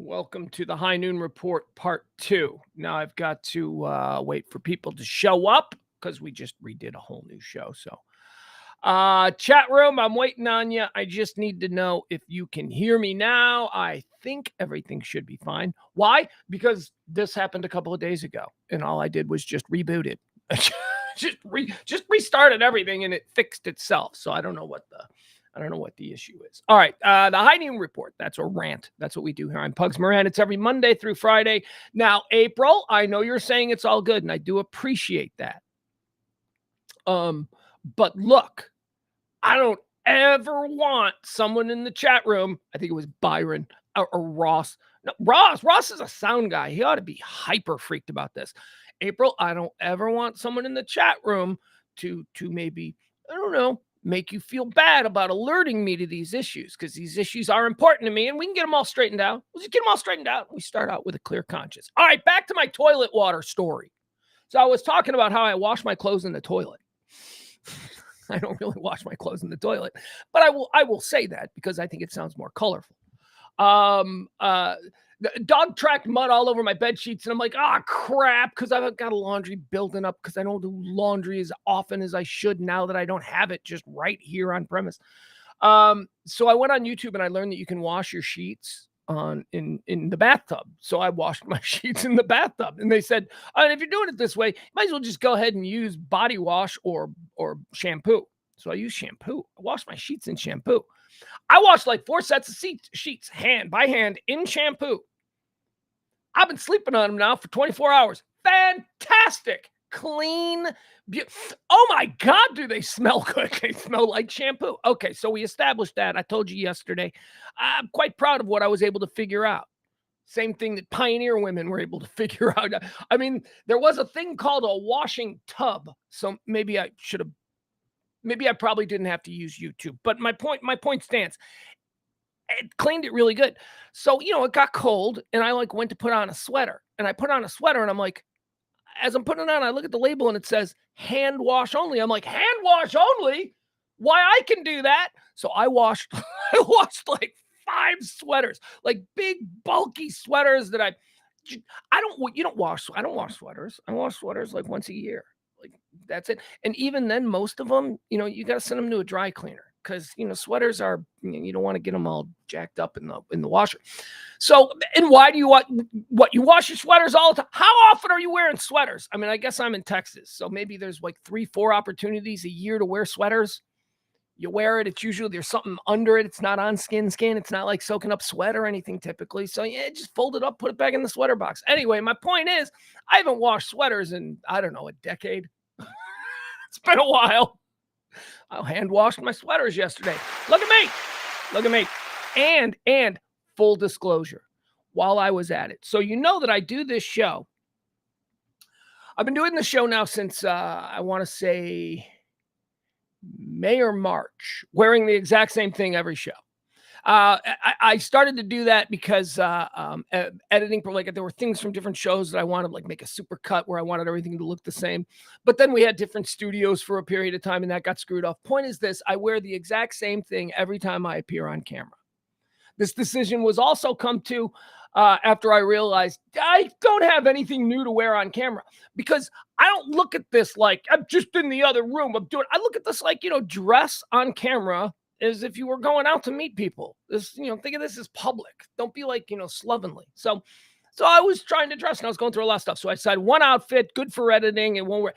Welcome to the High Noon Report Part 2. Now I've got to wait for people to show up because we just redid a whole new show. So, chat room, I'm waiting on you. I just need to know if you can hear me now. I think everything should be fine. Why? Because this happened a couple of days ago, and all I did was just reboot it. just restarted everything, and it fixed itself. So I don't know what the issue is. All right. The High Noon Report. That's a rant. That's what we do here on Pugs Moran. It's every Monday through Friday. Now, April, I know you're saying it's all good, and I do appreciate that. But look, I don't ever want someone in the chat room. I think it was Byron or Ross. No, Ross is a sound guy. He ought to be hyper freaked about this. April, I don't ever want someone in the chat room to maybe, I don't know, make you feel bad about alerting me to these issues, because these issues are important to me and we can get them all straightened out. We'll just get them all straightened out. We start out with a clear conscience. All right, back to my toilet water story. So I was talking about how I wash my clothes in the toilet. I don't really wash my clothes in the toilet, but I will say that because I think it sounds more colorful. The dog tracked mud all over my bed sheets, and I'm like, crap, because I've got a laundry building up because I don't do laundry as often as I should now that I don't have it just right here on premise. So I went on YouTube and I learned that you can wash your sheets in the bathtub. So I washed my sheets in the bathtub, and they said, and if you're doing it this way, you might as well just go ahead and use body wash or shampoo. So I use shampoo. I wash my sheets in shampoo. I washed like 4 sets of sheets by hand in shampoo. I've been sleeping on them now for 24 hours. Fantastic. Clean. Oh my God, do they smell good? They smell like shampoo. Okay, so we established that. I told you yesterday. I'm quite proud of what I was able to figure out. Same thing that pioneer women were able to figure out. I mean, there was a thing called a washing tub. So maybe I probably didn't have to use YouTube. But my point stands. It cleaned it really good. So, it got cold, and I went to put on a sweater. And I put on a sweater, and I'm like, as I'm putting it on, I look at the label and it says hand wash only. I'm like, hand wash only? Why, I can do that. So I washed like 5 sweaters, like big bulky sweaters that I don't wash sweaters. I wash sweaters like once a year. Like, that's it. And even then, most of them, you got to send them to a dry cleaner, because sweaters are, you don't want to get them all jacked up in the washer. So, and why do you wash your sweaters all the time? How often are you wearing sweaters? I mean, I guess I'm in Texas, so maybe there's like 3-4 opportunities a year to wear sweaters. You wear it, it's usually there's something under it. It's not on skin. It's not like soaking up sweat or anything typically. So yeah, just fold it up, put it back in the sweater box. Anyway, my point is, I haven't washed sweaters in, I don't know, a decade. It's been a while. I hand washed my sweaters yesterday. Look at me. And full disclosure, while I was at it. So that I do this show. I've been doing the show now since, I want to say May or March, wearing the exact same thing every show. I started to do that because editing, there were things from different shows that I wanted to make a super cut where I wanted everything to look the same. But then we had different studios for a period of time, and that got screwed off. Point is this: I wear the exact same thing every time I appear on camera. This decision was also come to after I realized I don't have anything new to wear on camera, because I don't look at this like I'm just in the other room. I look at this like, dress on camera as if you were going out to meet people. This, think of this as public. Don't be like, slovenly. So I was trying to dress, and I was going through a lot of stuff. So I decided one outfit, good for editing, and one wear.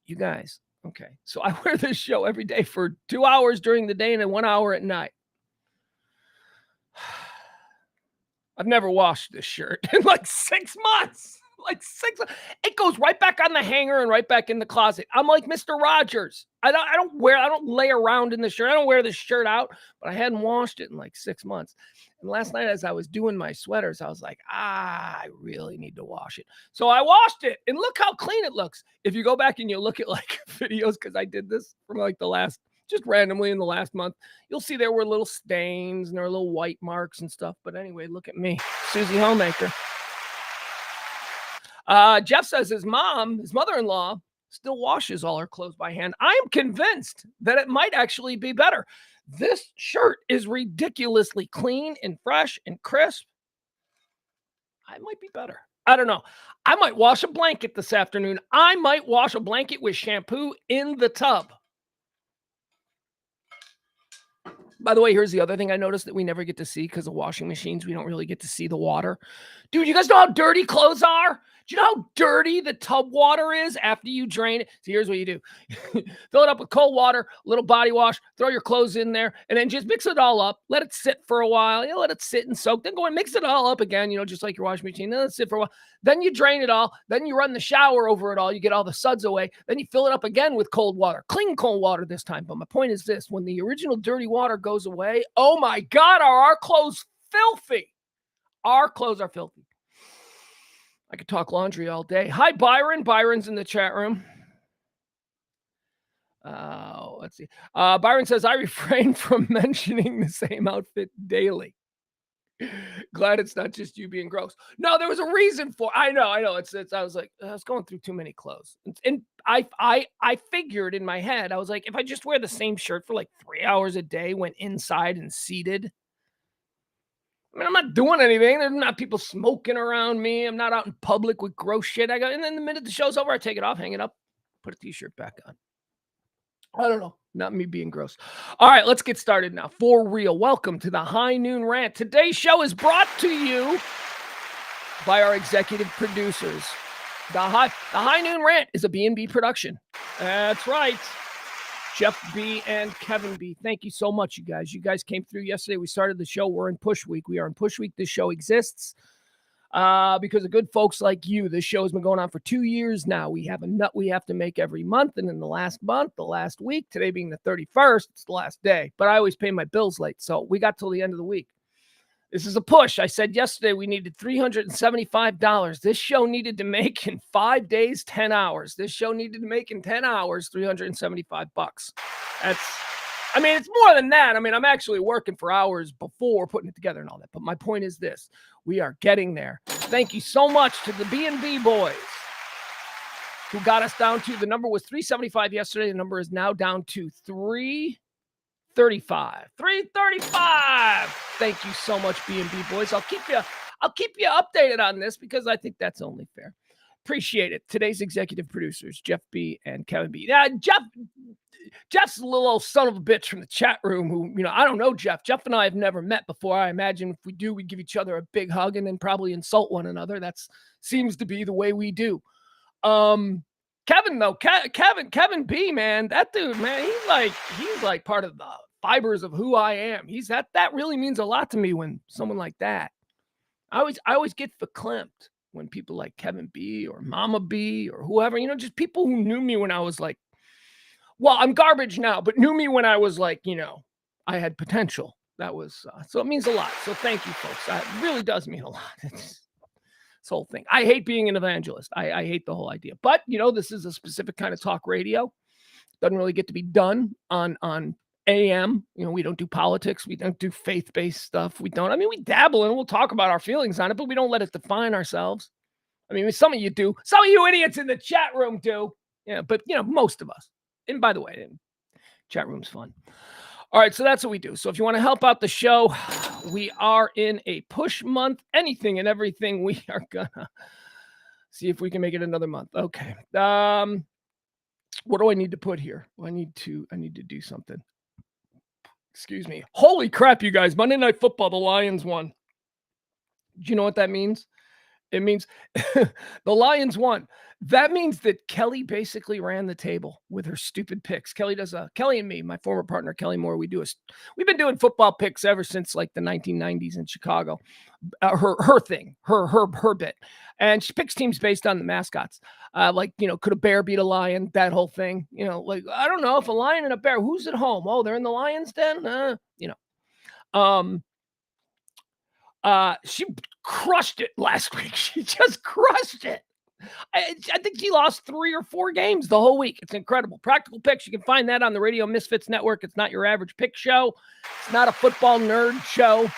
You guys, okay. So I wear this show every day for 2 hours during the day and then 1 hour at night. I've never washed this shirt in like 6 months. It goes right back on the hanger and right back in the closet. I'm like Mr. Rogers. I don't lay around in the shirt. I don't wear this shirt out, but I hadn't washed it in like 6 months. And last night, as I was doing my sweaters, I was like, I really need to wash it. So I washed it, and look how clean it looks. If you go back and you look at like videos, because I did this from like just randomly in the last month, you'll see there were little stains and there were little white marks and stuff. But anyway, look at me, Susie Homemaker. Jeff says his mother-in-law, still washes all her clothes by hand. I am convinced that it might actually be better. This shirt is ridiculously clean and fresh and crisp. I might be better. I don't know. I might wash a blanket this afternoon. I might wash a blanket with shampoo in the tub. By the way, here's the other thing I noticed that we never get to see because of washing machines. We don't really get to see the water. Dude, you guys know how dirty clothes are? Do you know how dirty the tub water is after you drain it? So here's what you do. Fill it up with cold water, a little body wash, throw your clothes in there, and then just mix it all up. Let it sit for a while. Let it sit and soak. Then go and mix it all up again, just like your washing machine. Then let it sit for a while. Then you drain it all. Then you run the shower over it all. You get all the suds away. Then you fill it up again with cold water. Clean cold water this time. But my point is this. When the original dirty water goes away, oh my God, are our clothes filthy? Our clothes are filthy. I could talk laundry all day. Hi, Byron. Byron's in the chat room. Let's see. Byron says, I refrain from mentioning the same outfit daily. Glad it's not just you being gross. No, there was a reason for. I know. It's. I was like, I was going through too many clothes, and I figured in my head, I was like, if I just wear the same shirt for like 3 hours a day, went inside and seated. I mean, I'm not doing anything. There's not people smoking around me. I'm not out in public with gross shit. And then the minute the show's over, I take it off, hang it up, put a t-shirt back on. I don't know. Not me being gross. All right, let's get started now. For real. Welcome to the High Noon Rant. Today's show is brought to you by our executive producers. The High Noon Rant is a B&B production. That's right. Jeff B. and Kevin B. Thank you so much, you guys. You guys came through yesterday. We started the show. We're in push week. We are in push week. This show exists because of good folks like you. This show has been going on for 2 years now. We have a nut we have to make every month. And in the last month, the last week, today being the 31st, it's the last day. But I always pay my bills late. So we got till the end of the week. This is a push. I said yesterday we needed $375. This show needed to make in 5 days, 10 hours. This show needed to make in 10 hours, $375. It's more than that. I'm actually working for hours before putting it together and all that. But my point is this. We are getting there. Thank you so much to the B&B boys who got us down to, the number was 375 yesterday. The number is now down to 335. Thank you so much, B&B boys. I'll keep you updated on this because I think that's only fair. Appreciate it. Today's executive producers, Jeff B. and Kevin B. Now, Jeff's a little old son of a bitch from the chat room who, I don't know Jeff. Jeff and I have never met before. I imagine if we do, we'd give each other a big hug and then probably insult one another. That seems to be the way we do. Kevin, though, Kevin B, man, that dude, man, he's like part of the fibers of who I am. That really means a lot to me when someone like that. I always get verklempt when people like Kevin B or Mama B or whoever, just people who knew me when I was like, well, I'm garbage now, but knew me when I was like, I had potential. That was, so it means a lot. So thank you, folks. It really does mean a lot. This whole thing. I hate being an evangelist. I hate the whole idea. But, this is a specific kind of talk radio. Doesn't really get to be done on AM. We don't do politics. We don't do faith-based stuff. We don't. We dabble and we'll talk about our feelings on it, but we don't let it define ourselves. Some of you do. Some of you idiots in the chat room do. Yeah, but, most of us. And by the way, chat room's fun. All right, so that's what we do. So if you want to help out the show, we are in a push month. Anything and everything, we are gonna see if we can make it another month. Okay. What do I need to put here? I need to do something. Excuse me. Holy crap, you guys! Monday Night Football, the Lions won. Do you know what that means? It means the Lions won. That means that Kelly basically ran the table with her stupid picks. Kelly and me, my former partner, Kelly Moore, we've been doing football picks ever since like the 1990s in Chicago. Her thing, her bit. And she picks teams based on the mascots. Could a bear beat a lion? That whole thing. I don't know if a lion and a bear, who's at home? Oh, they're in the lion's den? She crushed it last week. She just crushed it. I think she lost 3 or 4 games the whole week. It's incredible. Practical Picks. You can find that on the Radio Misfits Network. It's not your average pick show. It's not a football nerd show.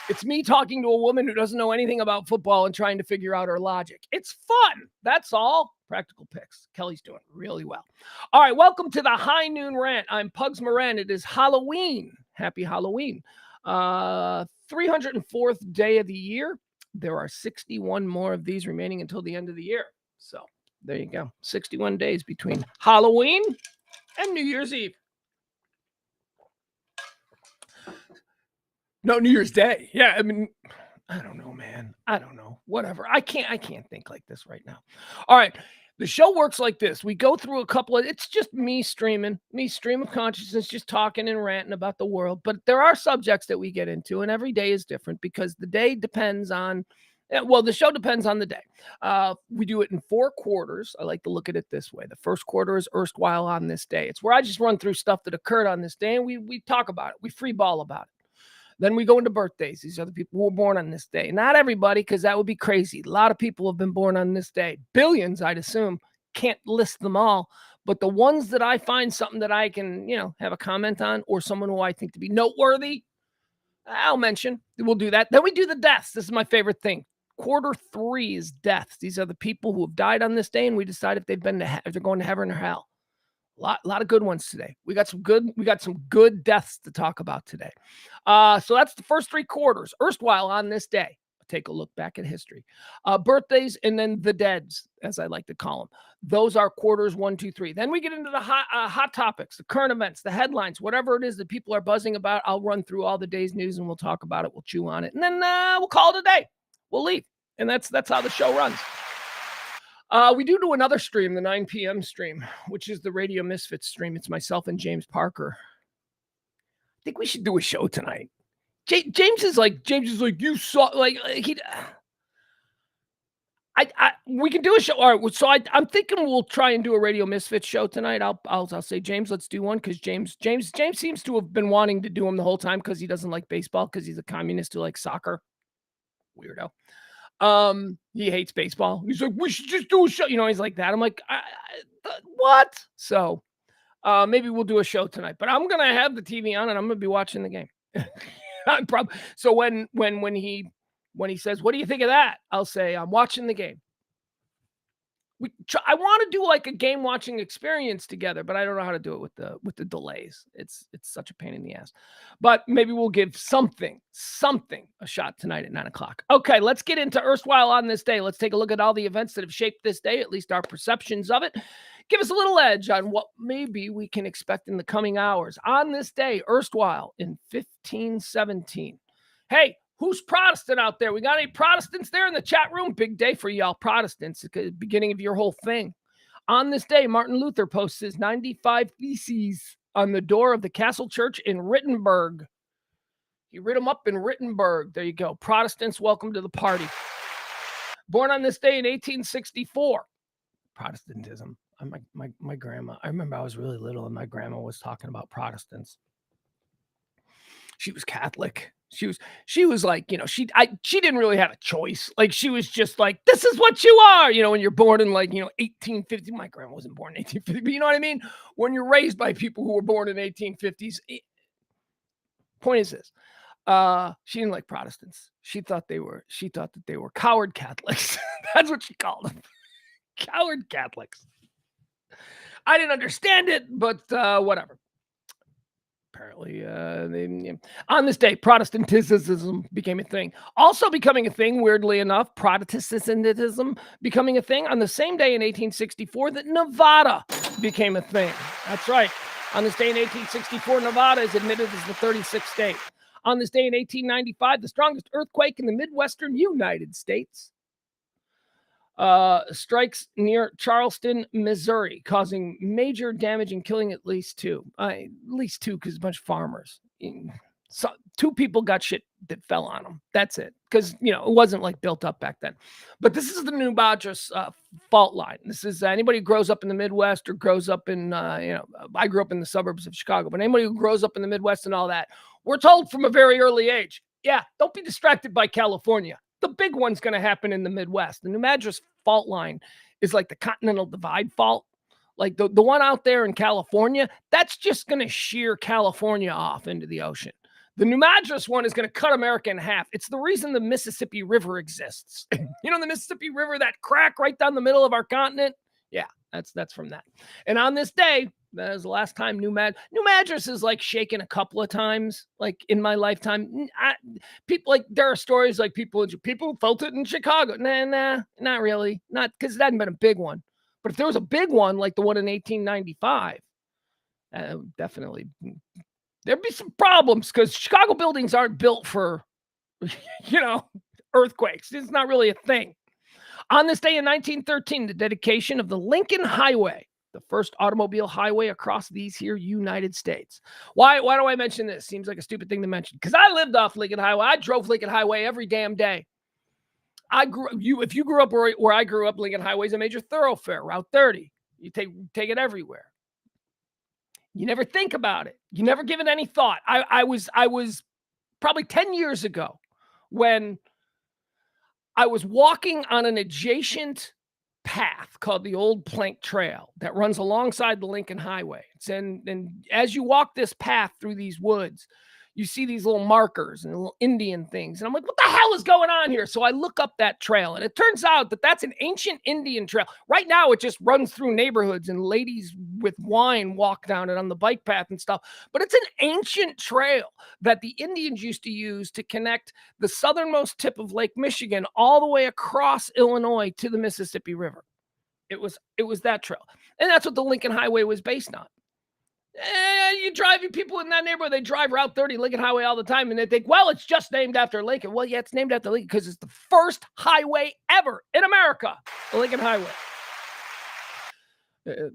It's me talking to a woman who doesn't know anything about football and trying to figure out her logic. It's fun. That's all. Practical Picks. Kelly's doing really well. All right. Welcome to the High Noon Rant. I'm Pugs Moran. It is Halloween. Happy Halloween. 304th day of the year. there are 61 more of these remaining until the end of the year. So there you go. 61 days between Halloween and New Year's Eve. No, New Year's Day. Yeah, I mean, I don't know, man. I don't know. Whatever. I can't think like this right now. All right. The show works like this. We go through a couple of, it's just me stream of consciousness, just talking and ranting about the world. But there are subjects that we get into, and every day is different because the day depends on, well, the show depends on the day. We do it in 4 quarters. I like to look at it this way. The first quarter is erstwhile on this day. It's where I just run through stuff that occurred on this day, and we talk about it. We free ball about it. Then we go into birthdays. These are the people who were born on this day. Not everybody, because that would be crazy. A lot of people have been born on this day. Billions, I'd assume. Can't list them all. But the ones that I find something that I can, have a comment on, or someone who I think to be noteworthy, I'll mention. We'll do that. Then we do the deaths. This is my favorite thing. Quarter 3 is deaths. These are the people who have died on this day, and we decide if they've been if they're going to heaven or hell. A lot of good ones today. We got some good deaths to talk about today. So that's the first 3 quarters. Erstwhile on this day. Take a look back at history. Birthdays and then the deads, as I like to call them. Those are quarters 1, 2, 3. Then we get into the hot topics, the current events, the headlines, whatever it is that people are buzzing about. I'll run through all the day's news and we'll talk about it. We'll chew on it. And then we'll call it a day. We'll leave. And that's how the show runs. We do another stream, the 9 p.m. stream, which is the Radio Misfits stream. It's myself and James Parker. I think we should do a show tonight. James is like, you saw, like, we can do a show. All right. So I'm thinking we'll try and do a Radio Misfits show tonight. I'll say, James, let's do one. Cause James seems to have been wanting to do them the whole time. Cause he doesn't like baseball. Cause he's a communist who likes soccer. Weirdo. He hates baseball. He's like, we should just do a show. He's like that. I'm like, what? So, maybe we'll do a show tonight, but I'm going to have the TV on and I'm going to be watching the game. So when he says, what do you think of that? I'll say, I'm watching the game. I want to do like a game watching experience together, but I don't know how to do it with the delays. It's such a pain in the ass, but maybe we'll give something a shot tonight at 9:00. Okay. Let's get into erstwhile on this day. Let's take a look at all the events that have shaped this day, at least our perceptions of it. Give us a little edge on what maybe we can expect in the coming hours on this day, erstwhile in 1517. Hey, who's Protestant out there? We got any Protestants there in the chat room? Big day for y'all Protestants, the beginning of your whole thing. On this day, Martin Luther posts his 95 Theses on the door of the Castle Church in Wittenberg. He writ them up in Wittenberg. There you go. Protestants, welcome to the party. Born on this day in 1864. Protestantism. My grandma, I remember I was really little and my grandma was talking about Protestants. She was Catholic. She was like, she didn't really have a choice. Like, she was just like, this is what you are, when you're born in 1850. My grandma wasn't born in 1850, but you know what I mean? When you're raised by people who were born in 1850s, point is this. She didn't like Protestants. She thought that they were coward Catholics. That's what she called them. Coward Catholics. I didn't understand it, but whatever. Apparently, on this day, Protestantism became a thing. Also becoming a thing, weirdly enough, Protestantism becoming a thing on the same day in 1864 that Nevada became a thing. That's right. On this day in 1864, Nevada is admitted as the 36th state. On this day in 1895, the strongest earthquake in the Midwestern United States strikes near Charleston, Missouri, causing major damage and killing at least 2. At least 2, because a bunch of farmers. So 2 people got shit that fell on them. That's it. Because, it wasn't like built up back then. But this is the New Madras fault line. This is anybody who grows up in the Midwest or grows up in, I grew up in the suburbs of Chicago, but anybody who grows up in the Midwest and all that, we're told from a very early age, yeah, don't be distracted by California. The big one's going to happen in the Midwest. The New Madras fault line is like the Continental Divide fault. Like the one out there in California, that's just going to shear California off into the ocean. The New Madras one is going to cut America in half. It's the reason the Mississippi River exists. The Mississippi River, that crack right down the middle of our continent. Yeah, that's from that. And on this day, That is the last time New Madras is like shaken a couple of times, like in my lifetime. People like there are stories like people felt it in Chicago. Nah, not really. Not because it hadn't been a big one. But if there was a big one like the one in 1895, definitely there'd be some problems because Chicago buildings aren't built for, earthquakes. It's not really a thing. On this day in 1913, the dedication of the Lincoln Highway, the first automobile highway across these here United States. Why do I mention this? Seems like a stupid thing to mention. Because I lived off Lincoln Highway. I drove Lincoln Highway every damn day. If you grew up where I grew up, Lincoln Highway is a major thoroughfare, Route 30. You take it everywhere. You never think about it. You never give it any thought. I was probably 10 years ago when I was walking on an adjacent path called the Old Plank Trail that runs alongside the Lincoln Highway. And as you walk this path through these woods, you see these little markers and little Indian things. And I'm like, what the hell is going on here? So I look up that trail, and it turns out that that's an ancient Indian trail. Right now, it just runs through neighborhoods, and ladies with wine walk down it on the bike path and stuff. But it's an ancient trail that the Indians used to use to connect the southernmost tip of Lake Michigan all the way across Illinois to the Mississippi River. It was that trail. And that's what the Lincoln Highway was based on. You driving people in that neighborhood, they drive Route 30, Lincoln Highway all the time, and they think, well, it's just named after Lincoln. Well, yeah, it's named after Lincoln because it's the first highway ever in America, the Lincoln Highway.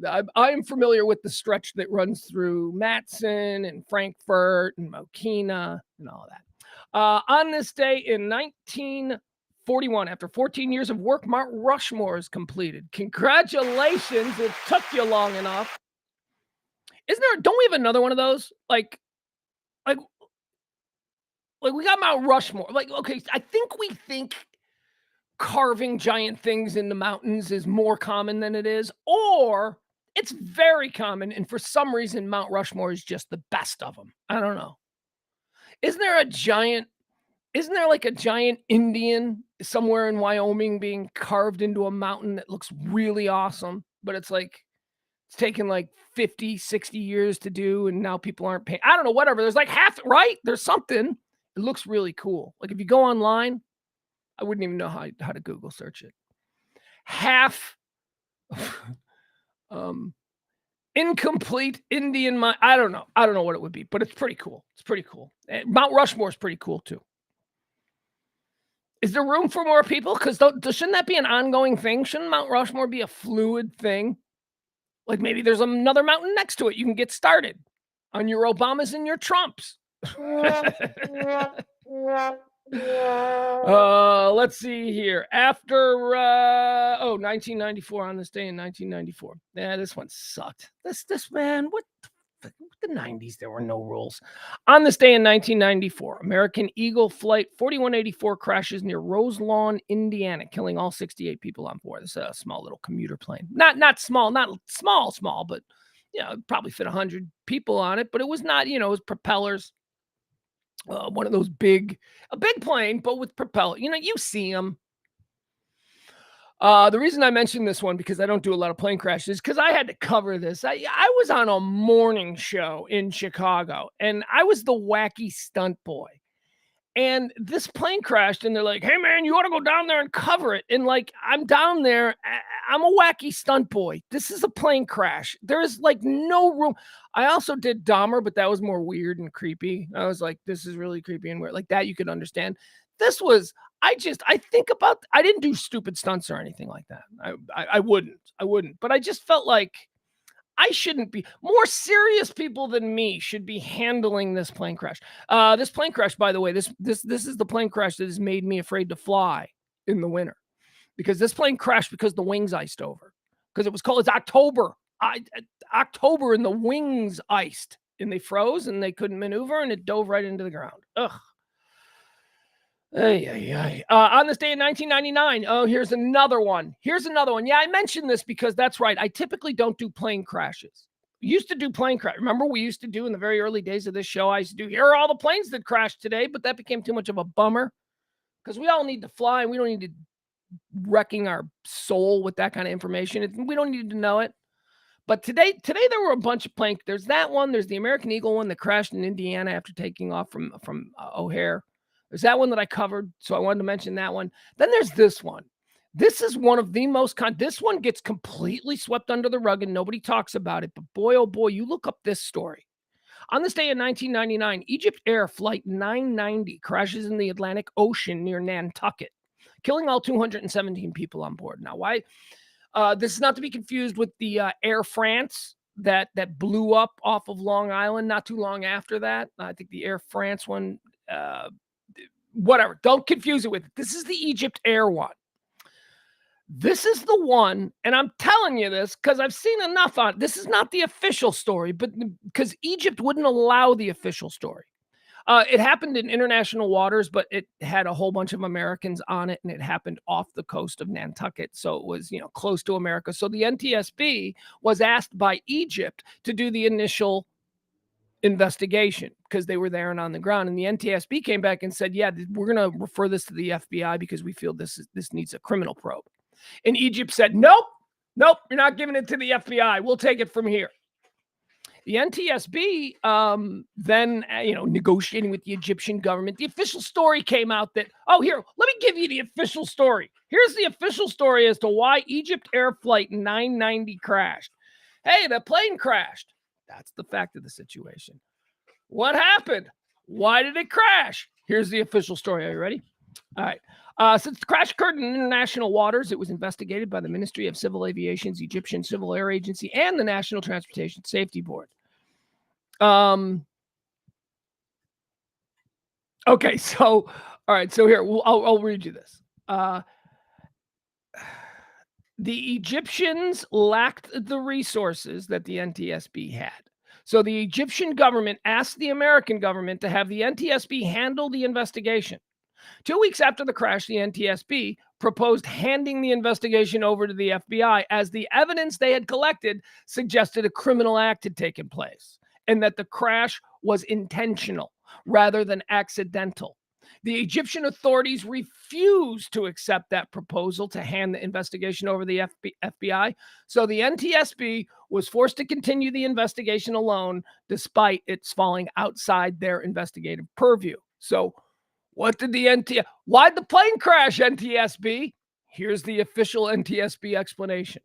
I am familiar with the stretch that runs through Matson and Frankfort and Mokina and all that. On this day in 1941, after 14 years of work, Mount Rushmore is completed. Congratulations. It took you long enough. Don't we have another one of those? Like we got Mount Rushmore. Like, okay, I think we think carving giant things in the mountains is more common than it is, or it's very common. And for some reason, Mount Rushmore is just the best of them. I don't know. Isn't there like a giant Indian somewhere in Wyoming being carved into a mountain that looks really awesome, but it's taken like 50, 60 years to do, and now people aren't paying. I don't know, whatever. There's like half, right? There's something. It looks really cool. Like if you go online, I wouldn't even know how to Google search it. Half incomplete Indian mine. I don't know. I don't know what it would be, but it's pretty cool. It's pretty cool. Mount Rushmore is pretty cool too. Is there room for more people? Because shouldn't that be an ongoing thing? Shouldn't Mount Rushmore be a fluid thing? Like maybe there's another mountain next to it. You can get started on your Obamas and your Trumps. Let's see here. After 1994, on this day in 1994. Yeah, this one sucked. This man, what the 90s, there were no rules. On this day in 1994, American Eagle Flight 4184 crashes near Roselawn, Indiana, killing all 68 people on board. This is a small little commuter plane. Not small, but probably fit 100 people on it, but it was not, it was propellers. One of those a big plane, but with propeller. You see them. The reason I mentioned this one, because I don't do a lot of plane crashes, because I had to cover this. I was on a morning show in Chicago, and I was the wacky stunt boy. And this plane crashed, and they're like, hey, man, you ought to go down there and cover it. And I'm down there. I'm a wacky stunt boy. This is a plane crash. There is no room. I also did Dahmer, but that was more weird and creepy. I was like, this is really creepy and weird. Like that you could understand. This was, I didn't do stupid stunts or anything like that. I wouldn't. But I just felt like I shouldn't be. More serious people than me should be handling this plane crash. This plane crash, by the way, this is the plane crash that has made me afraid to fly in the winter, because this plane crashed because the wings iced over. Because it's October. October and the wings iced and they froze and they couldn't maneuver and it dove right into the ground. Ugh. On this day in 1999, here's another one. Yeah, I mentioned this because that's right. I typically don't do plane crashes. Used to do plane crash. Remember, we used to do in the very early days of this show, I used to do, here are all the planes that crashed today, but that became too much of a bummer because we all need to fly and we don't need to wrecking our soul with that kind of information. We don't need to know it. But today there were a bunch of planes. There's that one. There's the American Eagle one that crashed in Indiana after taking off from O'Hare. There's that one that I covered, so I wanted to mention that one. Then there's this one. This is one of the most this one gets completely swept under the rug and nobody talks about it. But boy, oh boy, you look up this story. On this day in 1999, Egypt Air Flight 990 crashes in the Atlantic Ocean near Nantucket, killing all 217 people on board. Now, why? This is not to be confused with the Air France that blew up off of Long Island not too long after that. I think the Air France one, whatever. Don't confuse it with it. This is the Egypt Air one. This is the one, and I'm telling you this because I've seen enough on it. This is not the official story, but because Egypt wouldn't allow the official story. It happened in international waters, but it had a whole bunch of Americans on it, and it happened off the coast of Nantucket. So it was, close to America. So the NTSB was asked by Egypt to do the initial investigation because they were there and on the ground. And the NTSB came back and said, yeah, we're going to refer this to the FBI because we feel this needs a criminal probe. And Egypt said, nope, you're not giving it to the FBI. We'll take it from here. The NTSB then, negotiating with the Egyptian government, the official story came out that, here, let me give you the official story. Here's the official story as to why Egypt Air Flight 990 crashed. Hey, the plane crashed. That's the fact of the situation. What happened? Why did it crash? Here's the official story. Are you ready? All right. Since the crash occurred in international waters, it was investigated by the Ministry of Civil Aviation's Egyptian Civil Air Agency and the National Transportation Safety Board. Okay, so, all right, so here, I'll read you this. The Egyptians lacked the resources that the NTSB had. So the Egyptian government asked the American government to have the NTSB handle the investigation. 2 weeks after the crash, the NTSB proposed handing the investigation over to the FBI as the evidence they had collected suggested a criminal act had taken place and that the crash was intentional rather than accidental. The Egyptian authorities refused to accept that proposal to hand the investigation over to the FBI, so the NTSB was forced to continue the investigation alone despite its falling outside their investigative purview. So what did why'd the plane crash, NTSB? Here's the official NTSB explanation.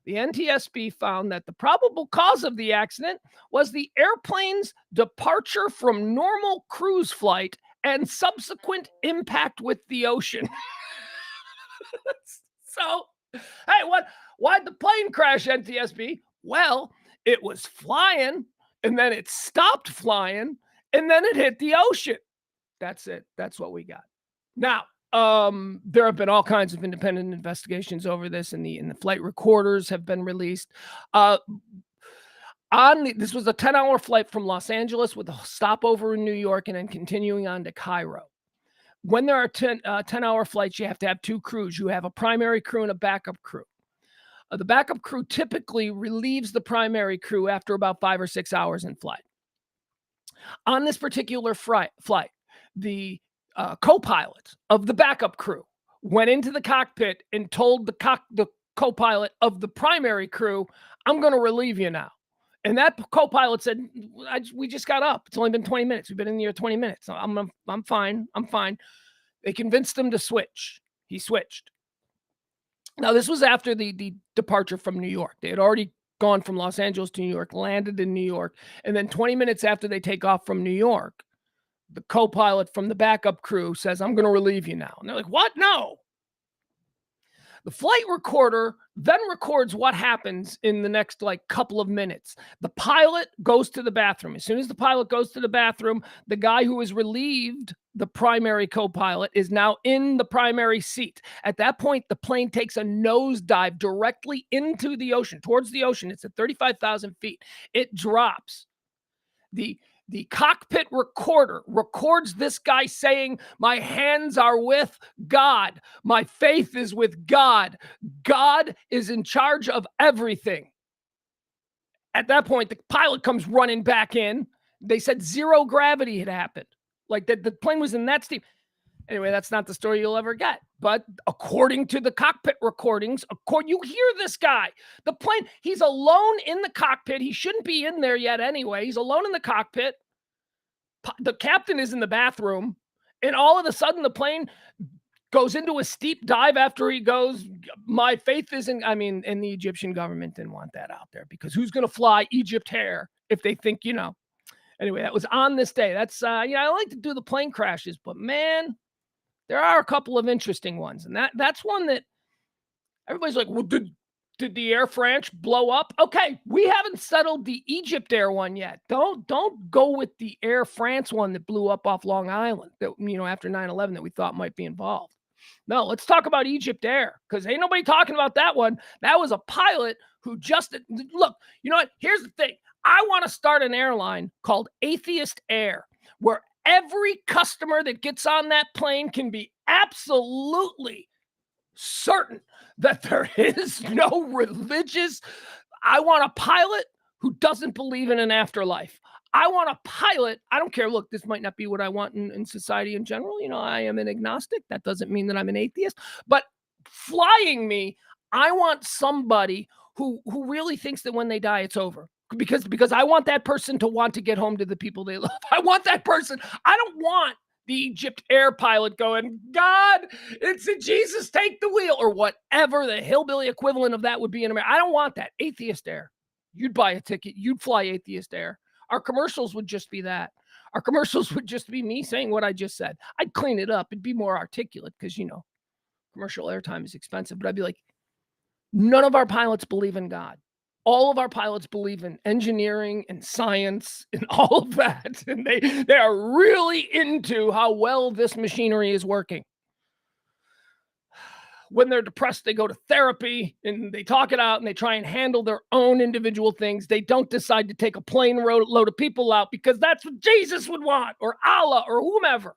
The NTSB found that the probable cause of the accident was the airplane's departure from normal cruise flight and subsequent impact with the ocean. So, hey, why'd the plane crash, NTSB? Well, it was flying, and then it stopped flying, and then it hit the ocean. That's it. That's what we got. Now, there have been all kinds of independent investigations over this, and the flight recorders have been released. This was a 10-hour flight from Los Angeles with a stopover in New York and then continuing on to Cairo. When there are 10-hour flights, you have to have two crews. You have a primary crew and a backup crew. The backup crew typically relieves the primary crew after about 5 or 6 hours in flight. On this particular flight, the co-pilot of the backup crew went into the cockpit and told the co-pilot of the primary crew, I'm going to relieve you now. And that co-pilot said, we just got up. It's only been 20 minutes. We've been in here 20 minutes. I'm fine. I'm fine. They convinced him to switch. He switched. Now, this was after the departure from New York. They had already gone from Los Angeles to New York, landed in New York. And then 20 minutes after they take off from New York, the co-pilot from the backup crew says, I'm going to relieve you now. And they're like, what? No. The flight recorder then records what happens in the next couple of minutes. The pilot goes to the bathroom. As soon as the pilot goes to the bathroom, the guy who is relieved, the primary co-pilot, is now in the primary seat. At that point, the plane takes a nosedive directly into the ocean, towards the ocean. It's at 35,000 feet. It drops. The cockpit recorder records this guy saying, my hands are with God. My faith is with God. God is in charge of everything. At that point, the pilot comes running back in. They said zero gravity had happened. The plane was in that state. Anyway, that's not the story you'll ever get. But according to the cockpit recordings, you hear this guy. The plane, he's alone in the cockpit. He shouldn't be in there yet anyway. He's alone in the cockpit. The captain is in the bathroom. And all of a sudden, the plane goes into a steep dive after he goes, my faith isn't, I mean, and the Egyptian government didn't want that out there because who's going to fly Egypt Air if they think, you know. Anyway, that was on this day. That's, I like to do the plane crashes, but man, there are a couple of interesting ones. And that's one that everybody's like, well, did the Air France blow up? Okay, we haven't settled the Egypt Air one yet. Don't go with the Air France one that blew up off Long Island that, after 9/11 that we thought might be involved. No, let's talk about Egypt Air because ain't nobody talking about that one. That was a pilot who just, look, you know what? Here's the thing. I want to start an airline called Atheist Air where every customer that gets on that plane can be absolutely certain that there is no religious. I want a pilot who doesn't believe in an afterlife. I want a pilot. I don't care. Look, this might not be what I want in society in general. I am an agnostic. That doesn't mean that I'm an atheist. But flying me, I want somebody who really thinks that when they die, it's over. Because I want that person to want to get home to the people they love. I want that person. I don't want the Egypt Air pilot going, God, it's a Jesus, take the wheel, or whatever the hillbilly equivalent of that would be in America. I don't want that. Atheist Air. You'd buy a ticket. You'd fly Atheist Air. Our commercials would just be that. Our commercials would just be me saying what I just said. I'd clean it up. It'd be more articulate because, commercial airtime is expensive. But I'd be like, none of our pilots believe in God. All of our pilots believe in engineering and science and all of that. And they are really into how well this machinery is working. When they're depressed, they go to therapy and they talk it out and they try and handle their own individual things. They don't decide to take a plane load of people out because that's what Jesus would want, or Allah, or whomever.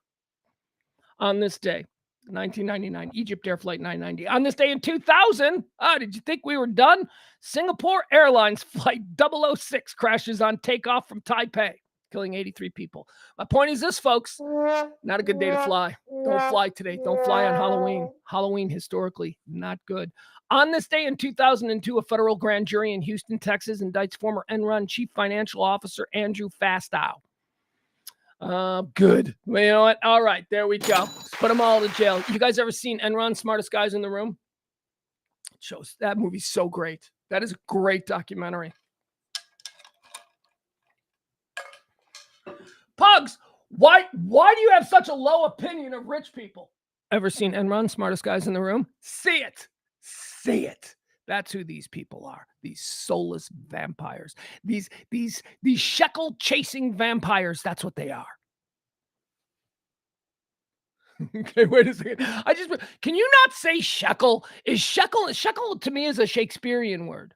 On this day, 1999, Egypt Air Flight 990. On this day in 2000, did you think we were done? Singapore Airlines Flight 006 crashes on takeoff from Taipei, killing 83 people. My point is this, folks, not a good day to fly. Don't fly today. Don't fly on Halloween. Halloween, historically, not good. On this day in 2002, a federal grand jury in Houston, Texas, indicts former Enron chief financial officer Andrew Fastow. Good. Well, you know what? All right, there we go. Let's put them all to jail. You guys ever seen Enron, Smartest Guys in the Room? It shows that movie's so great. That is a great documentary. Pugs, why do you have such a low opinion of rich people? Ever seen Enron, Smartest Guys in the Room? See it. See it. That's who these people are. These soulless vampires. These shekel chasing vampires. That's what they are. Okay, wait a second. Can you not say shekel? Shekel to me is a Shakespearean word.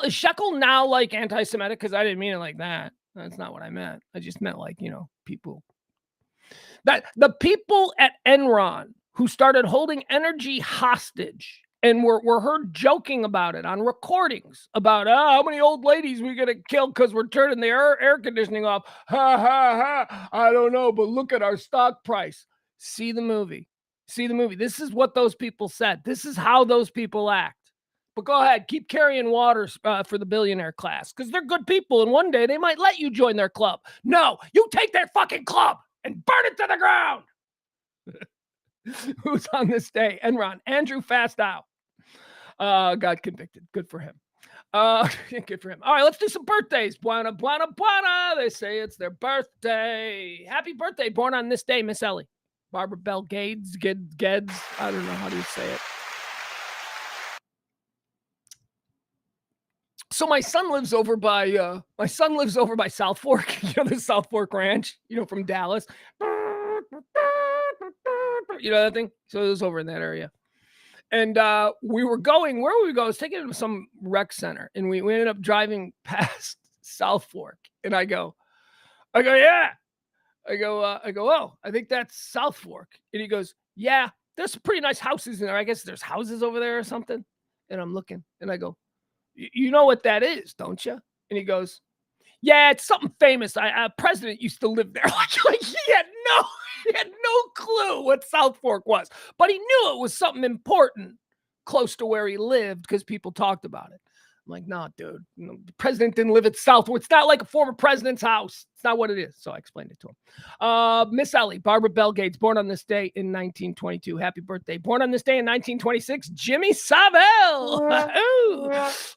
Is shekel now like anti-Semitic? Because I didn't mean it like that. That's not what I meant. I just meant like, people. That the people at Enron who started holding energy hostage and were heard joking about it on recordings about how many old ladies we gonna kill because we're turning the air conditioning off. Ha ha ha! I don't know, but look at our stock price. See the movie. This is what those people said. This is how those people act. But go ahead, keep carrying water for the billionaire class because they're good people, and one day they might let you join their club. No, you take their fucking club and burn it to the ground. Who's on this day? Enron, Andrew Fastow. Got convicted. Good for him. Good for him. All right, let's do some birthdays. Buona, buona, buona. They say it's their birthday. Happy birthday. Born on this day, Miss Ellie. Barbara Bell Gades. I don't know how to say it. So my son lives over by South Fork. The South Fork Ranch, from Dallas. You know that thing? So it was over in that area. And we were going, where were we going? I was taking him to some rec center. And we ended up driving past South Fork. And I go, yeah. I go, oh, I think that's South Fork. And he goes, yeah, there's some pretty nice houses in there. I guess there's houses over there or something. And I'm looking and I go, you know what that is, don't you? And he goes, Yeah, it's something famous. A president used to live there. Like he had no clue what South Fork was, but he knew it was something important close to where he lived because people talked about it. I'm like, nah, dude, the president didn't live at South Fork. It's not like a former president's house. It's not what it is. So I explained it to him. Miss Ellie, Barbara Bell Gates, born on this day in 1922. Happy birthday. Born on this day in 1926, Jimmy Savile.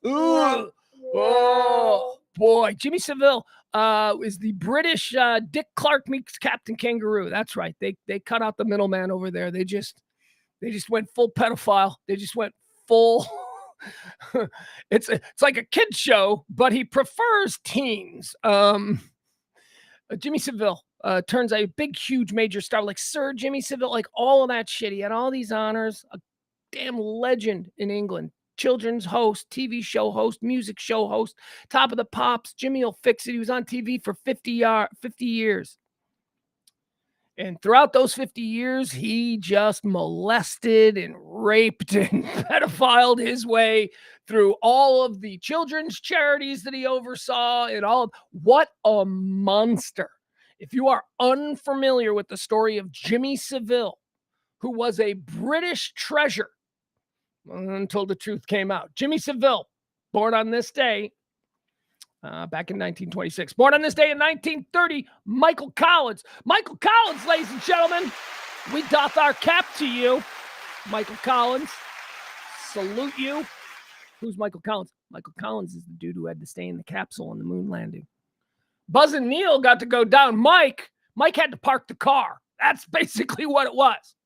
Ooh. Oh, boy. Jimmy Savile is the British Dick Clark meets Captain Kangaroo. That's right. They cut out the middleman over there. They just went full pedophile. They just went full. It's like a kid show, but he prefers teens. Jimmy Savile turns a big, huge, major star, like Sir Jimmy Savile, like all of that shit. He had all these honors. A damn legend in England. Children's host, TV show host, music show host, Top of the Pops. Jimmy will fix it. He was on TV for 50 years. And throughout those 50 years, he just molested and raped and pedophiled his way through all of the children's charities that he oversaw and all. What a monster. If you are unfamiliar with the story of Jimmy Savile, who was a British treasure until the truth came out. Jimmy Savile, born on this day, back in 1926. Born on this day in 1930, Michael Collins. Michael Collins, ladies and gentlemen, we doff our cap to you. Michael Collins, salute you. Who's Michael Collins? Michael Collins is the dude who had to stay in the capsule on the moon landing. Buzz and Neil got to go down. Mike had to park the car. That's basically what it was.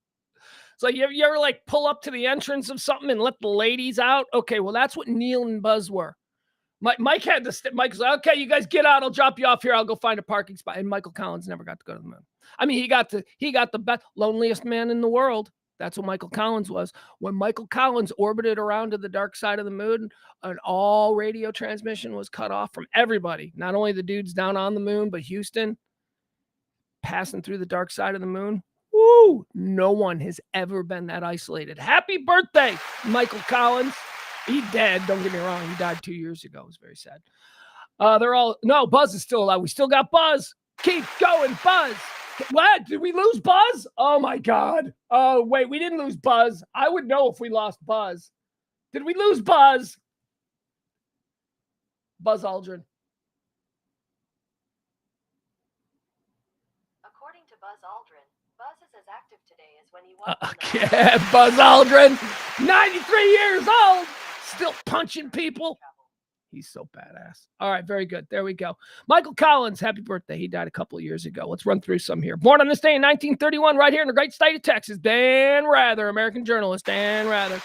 So you ever like pull up to the entrance of something and let the ladies out? Okay, well, that's what Neil and Buzz were. Mike had to. Mike's like, okay, you guys get out. I'll drop you off here. I'll go find a parking spot. And Michael Collins never got to go to the moon. I mean, he got the best, loneliest man in the world. That's what Michael Collins was. When Michael Collins orbited around to the dark side of the moon, and all radio transmission was cut off from everybody. Not only the dudes down on the moon, but Houston passing through the dark side of the moon. Woo! No one has ever been that isolated. Happy birthday, Michael Collins. He dead. Don't get me wrong. He died 2 years ago. It was very sad. Buzz is still alive. We still got Buzz. Keep going, Buzz. What? Did we lose Buzz? Oh, my God. Oh, wait. We didn't lose Buzz. I would know if we lost Buzz. Did we lose Buzz? Buzz Aldrin. According to Buzz Aldrin, Buzz is as active today as when he was. Buzz Aldrin, 93 years old, still punching people. He's so badass. All right, very good. There we go. Michael Collins, happy birthday. He died a couple of years ago. Let's run through some here. Born on this day in 1931, right here in the great state of Texas. Dan Rather, American journalist, Dan Rather.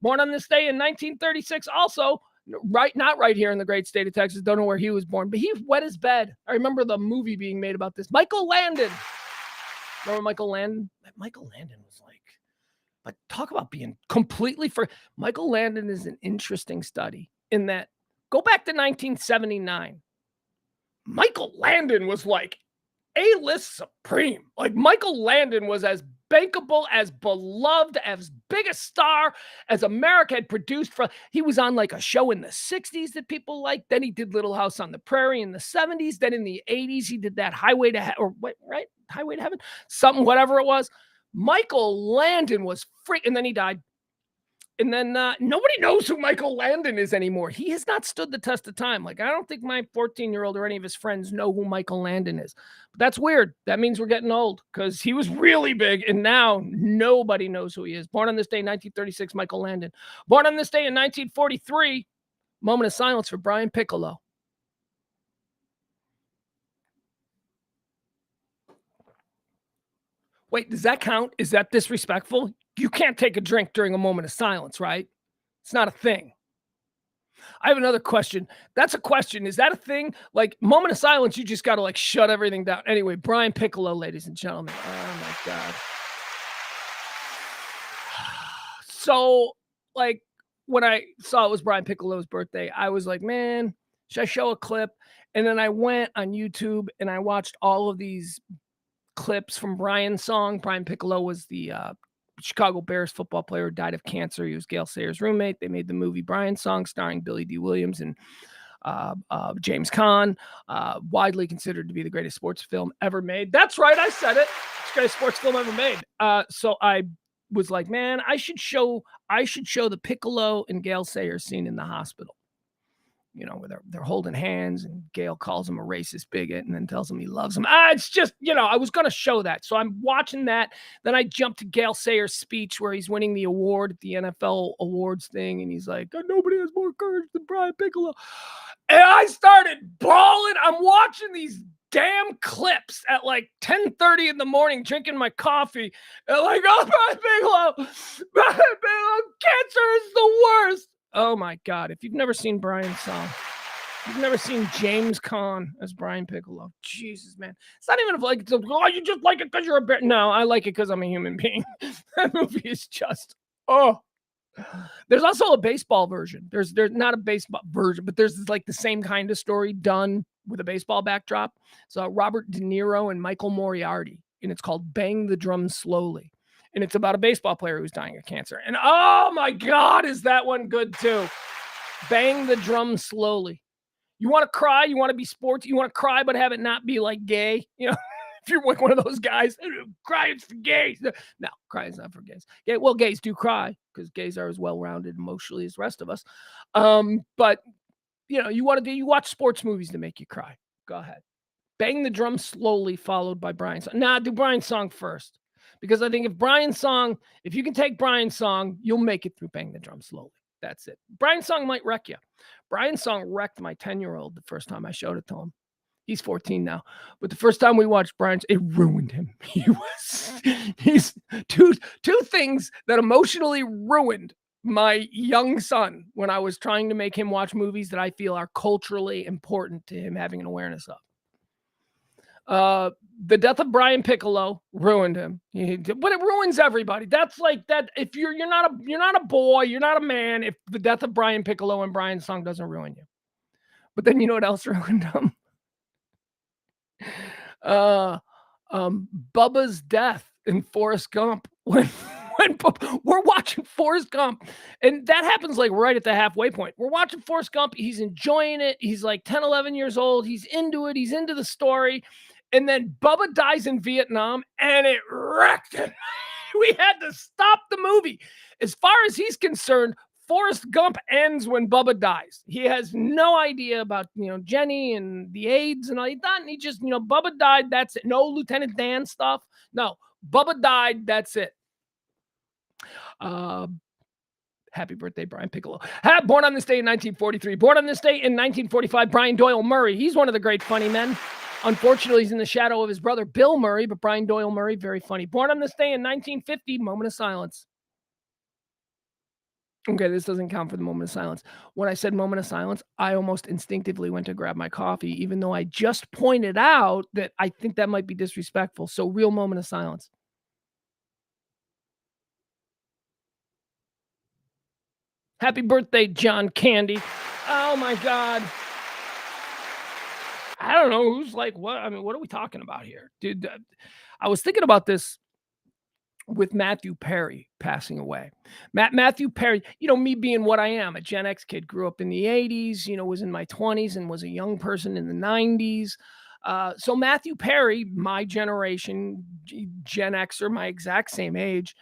Born on this day in 1936, also not right here in the great state of Texas. Don't know where he was born, but he wet his bed. I remember the movie being made about this. Michael Landon. Remember Michael Landon? Michael Landon was like, but talk about being completely Michael Landon is an interesting study in that, go back to 1979. Michael Landon was like A-list supreme. Like Michael Landon was as bankable, as beloved, as big a star as America had produced. He was on like a show in the 60s that people liked. Then he did Little House on the Prairie in the 70s. Then in the 80s, he did that Highway to Heaven, something, whatever it was. Michael Landon was and then he died. And then nobody knows who Michael Landon is anymore. He has not stood the test of time. Like, I don't think my 14-year-old or any of his friends know who Michael Landon is. But that's weird. That means we're getting old because he was really big, and now nobody knows who he is. Born on this day, 1936, Michael Landon. Born on this day in 1943, moment of silence for Brian Piccolo. Wait, does that count? Is that disrespectful? You can't take a drink during a moment of silence, right? It's not a thing. I have another question. That's a question. Is that a thing? Like, moment of silence, you just got to like shut everything down. Anyway, Brian Piccolo, ladies and gentlemen. Oh my God. So, like, when I saw it was Brian Piccolo's birthday, I was like, man, should I show a clip? And then I went on YouTube and I watched all of these clips from Brian's song. Brian Piccolo was the Chicago Bears football player who died of cancer. He was Gale Sayers' roommate. They made the movie Brian's Song starring Billy D. Williams and James Caan, widely considered to be the greatest sports film ever made. That's right, I said it. It's the greatest sports film ever made. So I was like, man, I should show the Piccolo and Gale Sayers scene in the hospital. Where they're holding hands and Gale calls him a racist bigot and then tells him he loves him. It's just, I was going to show that. So I'm watching that. Then I jump to Gale Sayers' speech where he's winning the award at the NFL awards thing. And he's like, nobody has more courage than Brian Piccolo. And I started bawling. I'm watching these damn clips at like 10:30 in the morning, drinking my coffee. And like, Brian Piccolo, cancer is the worst. Oh my God. If you've never seen Brian's song, you've never seen James Caan as Brian Piccolo. Jesus, man. It's not even like, you just like it because you're a bear. No, I like it because I'm a human being. That movie is just, There's also a baseball version. There's not a baseball version, but there's like the same kind of story done with a baseball backdrop. So Robert De Niro and Michael Moriarty, and it's called Bang the Drum Slowly. And it's about a baseball player who's dying of cancer. And oh my God, is that one good too? Bang the Drum Slowly. You want to cry? You want to be sporty? You want to cry, but have it not be like gay? If you're like one of those guys, cry, it's for gays. No, cry is not for gays. Yeah, well, gays do cry because gays are as well-rounded emotionally as the rest of us. But you watch sports movies to make you cry. Go ahead. Bang the Drum Slowly, followed by Brian's song. Nah, do Brian's song first. Because I think if you can take Brian's song, you'll make it through Bang the Drum Slowly. That's it. Brian's song might wreck you. Brian's song wrecked my 10-year-old the first time I showed it to him. He's 14 now. But the first time we watched Brian's, it ruined him. He's two things that emotionally ruined my young son when I was trying to make him watch movies that I feel are culturally important to him having an awareness of. The death of Brian Piccolo ruined him, but it ruins everybody. That's like that. If you're not a boy, you're not a man. If the death of Brian Piccolo and Brian's song doesn't ruin you, but then you know what else ruined him? Bubba's death in Forrest Gump when we're watching Forrest Gump, and that happens like right at the halfway point. We're watching Forrest Gump. He's enjoying it. He's like 10, 11 years old. He's into it. He's into the story. And then Bubba dies in Vietnam, and it wrecked him. We had to stop the movie. As far as he's concerned, Forrest Gump ends when Bubba dies. He has no idea about, Jenny and the AIDS and all that. And he just, Bubba died. That's it. No Lieutenant Dan stuff. No, Bubba died. That's it. Happy birthday, Brian Piccolo. Born on this day in 1943. Born on this day in 1945, Brian Doyle Murray. He's one of the great funny men. Unfortunately, he's in the shadow of his brother, Bill Murray, but Brian Doyle Murray, very funny. Born on this day in 1950, moment of silence. Okay, this doesn't count for the moment of silence. When I said moment of silence, I almost instinctively went to grab my coffee, even though I just pointed out that I think that might be disrespectful. So real moment of silence. Happy birthday, John Candy. Oh my God. I don't know who's like what. I mean, what are we talking about here, dude? I was thinking about this with Matthew Perry passing away. Matthew Perry, me being what I am, a Gen X kid, grew up in the 80s, was in my 20s and was a young person in the 90s. So Matthew Perry, my generation, Gen Xer, my exact same age,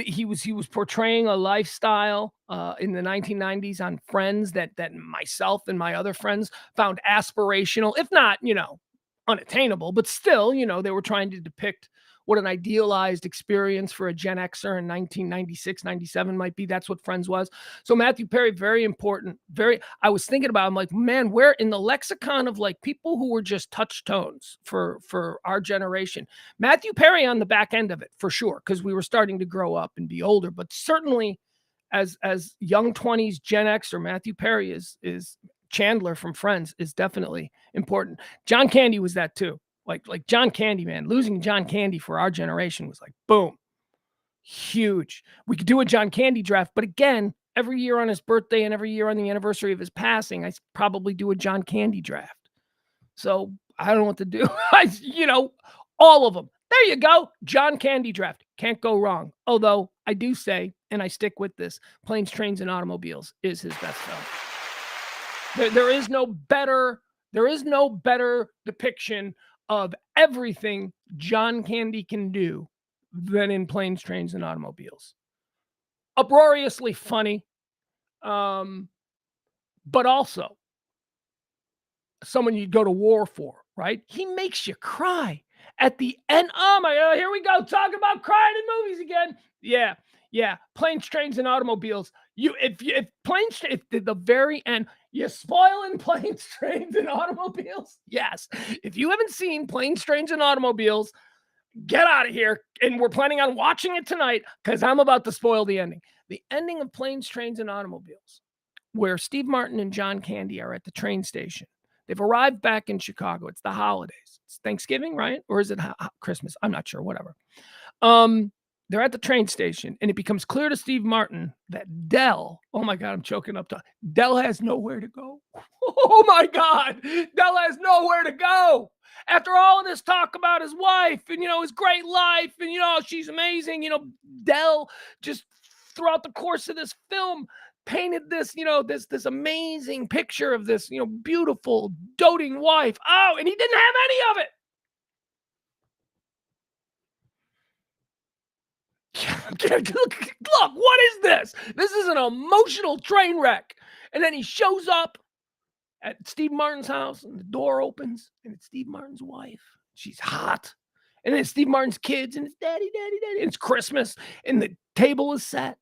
he was portraying a lifestyle in the 1990s on Friends that myself and my other friends found aspirational, if not, unattainable, but still, they were trying to depict what an idealized experience for a Gen Xer in 1996, 97 might be. That's what Friends was. So Matthew Perry, very important. I was thinking about, I'm like, man, where in the lexicon of like people who were just touch tones for our generation, Matthew Perry on the back end of it for sure. Cause we were starting to grow up and be older, but certainly as young 20s Gen Xer, Matthew Perry is Chandler from Friends is definitely important. John Candy was that too. Like John Candy, man, losing John Candy for our generation was like, boom, huge. We could do a John Candy draft, but again, every year on his birthday and every year on the anniversary of his passing, I probably do a John Candy draft. So I don't know what to do. All of them. There you go. John Candy draft. Can't go wrong. Although I do say, and I stick with this, Planes, Trains, and Automobiles is his best film. There is no better depiction of everything John Candy can do than in Planes, Trains, and Automobiles. Uproariously funny, but also someone you'd go to war for, right? He makes you cry at the end. Oh my God, here we go. Talk about crying in movies again. Yeah. Planes, Trains, and Automobiles. If the very end, you're spoiling Planes, Trains, and Automobiles. Yes. If you haven't seen Planes, Trains, and Automobiles, get out of here. And we're planning on watching it tonight because I'm about to spoil the ending. The ending of Planes, Trains, and Automobiles, where Steve Martin and John Candy are at the train station. They've arrived back in Chicago. It's the holidays. It's Thanksgiving, right? Or is it Christmas? I'm not sure. Whatever. They're at the train station, and it becomes clear to Steve Martin that Del, oh my God, I'm choking up. Del has nowhere to go. Oh my God, Del has nowhere to go. After all of this talk about his wife and, his great life and, she's amazing, Del just throughout the course of this film painted this, this amazing picture of this, beautiful, doting wife. Oh, and he didn't have any of it. Look, what is this? This is an emotional train wreck. And then he shows up at Steve Martin's house, and the door opens, and it's Steve Martin's wife. She's hot. And then it's Steve Martin's kids, and it's daddy. And it's Christmas, and the table is set.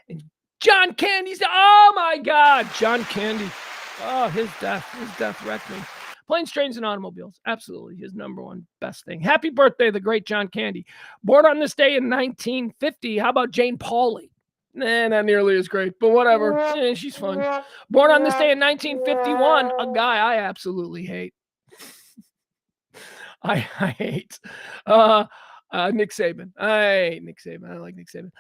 And John Candy's, oh my God, John Candy. Oh, his death wrecked me. Planes, Trains, and Automobiles. Absolutely his number one best thing. Happy birthday, the great John Candy. Born on this day in 1950. How about Jane Pauley? Not nearly as great, but whatever. She's fun. Born on this day in 1951. A guy I absolutely hate. I hate. Nick Saban. I hate Nick Saban. I like Nick Saban.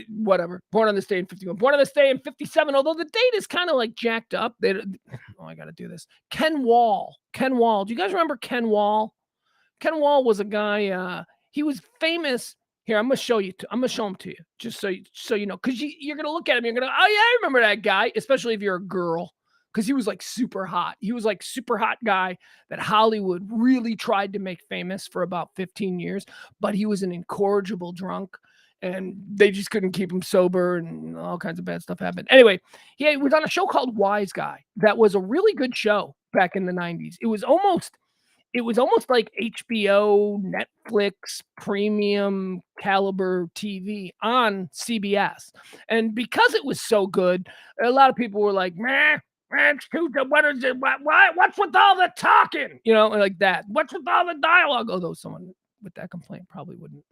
Whatever. Born on this day in 51. Born on this day in 57. Although the date is kind of like jacked up. I got to do this. Ken Wall. Do you guys remember Ken Wall? Ken Wall was a guy. He was famous. Here, I'm gonna show you. I'm gonna show him to you, just so you know, because you're gonna look at him. You're gonna, oh yeah, I remember that guy. Especially if you're a girl, because he was like super hot. He was like super hot guy that Hollywood really tried to make famous for about 15 years, but he was an incorrigible drunk, and they just couldn't keep him sober, and all kinds of bad stuff happened. Anyway, he was on a show called Wise Guy. That was a really good show back in the 90s. It was almost like HBO, Netflix, premium caliber TV on CBS. And because it was so good, a lot of people were like, man, it's too, what is it? What's with all the talking? Like that. What's with all the dialogue? Although someone with that complaint probably wouldn't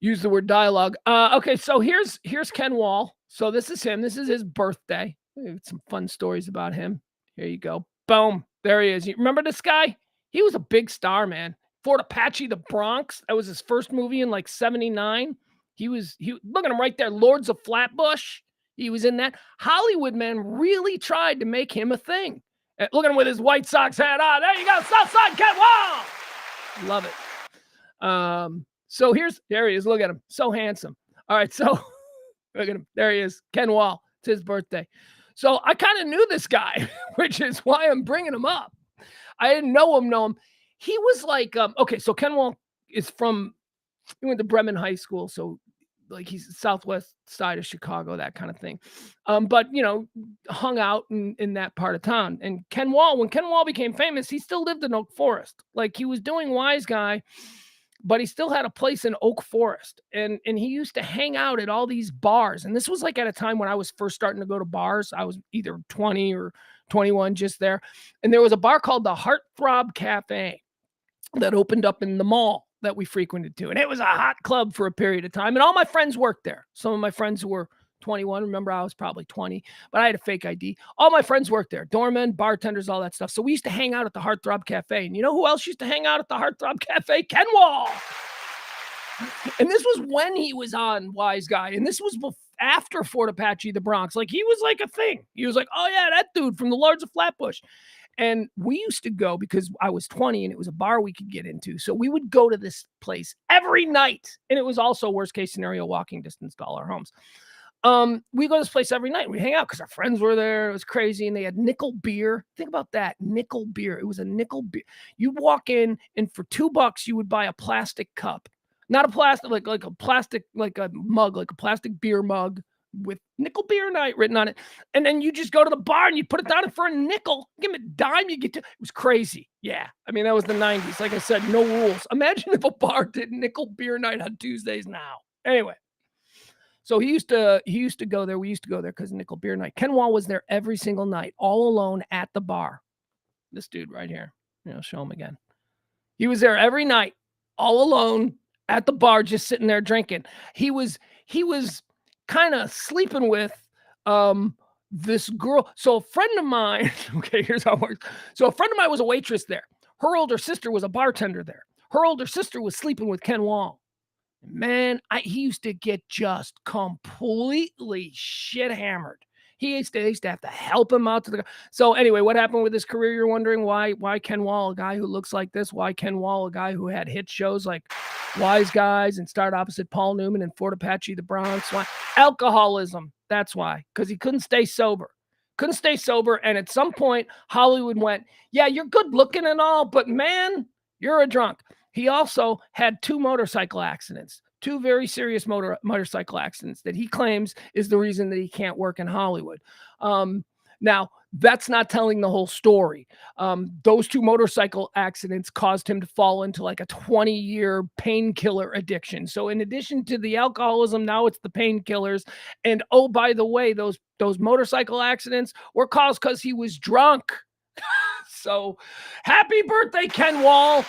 use the word dialogue. Okay, so here's Ken Wall. So this is him. This is his birthday. Some fun stories about him. Here you go. Boom. There he is. You remember this guy? He was a big star, man. Fort Apache, the Bronx. That was his first movie in like 79. He look at him right there. Lords of Flatbush. He was in that. Hollywood, man, really tried to make him a thing. Look at him with his White Sox hat on. There you go. Southside Ken Wall. Love it. So there he is. Look at him. So handsome. All right. So look at him. There he is. Ken Wall. It's his birthday. So I kind of knew this guy, which is why I'm bringing him up. I didn't know him. He was like, okay, so Ken Wall is he went to Bremen High School. So like he's southwest side of Chicago, that kind of thing. But, hung out in that part of town. And when Ken Wall became famous, he still lived in Oak Forest. Like he was doing Wise Guy, but he still had a place in Oak Forest. And he used to hang out at all these bars. And this was like at a time when I was first starting to go to bars. I was either 20 or 21 just there. And there was a bar called the Heartthrob Cafe that opened up in the mall that we frequented to. And it was a hot club for a period of time. And all my friends worked there. Some of my friends who were 21. Remember, I was probably 20, but I had a fake ID. All my friends worked there. Doormen, bartenders, all that stuff. So we used to hang out at the Heartthrob Cafe. And you know who else used to hang out at the Heartthrob Cafe? Ken Wall. And this was when he was on Wise Guy. And this was after Fort Apache, the Bronx. Like he was like a thing. He was like, oh yeah, that dude from the Lords of Flatbush. And we used to go because I was 20 and it was a bar we could get into. So we would go to this place every night. And it was also worst case scenario, walking distance to all our homes. We go to this place every night. We hang out because our friends were there. It was crazy. And they had nickel beer. Think about that. Nickel beer. It was a nickel beer. You'd walk in and for $2, you would buy a plastic cup. Not a plastic, like a plastic, like a mug, like a plastic beer mug with nickel beer night written on it. And then you just go to the bar and you put it down for a nickel. Give them a dime, you get to. It was crazy. Yeah. I mean, that was the 90s. Like I said, no rules. Imagine if a bar did nickel beer night on Tuesdays now. Anyway. So he used to go there. We used to go there because of nickel beer night. Ken Wall was there every single night, all alone at the bar. This dude right here. Show him again. He was there every night, all alone at the bar, just sitting there drinking. He was kind of sleeping with this girl. So a friend of mine, okay, here's how it works. So a friend of mine was a waitress there. Her older sister was a bartender there. Her older sister was sleeping with Ken Wall. Man, he used to get just completely shit hammered. He used to have to help him out to the. So anyway, what happened with his career? You're wondering why Ken Wall, a guy who looks like this? Why Ken Wall, a guy who had hit shows like Wise Guys and starred opposite Paul Newman in Fort Apache, the Bronx? Why? Alcoholism. That's why, because he couldn't stay sober. And at some point, Hollywood went, yeah, you're good looking and all, but man, you're a drunk. He also had 2 motorcycle accidents, 2 very serious motorcycle accidents that he claims is the reason that he can't work in Hollywood. Now, that's not telling the whole story. Those 2 motorcycle accidents caused him to fall into like a 20-year painkiller addiction. So in addition to the alcoholism, now it's the painkillers. And oh, by the way, those motorcycle accidents were caused because he was drunk. So happy birthday, Ken Wall.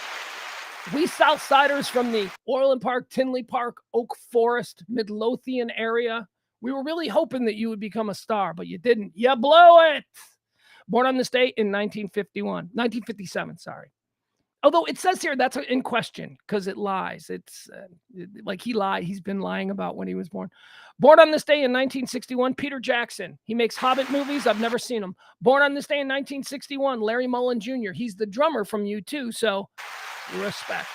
We Southsiders from the Orland Park, Tinley Park, Oak Forest, Midlothian area, we were really hoping that you would become a star, but you didn't. You blew it. Born on this date in 1957, sorry. Although it says here that's in question because it lies. It's like he lied. He's been lying about when he was born. Born on this day in 1961, Peter Jackson. He makes Hobbit movies. I've never seen him. Born on this day in 1961, Larry Mullen Jr. He's the drummer from U2, so respect.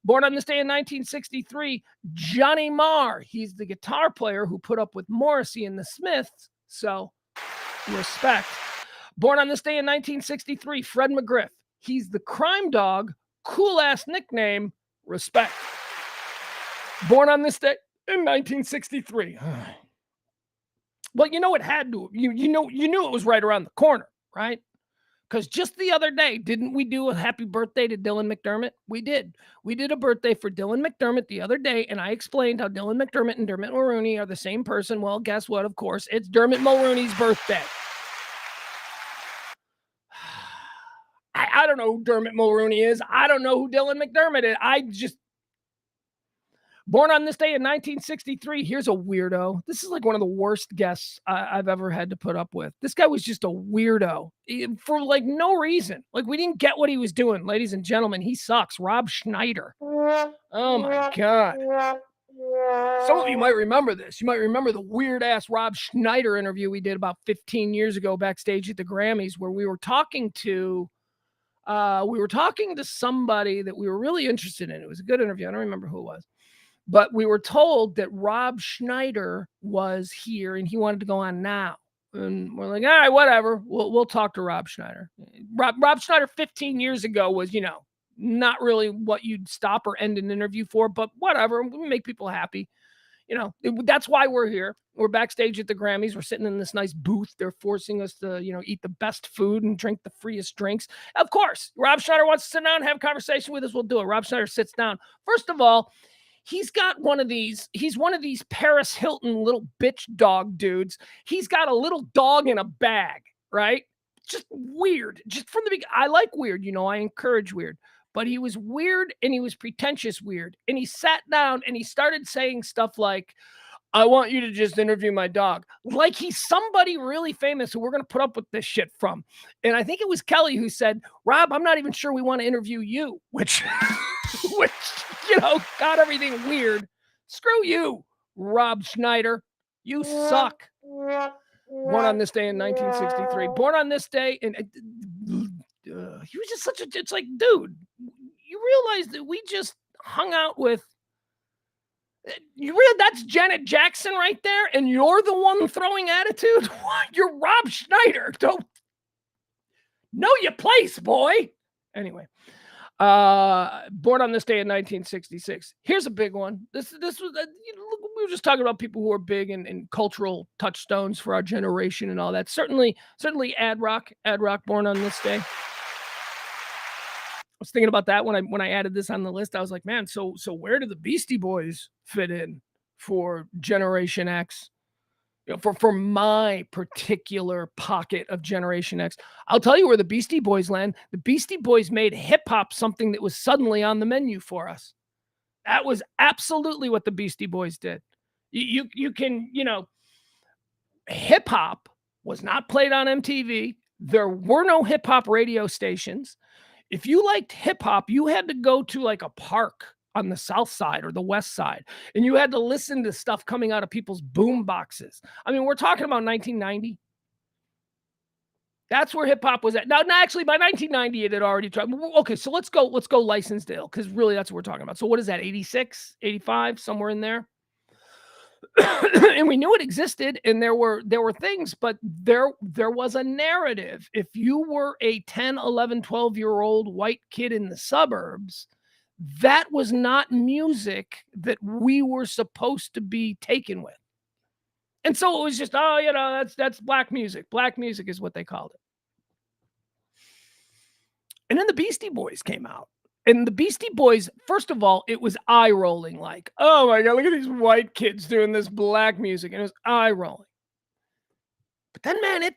Born on this day in 1963, Johnny Marr. He's the guitar player who put up with Morrissey and the Smiths, so respect. Born on this day in 1963, Fred McGriff. He's the crime dog, cool-ass nickname, respect. Born on this day in 1963. Well, you know it had to. You knew it was right around the corner, right? Because just the other day, didn't we do a happy birthday to Dylan McDermott? We did. We did a birthday for Dylan McDermott the other day, and I explained how Dylan McDermott and Dermot Mulroney are the same person. Well, guess what? Of course, it's Dermot Mulroney's birthday. I don't know who Dermot Mulroney is. I don't know who Dylan McDermott is. Born on this day in 1963. Here's a weirdo. This is like one of the worst guests I've ever had to put up with. This guy was just a weirdo for like no reason. Like we didn't get what he was doing. Ladies and gentlemen, he sucks. Rob Schneider. Oh my God. Some of you might remember this. You might remember the weird ass Rob Schneider interview we did about 15 years ago backstage at the Grammys where we were talking to somebody that we were really interested in. It was a good interview. I don't remember who it was. But we were told that Rob Schneider was here and he wanted to go on now. And we're like, all right, whatever. We'll talk to Rob Schneider. Rob Schneider 15 years ago was, not really what you'd stop or end an interview for, but whatever. We make people happy. That's why we're here. We're backstage at the Grammys. We're sitting in this nice booth. They're forcing us to, eat the best food and drink the freest drinks. Of course, Rob Schneider wants to sit down and have a conversation with us. We'll do it. Rob Schneider sits down. First of all, he's one of these Paris Hilton little bitch dog dudes. He's got a little dog in a bag, right? Just weird. Just from the beginning. I like weird, I encourage weird. But he was weird and he was pretentious weird. And he sat down and he started saying stuff like, I want you to just interview my dog. Like he's somebody really famous who we're going to put up with this shit from. And I think it was Kelly who said, Rob, I'm not even sure we want to interview you, which got everything weird. Screw you, Rob Schneider. You suck. Born on this day in 1963. Born on this day, and he was just such a. It's like, dude, you realize that we just hung out with. That's Janet Jackson right there, and you're the one throwing attitude. You're Rob Schneider. Don't know your place, boy. Anyway, born on this day in 1966. Here's a big one. This was we were just talking about people who are big and cultural touchstones for our generation and all that. Certainly Ad Rock, born on this day. I was thinking about that when I added this on the list. I was like, man, so where do the Beastie Boys fit in for Generation X? You know, for my particular pocket of Generation X. I'll tell you where the Beastie Boys land. The Beastie Boys made hip hop something that was suddenly on the menu for us. That was absolutely what the Beastie Boys did. You can, hip hop was not played on MTV. There were no hip hop radio stations. If you liked hip hop, you had to go to like a park on the south side or the west side, and you had to listen to stuff coming out of people's boom boxes. I mean, we're talking about 1990. That's where hip hop was at. Now, actually, by 1990, it had already tried. Okay, so let's go Licensed Ill, because really that's what we're talking about. So what is that, 86, 85, somewhere in there? And we knew it existed, and there were things, but there was a narrative. If you were a 10, 11, 12-year-old white kid in the suburbs, that was not music that we were supposed to be taken with. And so it was just, that's black music. Black music is what they called it. And then the Beastie Boys came out. And the Beastie Boys, first of all, it was eye-rolling, like, oh my God, look at these white kids doing this black music. And it was eye-rolling. But then, man, it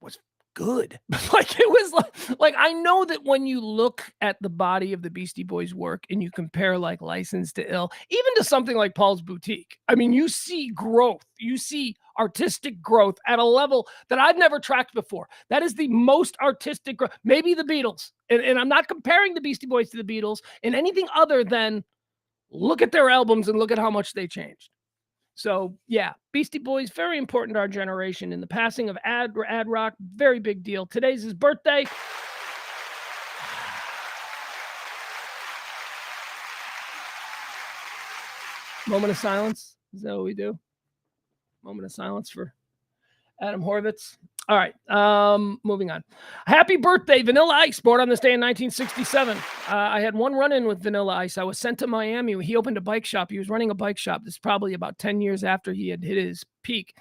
was good. Like, it was like, I know that when you look at the body of the Beastie Boys work and you compare like Licensed to Ill, even to something like Paul's Boutique, I mean, you see growth. You see artistic growth at a level that I've never tracked before. That is the most artistic growth. Maybe the Beatles. And I'm not comparing the Beastie Boys to the Beatles in anything other than look at their albums and look at how much they changed. So, yeah, Beastie Boys, very important to our generation. And the passing of Ad Rock, very big deal. Today's his birthday. Moment of silence. Is that what we do? Moment of silence for Adam Horvitz. All right, moving on. Happy birthday, Vanilla Ice, born on this day in 1967. I had one run-in with Vanilla Ice. I was sent to Miami. He opened a bike shop. He was running a bike shop. This is probably about 10 years after he had hit his peak.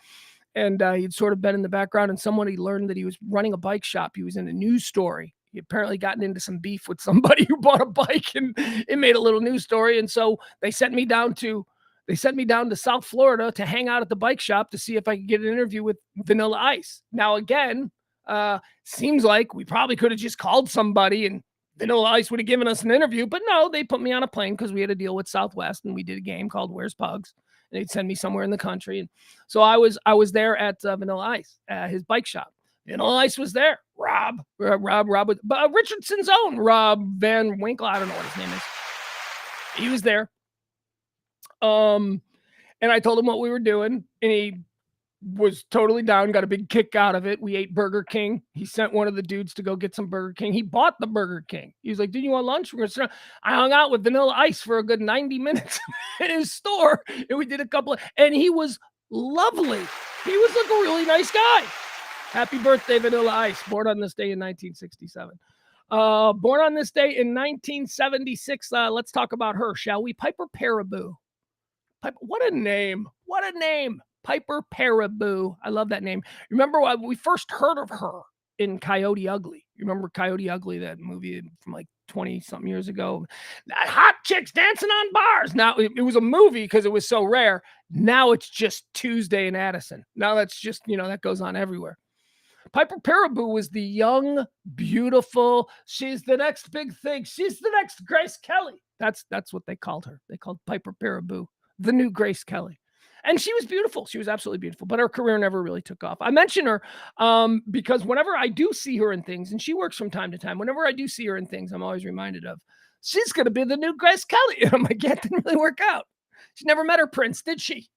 And he'd sort of been in the background, and somebody learned that he was running a bike shop. He was in a news story. He apparently gotten into some beef with somebody who bought a bike, and it made a little news story. And so they sent me down to South Florida to hang out at the bike shop to see if I could get an interview with Vanilla Ice. Now, again, seems like we probably could have just called somebody and Vanilla Ice would have given us an interview, but no, they put me on a plane because we had a deal with Southwest, and we did a game called Where's Pugs, and they'd send me somewhere in the country. And so I was there at Vanilla Ice, his bike shop. Vanilla Ice was there. Rob, Richardson's own Rob Van Winkle. I don't know what his name is. He was there. And I told him what we were doing, and he was totally down, got a big kick out of it. We ate Burger King. He sent one of the dudes to go get some Burger King. He bought the Burger King. He was like, "Did you want lunch?" We're gonna sit down. I hung out with Vanilla Ice for a good 90 minutes in his store, and we did a couple and he was lovely. He was like a really nice guy. Happy birthday, Vanilla Ice, born on this day in 1967. Born on this day in 1976. Let's talk about her, shall we? Piper Perabo. What a name. What a name. Piper Perabo. I love that name. Remember when we first heard of her in Coyote Ugly? You remember Coyote Ugly, that movie from like 20-something years ago? Hot chicks dancing on bars. Now, it was a movie because it was so rare. Now it's just Tuesday in Addison. Now that's just, that goes on everywhere. Piper Perabo was the young, beautiful, she's the next big thing. She's the next Grace Kelly. That's what they called her. They called Piper Perabo the new Grace Kelly. And she was beautiful. She was absolutely beautiful, but her career never really took off. I mention her because whenever I do see her in things, and she works from time to time, whenever I do see her in things, I'm always reminded of, she's going to be the new Grace Kelly. And I'm like, yeah, it didn't really work out. She never met her prince, did she?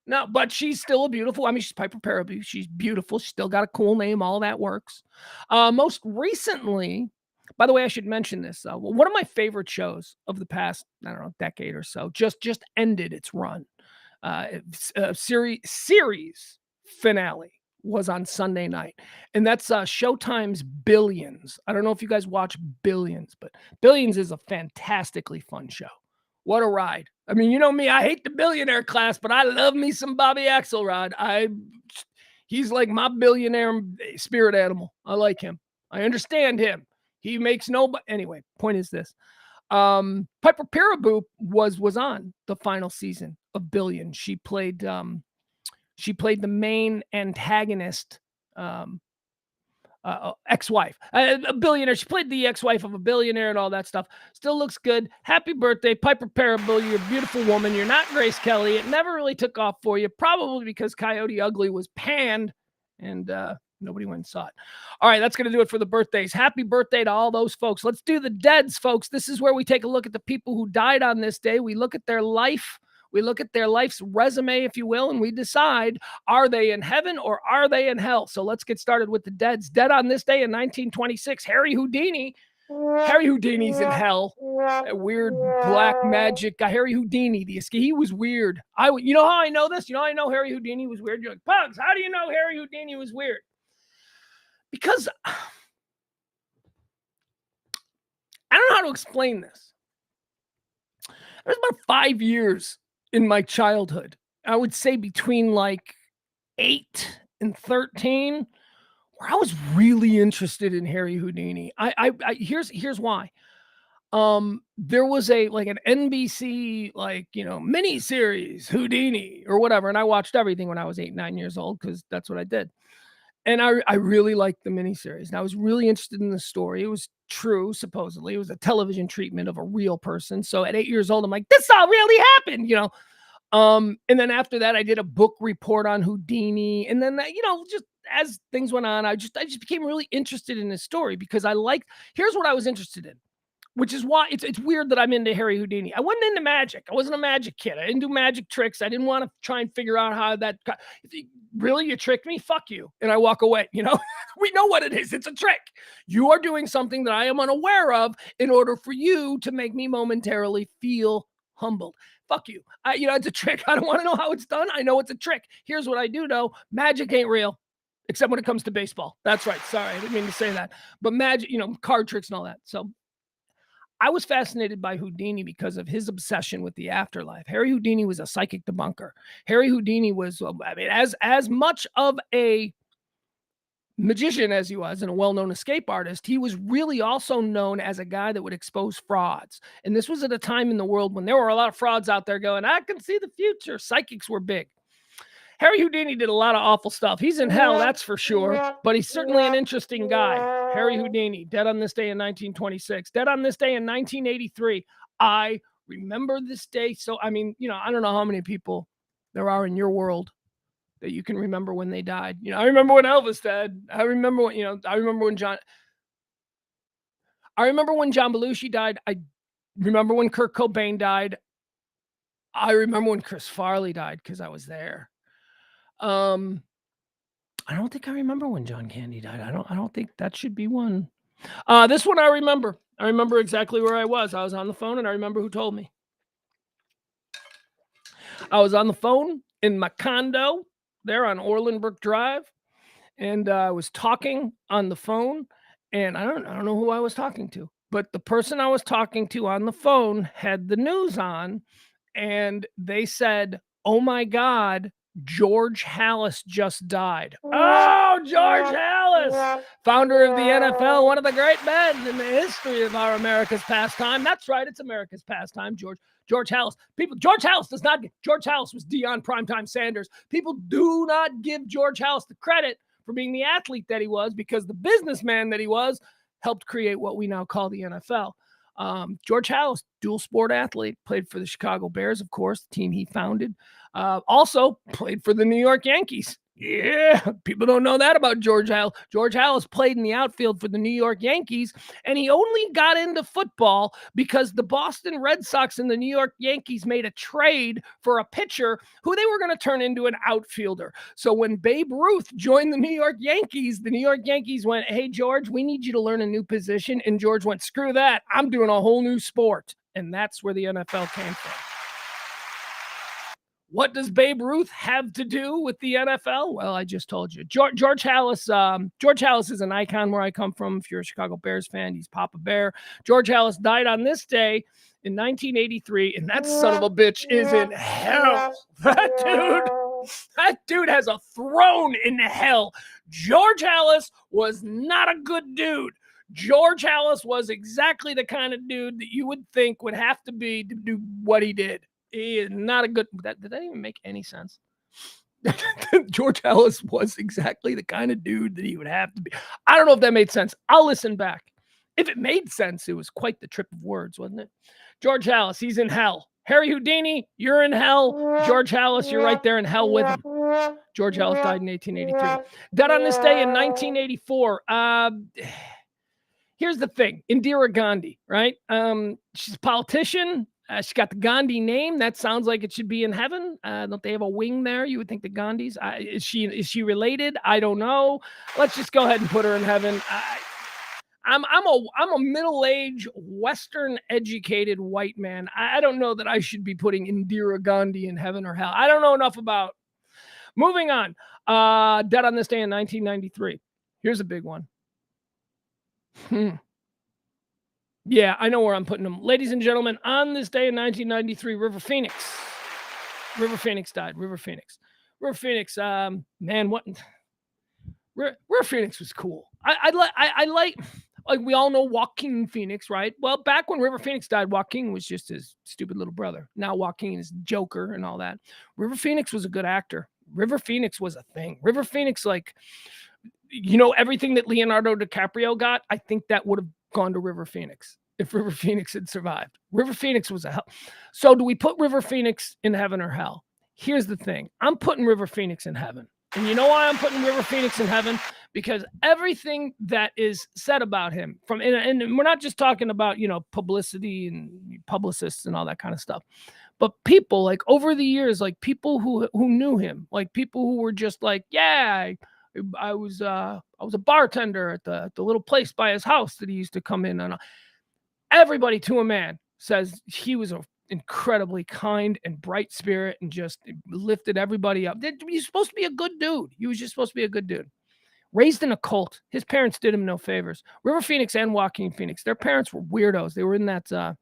No, but she's still a beautiful. I mean, she's Piper Perabo. She's beautiful. She's still got a cool name. All that works. Most recently, by the way, I should mention this. One of my favorite shows of the past, I don't know, decade or so, just ended its run. Series finale was on Sunday night, and that's Showtime's Billions. I don't know if you guys watch Billions, but Billions is a fantastically fun show. What a ride. I mean, you know me, I hate the billionaire class, but I love me some Bobby Axelrod. He's like my billionaire spirit animal. I like him. I understand him. He makes anyway, point is this. Piper Perabo was on the final season of Billions. She played the main antagonist ex-wife, a billionaire. She played the ex-wife of a billionaire and all that stuff. Still looks good. Happy birthday, Piper Perabo. You're a beautiful woman. You're not Grace Kelly. It never really took off for you, probably because Coyote Ugly was panned and nobody went and saw it. All right, that's going to do it for the birthdays. Happy birthday to all those folks. Let's do the deads, folks. This is where we take a look at the people who died on this day. We look at their life. We look at their life's resume, if you will, and we decide, are they in heaven or are they in hell? So let's get started with the deads. Dead on this day in 1926, Harry Houdini. Harry Houdini's in hell. A weird black magic guy. Harry Houdini, he was weird. You know how I know this? You know how I know Harry Houdini was weird? You're like, Pugs, how do you know Harry Houdini was weird? Because I don't know how to explain this. There was about 5 years in my childhood, I would say between like 8 and 13, where I was really interested in Harry Houdini. Here's why. There was an NBC mini series Houdini or whatever, and I watched everything when I was 8, 9 years old because that's what I did. And I really liked the miniseries. And I was really interested in the story. It was true, supposedly. It was a television treatment of a real person. So at 8 years old, I'm like, this all really happened, And then after that, I did a book report on Houdini. And then, just as things went on, I just became really interested in his story because here's what I was interested in. Which is why it's weird that I'm into Harry Houdini. I wasn't into magic. I wasn't a magic kid. I didn't do magic tricks. I didn't want to try and figure out how that. Really, you tricked me? Fuck you. And I walk away. We know what it is. It's a trick. You are doing something that I am unaware of in order for you to make me momentarily feel humbled. Fuck you. It's a trick. I don't want to know how it's done. I know it's a trick. Here's what I do know. Magic ain't real. Except when it comes to baseball. That's right. Sorry, I didn't mean to say that. But magic, card tricks and all that. So I was fascinated by Houdini because of his obsession with the afterlife. Harry Houdini was a psychic debunker. Harry Houdini was, as much of a magician as he was and a well-known escape artist, he was really also known as a guy that would expose frauds. And this was at a time in the world when there were a lot of frauds out there going, I can see the future. Psychics were big. Harry Houdini did a lot of awful stuff. He's in hell, that's for sure, but he's certainly an interesting guy. Harry Houdini, dead on this day in 1926, dead on this day in 1983. I remember this day. So, I don't know how many people there are in your world that you can remember when they died. I remember when Elvis died. I remember when John Belushi died. I remember when Kurt Cobain died. I remember when Chris Farley died because I was there. I don't think I remember when John Candy died. I don't think that should be one. This one I remember. I remember exactly where I was. I was on the phone and I remember who told me. I was on the phone in my condo there on Orlandbrook Drive, and I was talking on the phone, and I don't know who I was talking to, but the person I was talking to on the phone had the news on, and they said, "Oh my God, George Halas just died." Oh, George Halas, founder of the NFL, one of the great men in the history of our America's pastime. That's right, it's America's pastime, George Halas. George Halas was Deion Primetime Sanders. People do not give George Halas the credit for being the athlete that he was, because the businessman that he was helped create what we now call the NFL. George Halas, dual sport athlete, played for the Chicago Bears, of course, the team he founded. Also played for the New York Yankees. Yeah, people don't know that about George Hal. George Halas played in the outfield for the New York Yankees, and he only got into football because the Boston Red Sox and the New York Yankees made a trade for a pitcher who they were going to turn into an outfielder. So when Babe Ruth joined the New York Yankees went, "Hey, George, we need you to learn a new position." And George went, "Screw that. I'm doing a whole new sport." And that's where the NFL came from. What does Babe Ruth have to do with the NFL? Well, I just told you. George Halas. George Halas is an icon where I come from. If you're a Chicago Bears fan, he's Papa Bear. George Halas died on this day in 1983, and that son of a bitch is in hell. That dude has a throne in hell. George Halas was not a good dude. George Halas was exactly the kind of dude that you would think would have to be to do what he did. He is not a good. Did that even make any sense? George Halas was exactly the kind of dude that he would have to be. I don't know if that made sense. I'll listen back. If it made sense, it was quite the trip of words, wasn't it? George Halas, he's in hell. Harry Houdini, you're in hell. George Halas, you're right there in hell with him. George Halas died in 1883. Dead on this day in 1984. Here's the thing. Indira Gandhi, right? She's a politician. She got the Gandhi name. That sounds like it should be in heaven. Don't they have a wing there? You would think the Gandhis. Is she related? I don't know. Let's just go ahead and put her in heaven. I'm a middle-aged, Western-educated white man. I don't know that I should be putting Indira Gandhi in heaven or hell. I don't know enough about. Moving on. Dead on this day in 1993. Here's a big one. Yeah, I know where I'm putting them. Ladies and gentlemen, on this day in 1993, River Phoenix. River Phoenix died. River Phoenix, man, what? River Phoenix was cool. I like we all know Joaquin Phoenix, right? Well, back when River Phoenix died, Joaquin was just his stupid little brother. Now Joaquin is Joker and all that. River Phoenix was a good actor. River Phoenix was a thing. River Phoenix, everything that Leonardo DiCaprio got, I think that would have gone to River Phoenix if River Phoenix had survived. River Phoenix was a hell. So do we put River Phoenix in heaven or hell? Here's the thing. I'm putting River Phoenix in heaven. And you know why I'm putting River Phoenix in heaven? Because everything that is said about him and we're not just talking about, publicity and publicists and all that kind of stuff, but people like over the years, like people who knew him, like people who were just like, yeah, I was a bartender at the little place by his house that he used to come in. And everybody to a man says he was an incredibly kind and bright spirit and just lifted everybody up. He's supposed to be a good dude. He was just supposed to be a good dude. Raised in a cult. His parents did him no favors. River Phoenix and Joaquin Phoenix, their parents were weirdos. They were in that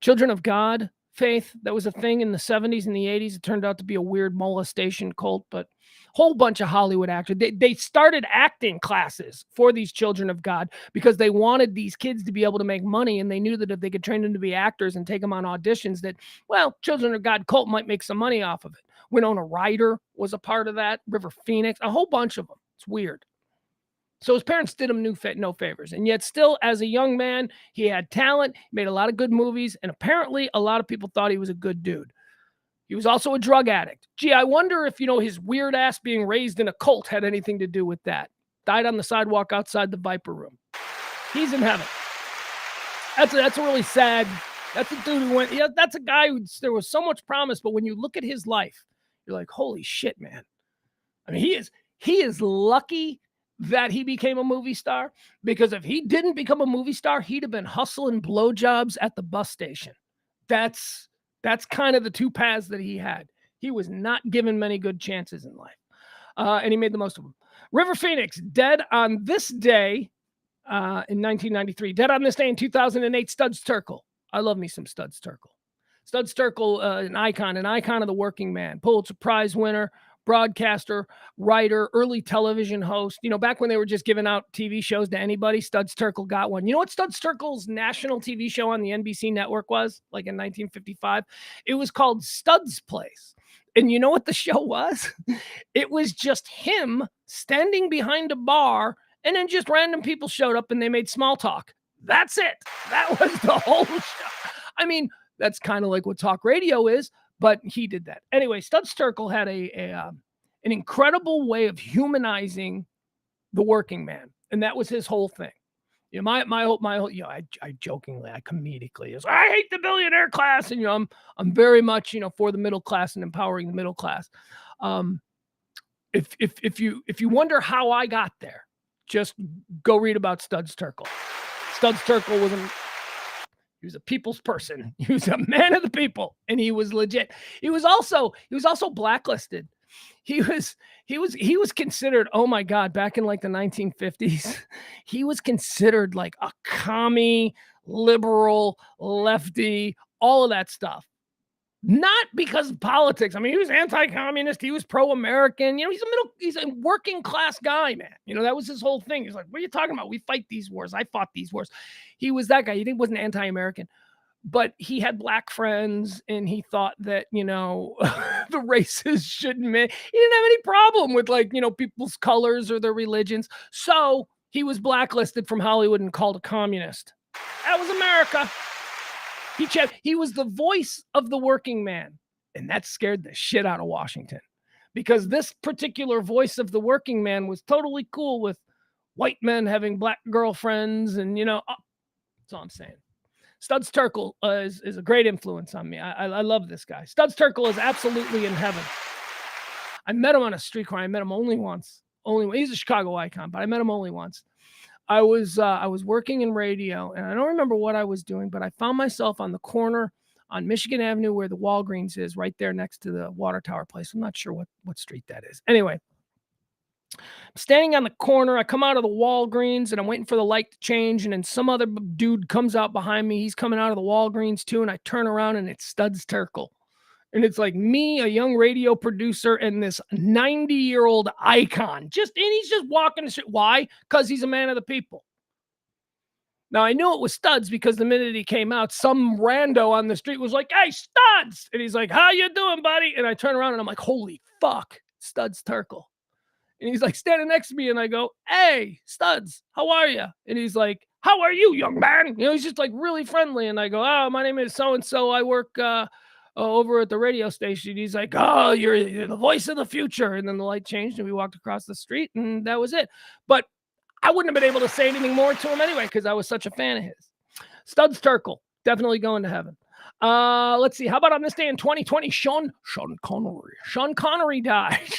Children of God faith that was a thing in the 70s and the 80s. It turned out to be a weird molestation cult, but whole bunch of Hollywood actors. They started acting classes for these Children of God because they wanted these kids to be able to make money, and they knew that if they could train them to be actors and take them on auditions, that, well, Children of God cult might make some money off of it. Winona Ryder was a part of that. River Phoenix, a whole bunch of them. It's weird. So his parents did him no favors. And yet still, as a young man, he had talent, made a lot of good movies, and apparently a lot of people thought he was a good dude. He was also a drug addict. Gee, I wonder if, his weird ass being raised in a cult had anything to do with that. Died on the sidewalk outside the Viper Room. He's in heaven. That's a really sad. That's a dude who went, that's a guy who, there was so much promise, but when you look at his life, you're like, holy shit, man. I mean, he is lucky that he became a movie star, because if he didn't become a movie star, he'd have been hustling blowjobs at the bus station. That's kind of the two paths that he had. He was not given many good chances in life, and he made the most of them. River Phoenix, dead on this day in 1993. Dead on this day in 2008, Studs Terkel. I love me some Studs Terkel. Studs Terkel, an icon of the working man, Pulitzer Prize winner, broadcaster, writer, early television host. Back when they were just giving out TV shows to anybody, Studs Terkel got one. You know what Studs Terkel's national TV show on the NBC network was, like in 1955? It was called Studs Place. And you know what the show was? It was just him standing behind a bar, and then just random people showed up and they made small talk. That's it. That was the whole show. I mean, that's kind of like what talk radio is, but he did that. Anyway, Studs Terkel had a an incredible way of humanizing the working man. And that was his whole thing. You know, my whole, you know, I jokingly, I comedically is, I hate the billionaire class. And, you know, I'm very much, you know, for the middle class and empowering the middle class. If you wonder how I got there, just go read about Studs Terkel. Studs Terkel he was a people's person. He was a man of the people, and he was legit. He was also blacklisted. He was considered, oh my God, back in like the 1950s, he was considered like a commie, liberal, lefty, all of that stuff. Not because of politics. I mean, he was anti-communist. He was pro-American. You know, he's a working class guy, man. You know, that was his whole thing. He's like, what are you talking about? We fight these wars. I fought these wars. He was that guy. He wasn't anti-American, but he had black friends, and he thought that, you know, the races shouldn't. He didn't have any problem with, like, you know, people's colors or their religions. So he was blacklisted from Hollywood and called a communist. That was America. He was the voice of the working man, and that scared the shit out of Washington, because this particular voice of the working man was totally cool with white men having black girlfriends, and, you know, that's all I'm saying. Studs Terkel is a great influence on me. I love this guy. Studs Terkel is absolutely in heaven. I met him on a street corner. I met him only once. He's a Chicago icon, but I met him only once. I was working in radio, and I don't remember what I was doing, but I found myself on the corner on Michigan Avenue where the Walgreens is, right there next to the water tower place. I'm not sure what street that is. Anyway, I'm standing on the corner. I come out of the Walgreens, and I'm waiting for the light to change, and then some other dude comes out behind me. He's coming out of the Walgreens too, and I turn around, and it's Studs Terkel. And it's like me, a young radio producer, and this 90-year-old icon. And he's just walking the street. Why? Because he's a man of the people. Now, I knew it was Studs because the minute he came out, some rando on the street was like, hey, Studs! And he's like, how you doing, buddy? And I turn around, and I'm like, holy fuck, Studs Terkel. And he's like standing next to me, and I go, hey, Studs, how are you? And he's like, how are you, young man? You know, he's just like really friendly. And I go, oh, my name is so-and-so. I work over at the radio station. He's like, oh, you're the voice of the future. And then the light changed, and we walked across the street, and that was it. But I wouldn't have been able to say anything more to him anyway, because I was such a fan of his. Studs Terkel, definitely going to heaven. Let's see. How about on this day in 2020, Sean Connery died.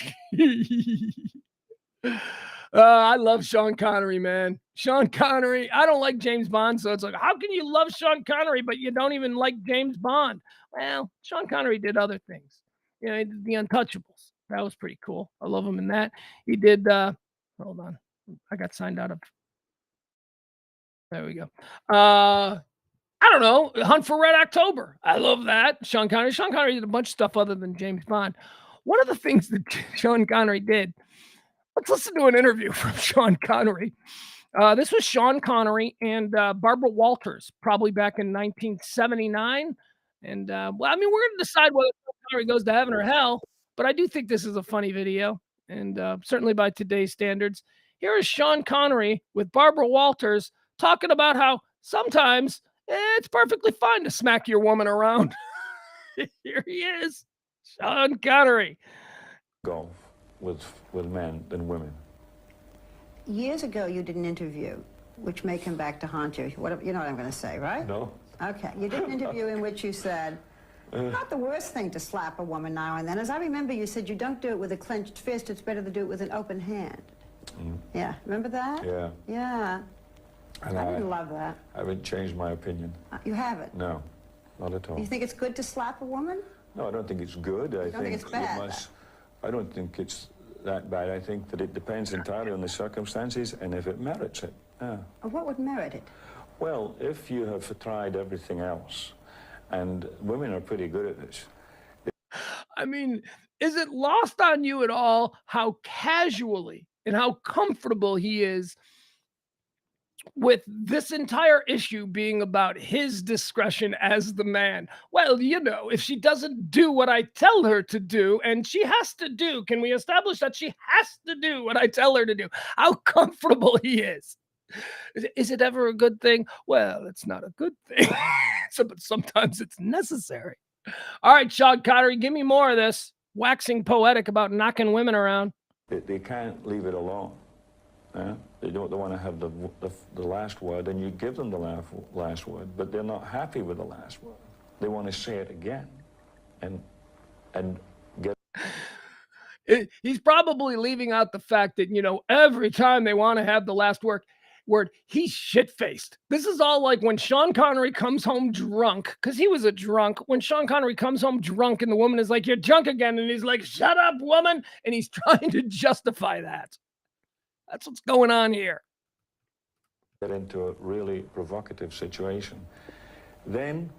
I love Sean Connery, man. Sean Connery. I don't like James Bond, so it's like, how can you love Sean Connery, but you don't even like James Bond? Well, Sean Connery did other things. You know, he did The Untouchables. That was pretty cool. I love him in that. He did, hold on. I got signed out of. There we go. I don't know. Hunt for Red October. I love that. Sean Connery did a bunch of stuff other than James Bond. One of the things that Sean Connery did, let's listen to an interview from Sean Connery. This was Sean Connery and Barbara Walters, probably back in 1979. And, well, I mean, we're going to decide whether Sean Connery goes to heaven or hell, but I do think this is a funny video, and certainly by today's standards. Here is Sean Connery with Barbara Walters talking about how sometimes it's perfectly fine to smack your woman around. Here he is, Sean Connery. Golf with men than women. Years ago, you did an interview, which may come back to haunt you. You know what I'm going to say, right? No. Okay. You did an interview in which you said, not the worst thing to slap a woman now and then. As I remember, you said you don't do it with a clenched fist. It's better to do it with an open hand. Mm. Yeah. Remember that? Yeah. Yeah. And I didn't love that. I haven't changed my opinion. You haven't? No, not at all. You think it's good to slap a woman? No, I don't think it's good. I don't think it's bad. I don't think it's that bad. I think that it depends entirely on the circumstances and if it merits it. Yeah. What would merit it? Well, if you have tried everything else, and women are pretty good at this. I mean, is it lost on you at all how casually and how comfortable he is with this entire issue being about his discretion as the man? Well, you know, if she doesn't do what I tell her to do, and she has to do, can we establish that she has to do what I tell her to do? How comfortable he is. Is it ever a good thing? Well, it's not a good thing. But sometimes it's necessary. All right, Sean Connery, give me more of this. waxing poetic about knocking women around. They can't leave it alone. They want to have the last word, and you give them the last word, but they're not happy with the last word. They want to say it again, and get. He's probably leaving out the fact that, you know, every time they want to have the last word, he's shit-faced. This is all like when Sean Connery comes home drunk, because he was a drunk. When Sean Connery comes home drunk and the woman is like, "You're drunk again," and he's like, "Shut up, woman," and he's trying to justify that. That's what's going on here. Get into a really provocative situation. Then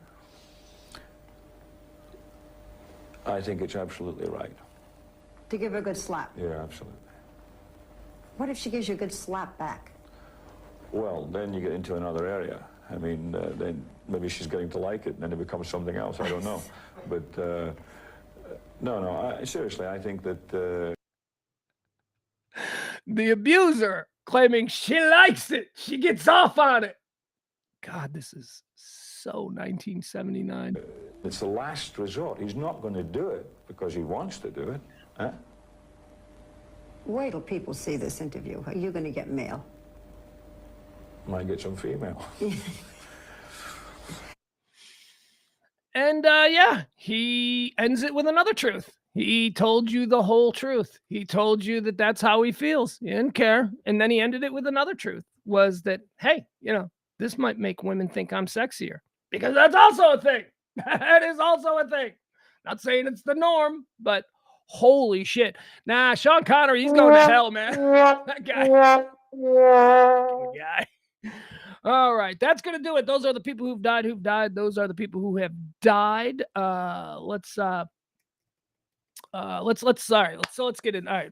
I think it's absolutely right. To give her a good slap. Yeah, absolutely. What if she gives you a good slap back? Well, then you get into another area. I mean, then maybe she's getting to like it, and then it becomes something else. I don't know. But no, seriously, I think that... The abuser claiming she likes it. She gets off on it. God, this is so 1979. It's the last resort. He's not going to do it because he wants to do it. Huh? Wait till people see this interview. Are you going to get mail? Might get some female. And yeah, he ends it with another truth. He told you the whole truth. He told you that that's how he feels. He didn't care. And then he ended it with another truth, was that, hey, you know, this might make women think I'm sexier, because that's also a thing. That is also a thing. Not saying it's the norm, but holy shit. Nah, Sean Connery, he's going to hell, man. That guy. All right, that's going to do it. Those are the people who've died. Those are the people who have died. Let's get in. All right.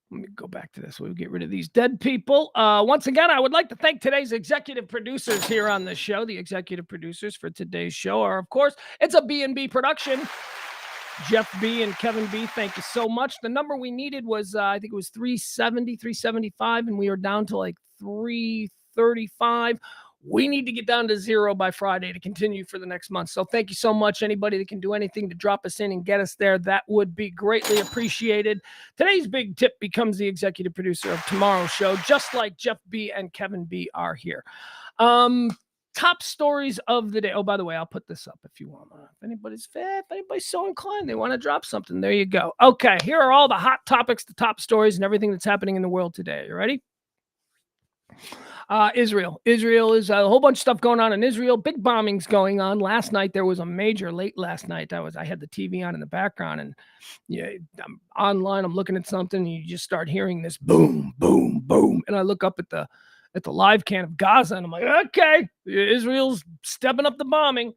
Let me go back to this. We'll get rid of these dead people. Once again, I would like to thank today's executive producers here on the show. The executive producers for today's show are, of course, it's a B&B production. Jeff B and Kevin B, thank you so much. The number we needed was, I think it was 370, 375, and we are down to like 335. We need to get down to 0 by Friday to continue for the next month. So thank you so much. Anybody that can do anything to drop us in and get us there, that would be greatly appreciated. Today's big tip becomes the executive producer of tomorrow's show, just like Jeff B and Kevin B are here. Top stories of the day. Oh, by the way, I'll put this up if you want. If anybody's so inclined, they want to drop something, there you go. Okay, here are all the hot topics, the top stories, and everything that's happening in the world today. You ready? Israel is a whole bunch of stuff going on in Israel. Big bombings going on. Last night there was a major. Late last night I had the TV on in the background, and yeah, I'm online. I'm looking at something, and you just start hearing this boom, boom, boom, and I look up at the live can of Gaza, and I'm like, okay, Israel's stepping up the bombing.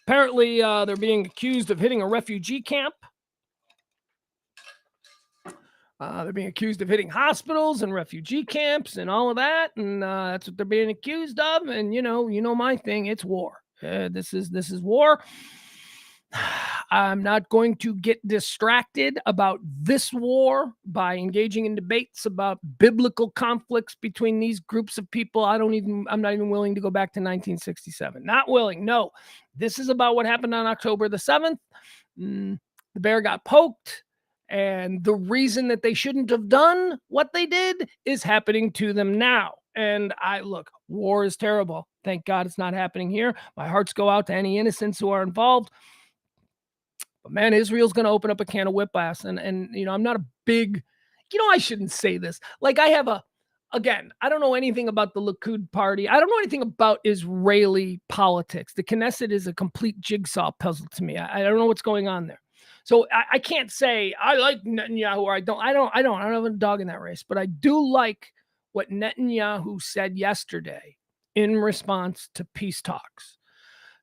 Apparently, they're being accused of hitting a refugee camp. They're being accused of hitting hospitals and refugee camps and all of that, and that's what they're being accused of. And you know my thing. It's war. This is war. I'm not going to get distracted about this war by engaging in debates about biblical conflicts between these groups of people. I'm not even willing to go back to 1967. Not willing. No, this is about what happened on October the 7th. The bear got poked. And the reason that they shouldn't have done what they did is happening to them now. And look, war is terrible. Thank God it's not happening here. My hearts go out to any innocents who are involved. But man, Israel's going to open up a can of whip ass. And I'm not a big, I shouldn't say this. Like I don't know anything about the Likud party. I don't know anything about Israeli politics. The Knesset is a complete jigsaw puzzle to me. I don't know what's going on there. So I can't say I like Netanyahu or I don't. I don't have a dog in that race, but I do like what Netanyahu said yesterday in response to peace talks.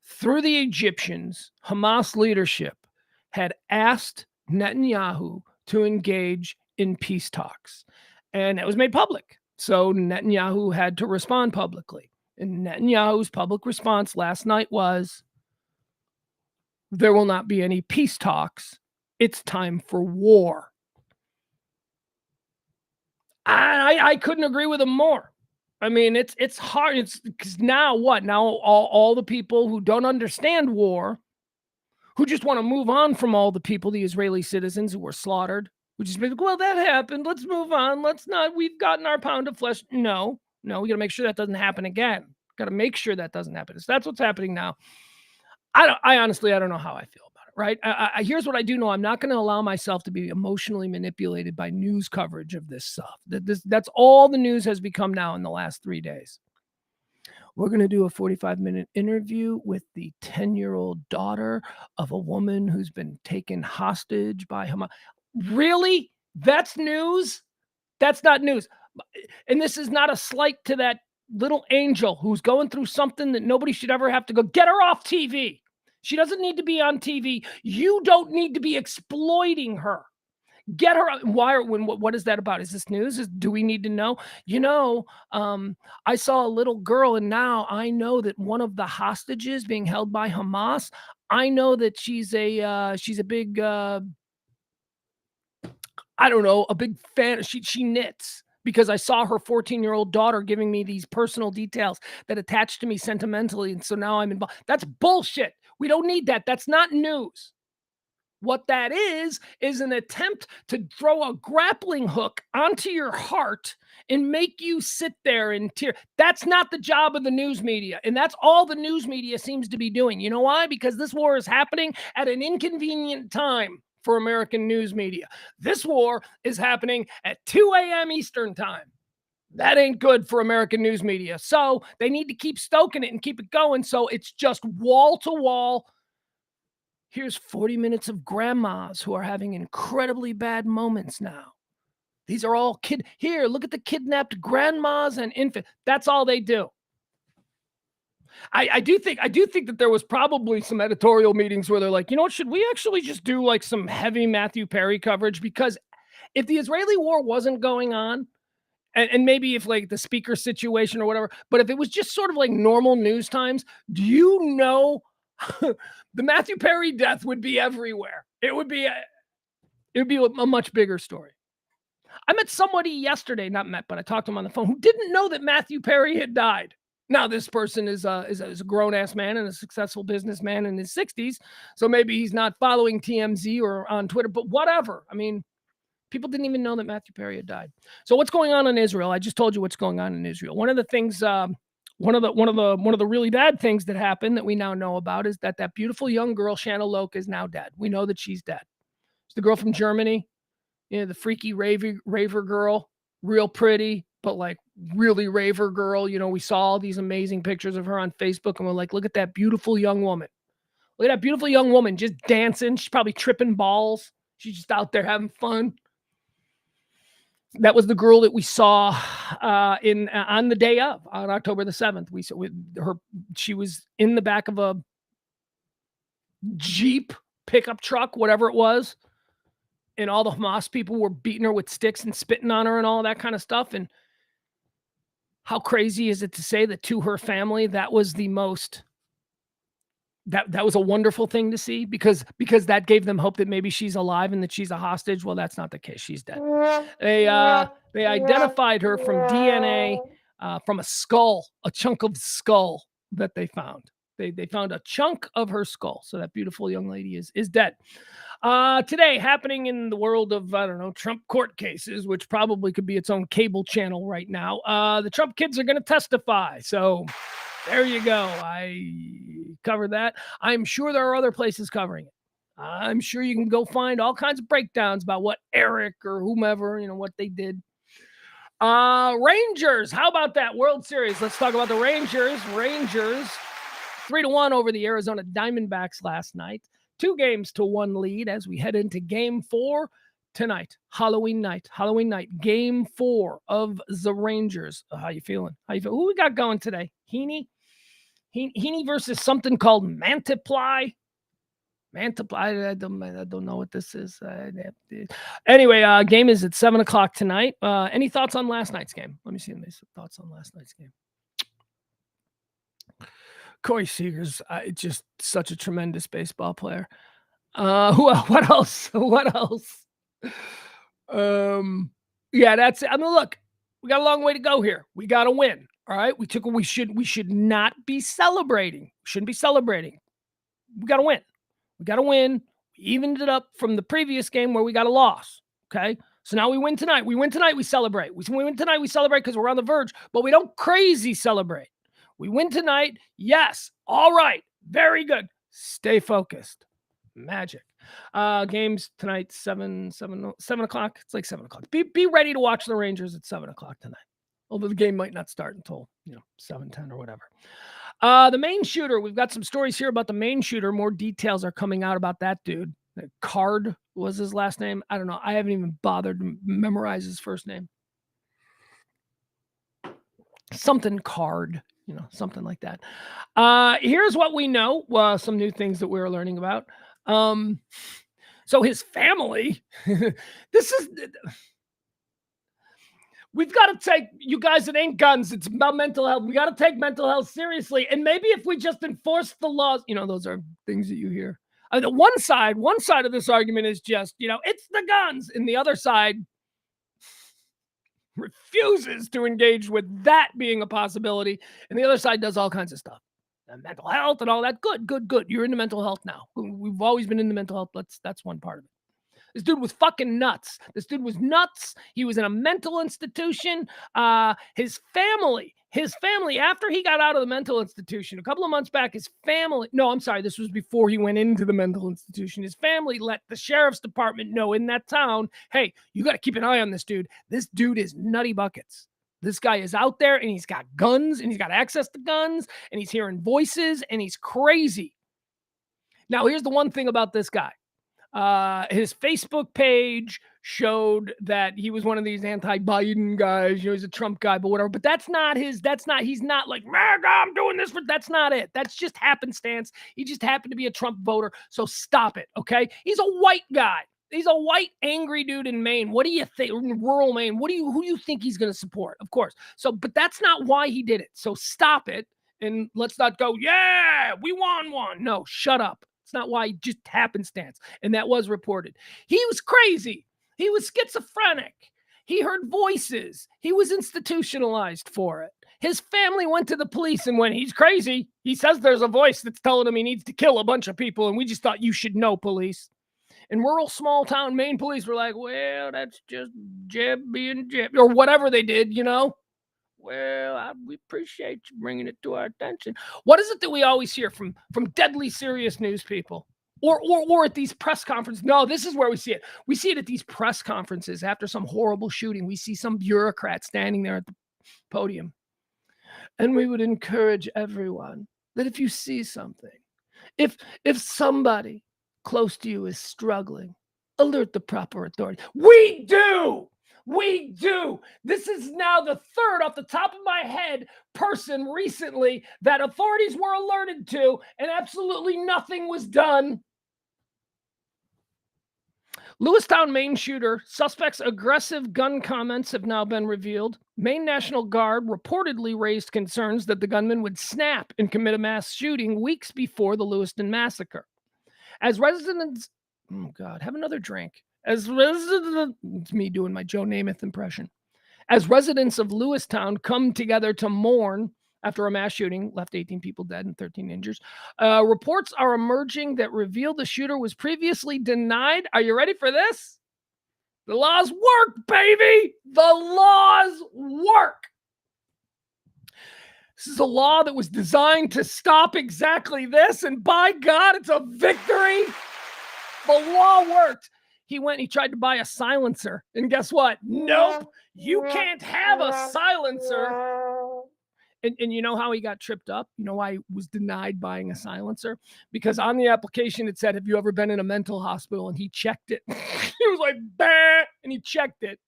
Through the Egyptians, Hamas leadership had asked Netanyahu to engage in peace talks, and it was made public. So Netanyahu had to respond publicly. And Netanyahu's public response last night was, there will not be any peace talks. It's time for war. I couldn't agree with him more. I mean, it's hard. It's because now what? Now all the people who don't understand war, who just want to move on from all the people, the Israeli citizens who were slaughtered, who just be like, well, that happened. Let's move on. We've gotten our pound of flesh. No, we got to make sure that doesn't happen again. Got to make sure that doesn't happen. So that's what's happening now. I honestly don't know how I feel about it, right? Here's what I do know. I'm not going to allow myself to be emotionally manipulated by news coverage of this stuff. That's all the news has become now in the last 3 days. We're going to do a 45-minute interview with the 10-year-old daughter of a woman who's been taken hostage by Hamas. Really? That's news? That's not news. And this is not a slight to that little angel who's going through something that nobody should ever have to go, get her off TV. She doesn't need to be on TV. You don't need to be exploiting her. Get her. What is that about? Is this news? Do we need to know? I saw a little girl, and now I know that one of the hostages being held by Hamas, I know that she's a big, a big fan. She knits, because I saw her 14-year-old daughter giving me these personal details that attached to me sentimentally. And so now I'm involved. That's bullshit. We don't need that. That's not news. What that is an attempt to throw a grappling hook onto your heart and make you sit there in tears. That's not the job of the news media. And that's all the news media seems to be doing. You know why? Because this war is happening at an inconvenient time for American news media. This war is happening at 2 a.m. Eastern time. That ain't good for American news media. So they need to keep stoking it and keep it going. So it's just wall to wall. Here's 40 minutes of grandmas who are having incredibly bad moments now. These are all here, look at the kidnapped grandmas and infants. That's all they do. I do think that there was probably some editorial meetings where they're like, should we actually just do like some heavy Matthew Perry coverage? Because if the Israeli war wasn't going on, and maybe if like the speaker situation or whatever, but if it was just sort of like normal news times, the Matthew Perry death would be everywhere. It would be a much bigger story. I met somebody but I talked to him on the phone who didn't know that Matthew Perry had died. Now, this person is a grown-ass man and a successful businessman in his 60s, so maybe he's not following TMZ or on Twitter, but whatever. I mean, people didn't even know that Matthew Perry had died. So what's going on in Israel? I just told you what's going on in Israel. One of the things, one of the really bad things that happened that we now know about is that beautiful young girl, Shanna Loke, is now dead. We know that she's dead. It's the girl from Germany, the freaky raver girl, real pretty, but like really raver girl. We saw all these amazing pictures of her on Facebook, and we're like, look at that beautiful young woman. Look at that beautiful young woman just dancing. She's probably tripping balls. She's just out there having fun. That was the girl that we saw on the day of, on October the 7th. We saw her. She was in the back of a Jeep pickup truck, whatever it was, and all the Hamas people were beating her with sticks and spitting on her and all that kind of stuff. And how crazy is it to say that to her family, that was the most. That was a wonderful thing to see, because that gave them hope that maybe she's alive and that she's a hostage. Well, that's not the case. She's dead. They identified her from DNA from a skull, a chunk of skull that they found. They found a chunk of her skull. So that beautiful young lady is dead. Today, happening in the world of, Trump court cases, which probably could be its own cable channel right now. The Trump kids are going to testify. So there you go. I covered that. I'm sure there are other places covering it. I'm sure you can go find all kinds of breakdowns about what Eric or whomever, what they did. Rangers. How about that World Series? Let's talk about the Rangers. Rangers 3-1 over the Arizona Diamondbacks last night. 2-1 lead as we head into Game 4 tonight. Halloween night. Game 4 of the Rangers. How you feeling? Who we got going today? Heaney versus something called Mantiply. I don't know what this is. Anyway, game is at 7:00 tonight. Any thoughts on last night's game? Let me see any thoughts on last night's game. Corey Seager's just such a tremendous baseball player. What else? Yeah, that's it. I mean, look, we got a long way to go here. We got to win. All right. We should not be celebrating. Shouldn't be celebrating. We got to win. We got to win. We evened it up from the previous game where we got a loss. Okay. So now we win tonight. We win tonight, we celebrate. We win tonight, we celebrate because we're on the verge, but we don't crazy celebrate. We win tonight. Yes. All right. Very good. Stay focused. Magic. Games tonight, 7 o'clock. It's like 7 o'clock. Be ready to watch the Rangers at 7 o'clock tonight. Although the game might not start until 7:10 or whatever. The main shooter. We've got some stories here about the main shooter. More details are coming out about that dude. Card was his last name. I don't know. I haven't even bothered to memorize his first name. Something Card, something like that. Here's what we know. Some new things that we're learning about. So his family, we've got to take, you guys, it ain't guns. It's about mental health. We got to take mental health seriously. And maybe if we just enforce the laws, those are things that you hear. The one side of this argument is just, it's the guns. And the other side refuses to engage with that being a possibility. And the other side does all kinds of stuff. And mental health and all that. Good. You're into mental health now. We've always been into mental health. That's one part of it. This dude was fucking nuts. This dude was nuts. He was in a mental institution. His family, after he got out of the mental institution, a couple of months back, this was before he went into the mental institution. His family let the sheriff's department know in that town, hey, you got to keep an eye on this dude. This dude is nutty buckets. This guy is out there and he's got guns and he's got access to guns and he's hearing voices and he's crazy. Now, here's the one thing about this guy. His Facebook page showed that he was one of these anti-Biden guys. He's a Trump guy, but whatever. But he's not like, MAGA, I'm doing this that's not it. That's just happenstance. He just happened to be a Trump voter. So stop it, okay? He's a white guy. He's a white, angry dude in Maine. What do you think? In rural Maine, who do you think he's going to support? Of course. So, but that's not why he did it. So stop it. And let's not go, yeah, we won one. No, shut up. It's not why, just happenstance. And that was reported. He was crazy. He was schizophrenic. He heard voices. He was institutionalized for it. His family went to the police and went, he's crazy. He says there's a voice that's telling him he needs to kill a bunch of people. And we just thought you should know, police. And rural small town Maine police were like, well, that's just Jeb being Jeb. Or whatever they did, Well, we appreciate you bringing it to our attention. What is it that we always hear from deadly serious news people or at these press conferences? No, this is where we see it. We see it at these press conferences after some horrible shooting. We see some bureaucrat standing there at the podium. And we would encourage everyone that if you see something, if somebody close to you is struggling, alert the proper authority. We do. This is now the third off the top of my head person recently that authorities were alerted to and absolutely nothing was done. Lewistown, Maine shooter. Suspect's aggressive gun comments have now been revealed. Maine National Guard reportedly raised concerns that the gunman would snap and commit a mass shooting weeks before the Lewiston massacre. As residents... Oh, God. Have another drink. It's me doing my Joe Namath impression. As residents of Lewistown come together to mourn after a mass shooting, left 18 people dead and 13 injured, reports are emerging that reveal the shooter was previously denied. Are you ready for this? The laws work, baby! The laws work! This is a law that was designed to stop exactly this, and by God, it's a victory! The law worked. He tried to buy a silencer. And guess what? Nope. You can't have a silencer. And you know how he got tripped up? You know why he was denied buying a silencer? Because on the application, it said, have you ever been in a mental hospital? And he checked it. He was like, bah! And he checked it.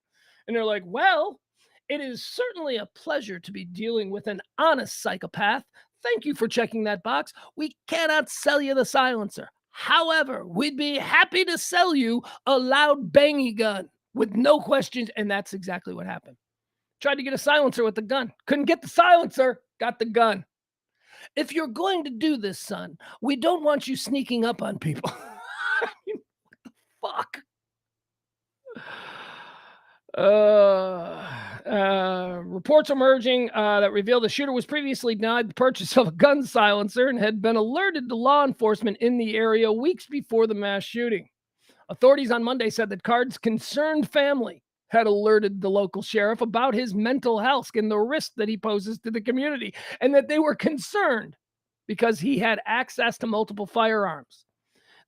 And they're like, well, it is certainly a pleasure to be dealing with an honest psychopath. Thank you for checking that box. We cannot sell you the silencer. However, we'd be happy to sell you a loud bangy gun with no questions. And that's exactly what happened. Tried to get a silencer with the gun. Couldn't get the silencer. Got the gun. If you're going to do this, son, we don't want you sneaking up on people. I mean, what the fuck? Reports emerging that reveal the shooter was previously denied the purchase of a gun silencer and had been alerted to law enforcement in the area weeks before the mass shooting. Authorities on Monday said that Card's concerned family had alerted the local sheriff about his mental health and the risk that he poses to the community, and that they were concerned because he had access to multiple firearms.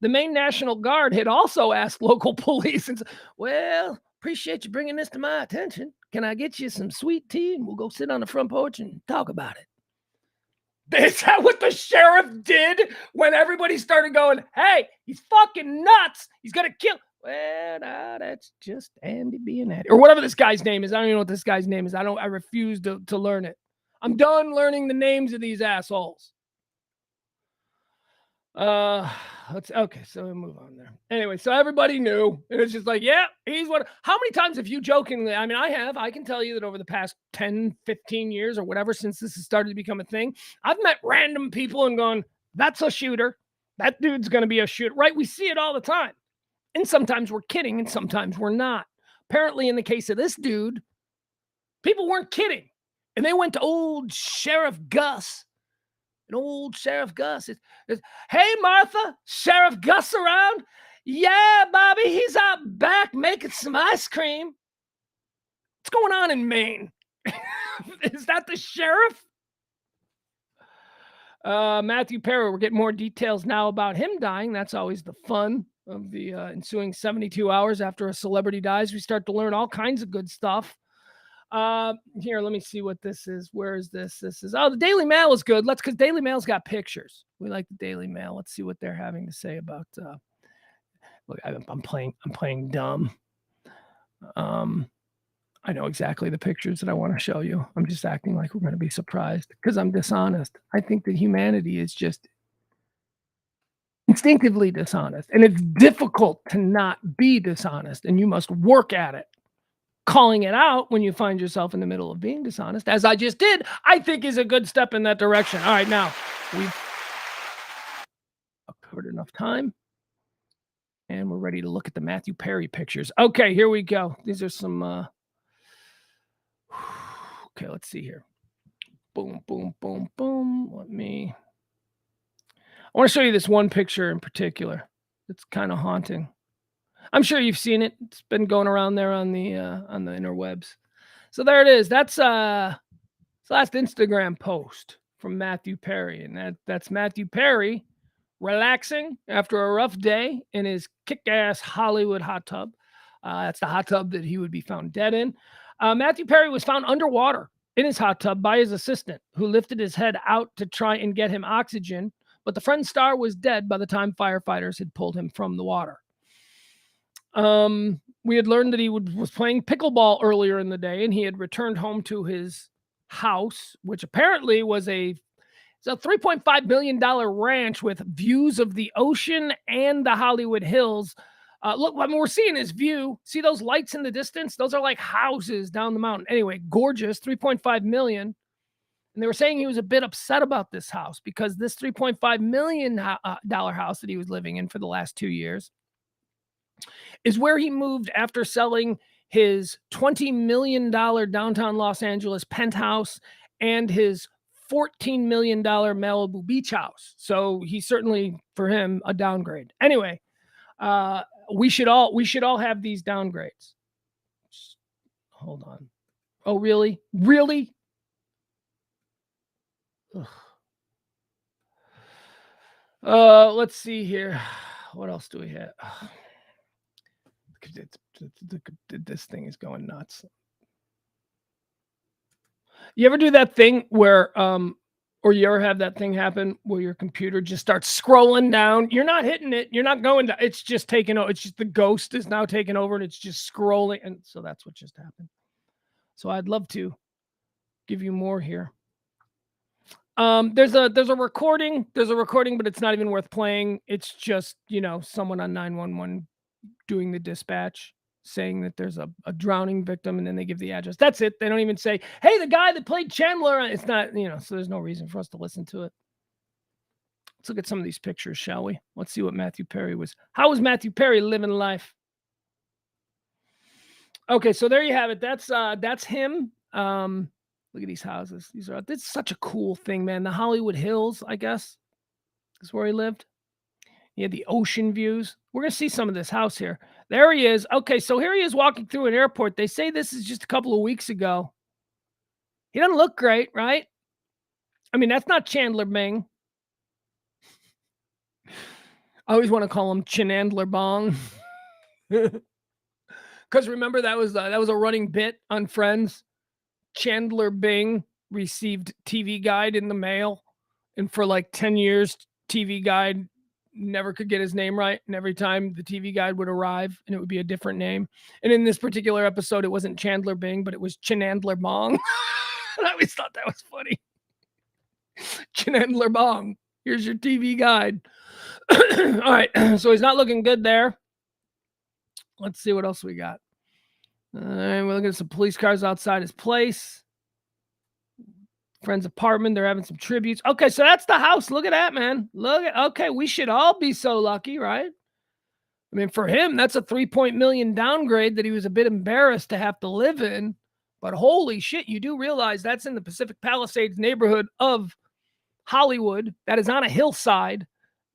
The Maine National Guard had also asked local police and said, well, appreciate you bringing this to my attention. Can I get you some sweet tea and we'll go sit on the front porch and talk about it? Is that what the sheriff did when everybody started going, hey, he's fucking nuts. He's going to kill. Well, no, that's just Andy being Andy. Or whatever this guy's name is. I don't even know what this guy's name is. I refuse to learn it. I'm done learning the names of these assholes. Okay, so we'll move on there. Anyway, so everybody knew, and it's just like, yeah, he's one. How many times have you jokingly, I mean, I can tell you that over the past 10, 15 years or whatever, since this has started to become a thing, I've met random people and gone, that's a shooter. That dude's going to be a shooter, right? We see it all the time. And sometimes we're kidding and sometimes we're not. Apparently, in the case of this dude, people weren't kidding. And they went to old Sheriff Gus. And old Sheriff Gus is, hey, Martha, Sheriff Gus around? Yeah, Bobby, he's out back making some ice cream. What's going on in Maine? Is that the sheriff? Matthew Perry, we're getting more details now about him dying. That's always the fun of the ensuing 72 hours after a celebrity dies. We start to learn all kinds of good stuff. Here, let me see what this is. Where is this? This is, the Daily Mail is good. Because Daily Mail's got pictures. We like the Daily Mail. Let's see what they're having to say about, look, I'm playing dumb. I know exactly the pictures that I want to show you. I'm just acting like we're going to be surprised because I'm dishonest. I think that humanity is just instinctively dishonest, and it's difficult to not be dishonest, and you must work at it. Calling it out when you find yourself in the middle of being dishonest, as I just did, I think is a good step in that direction. All right, now we've covered enough time, and we're ready to look at the Matthew Perry pictures. Okay, here we go. These are some, okay, let's see here. Boom, boom, boom, boom. I want to show you this one picture in particular. It's kind of haunting. I'm sure you've seen it. It's been going around there on the interwebs. So there it is. That's last Instagram post from Matthew Perry, and that's Matthew Perry relaxing after a rough day in his kick-ass Hollywood hot tub. That's the hot tub that he would be found dead in. Matthew Perry was found underwater in his hot tub by his assistant, who lifted his head out to try and get him oxygen, but the Friends star was dead by the time firefighters had pulled him from the water. We had learned that he was playing pickleball earlier in the day, and he had returned home to his house, which apparently was it's a $3.5 million ranch with views of the ocean and the Hollywood Hills. Look, I mean, we're seeing his view. See those lights in the distance? Those are like houses down the mountain. Anyway, gorgeous, $3.5 million. And they were saying he was a bit upset about this house because this $3.5 million house that he was living in for the last 2 years is where he moved after selling his $20 million downtown Los Angeles penthouse and his $14 million Malibu beach house. So he's certainly, for him, a downgrade. Anyway, we should all have these downgrades. Hold on. Oh, really? Really? Let's see here. What else do we have? This thing is going nuts. You ever do that thing where, or you ever have that thing happen where your computer just starts scrolling down? You're not hitting it. You're not going to, it's just taking over. It's just the ghost is now taking over and it's just scrolling. And so that's what just happened. So I'd love to give you more here. There's a recording. There's a recording, but it's not even worth playing. It's just, someone on 911 doing the dispatch saying that there's a drowning victim, and then they give the address. That's it. They don't even say, hey, the guy that played Chandler. It's not, so there's no reason for us to listen to it. Let's look at some of these pictures, shall we? Let's see what Matthew Perry was. How was Matthew Perry living life? Okay, so there you have it. That's him. Look at these houses. This is such a cool thing, man. The Hollywood Hills, I guess, is where he lived. He had the ocean views. We're gonna see some of this house here. There he is. Okay, so here he is walking through an airport. They say this is just a couple of weeks ago. He doesn't look great, right? I mean, that's not Chandler Bing. I always want to call him Chenandler Bong. Because remember that was a running bit on Friends. Chandler Bing received TV Guide in the mail, and for like 10 years, TV Guide never could get his name right. And every time the TV Guide would arrive, and it would be a different name. And in this particular episode, it wasn't Chandler Bing, but it was Chenandler Bong. I always thought that was funny. Chenandler Bong, here's your TV Guide. All right, so he's not looking good there. Let's see what else we got. All right, we're looking at some police cars outside his place. Friend's apartment. They're having some tributes. Okay, so that's the house. Look at that, man. Okay, we should all be so lucky, right? I mean, for him, that's a $3 million downgrade that he was a bit embarrassed to have to live in. But holy shit, you do realize that's in the Pacific Palisades neighborhood of Hollywood. That is on a hillside.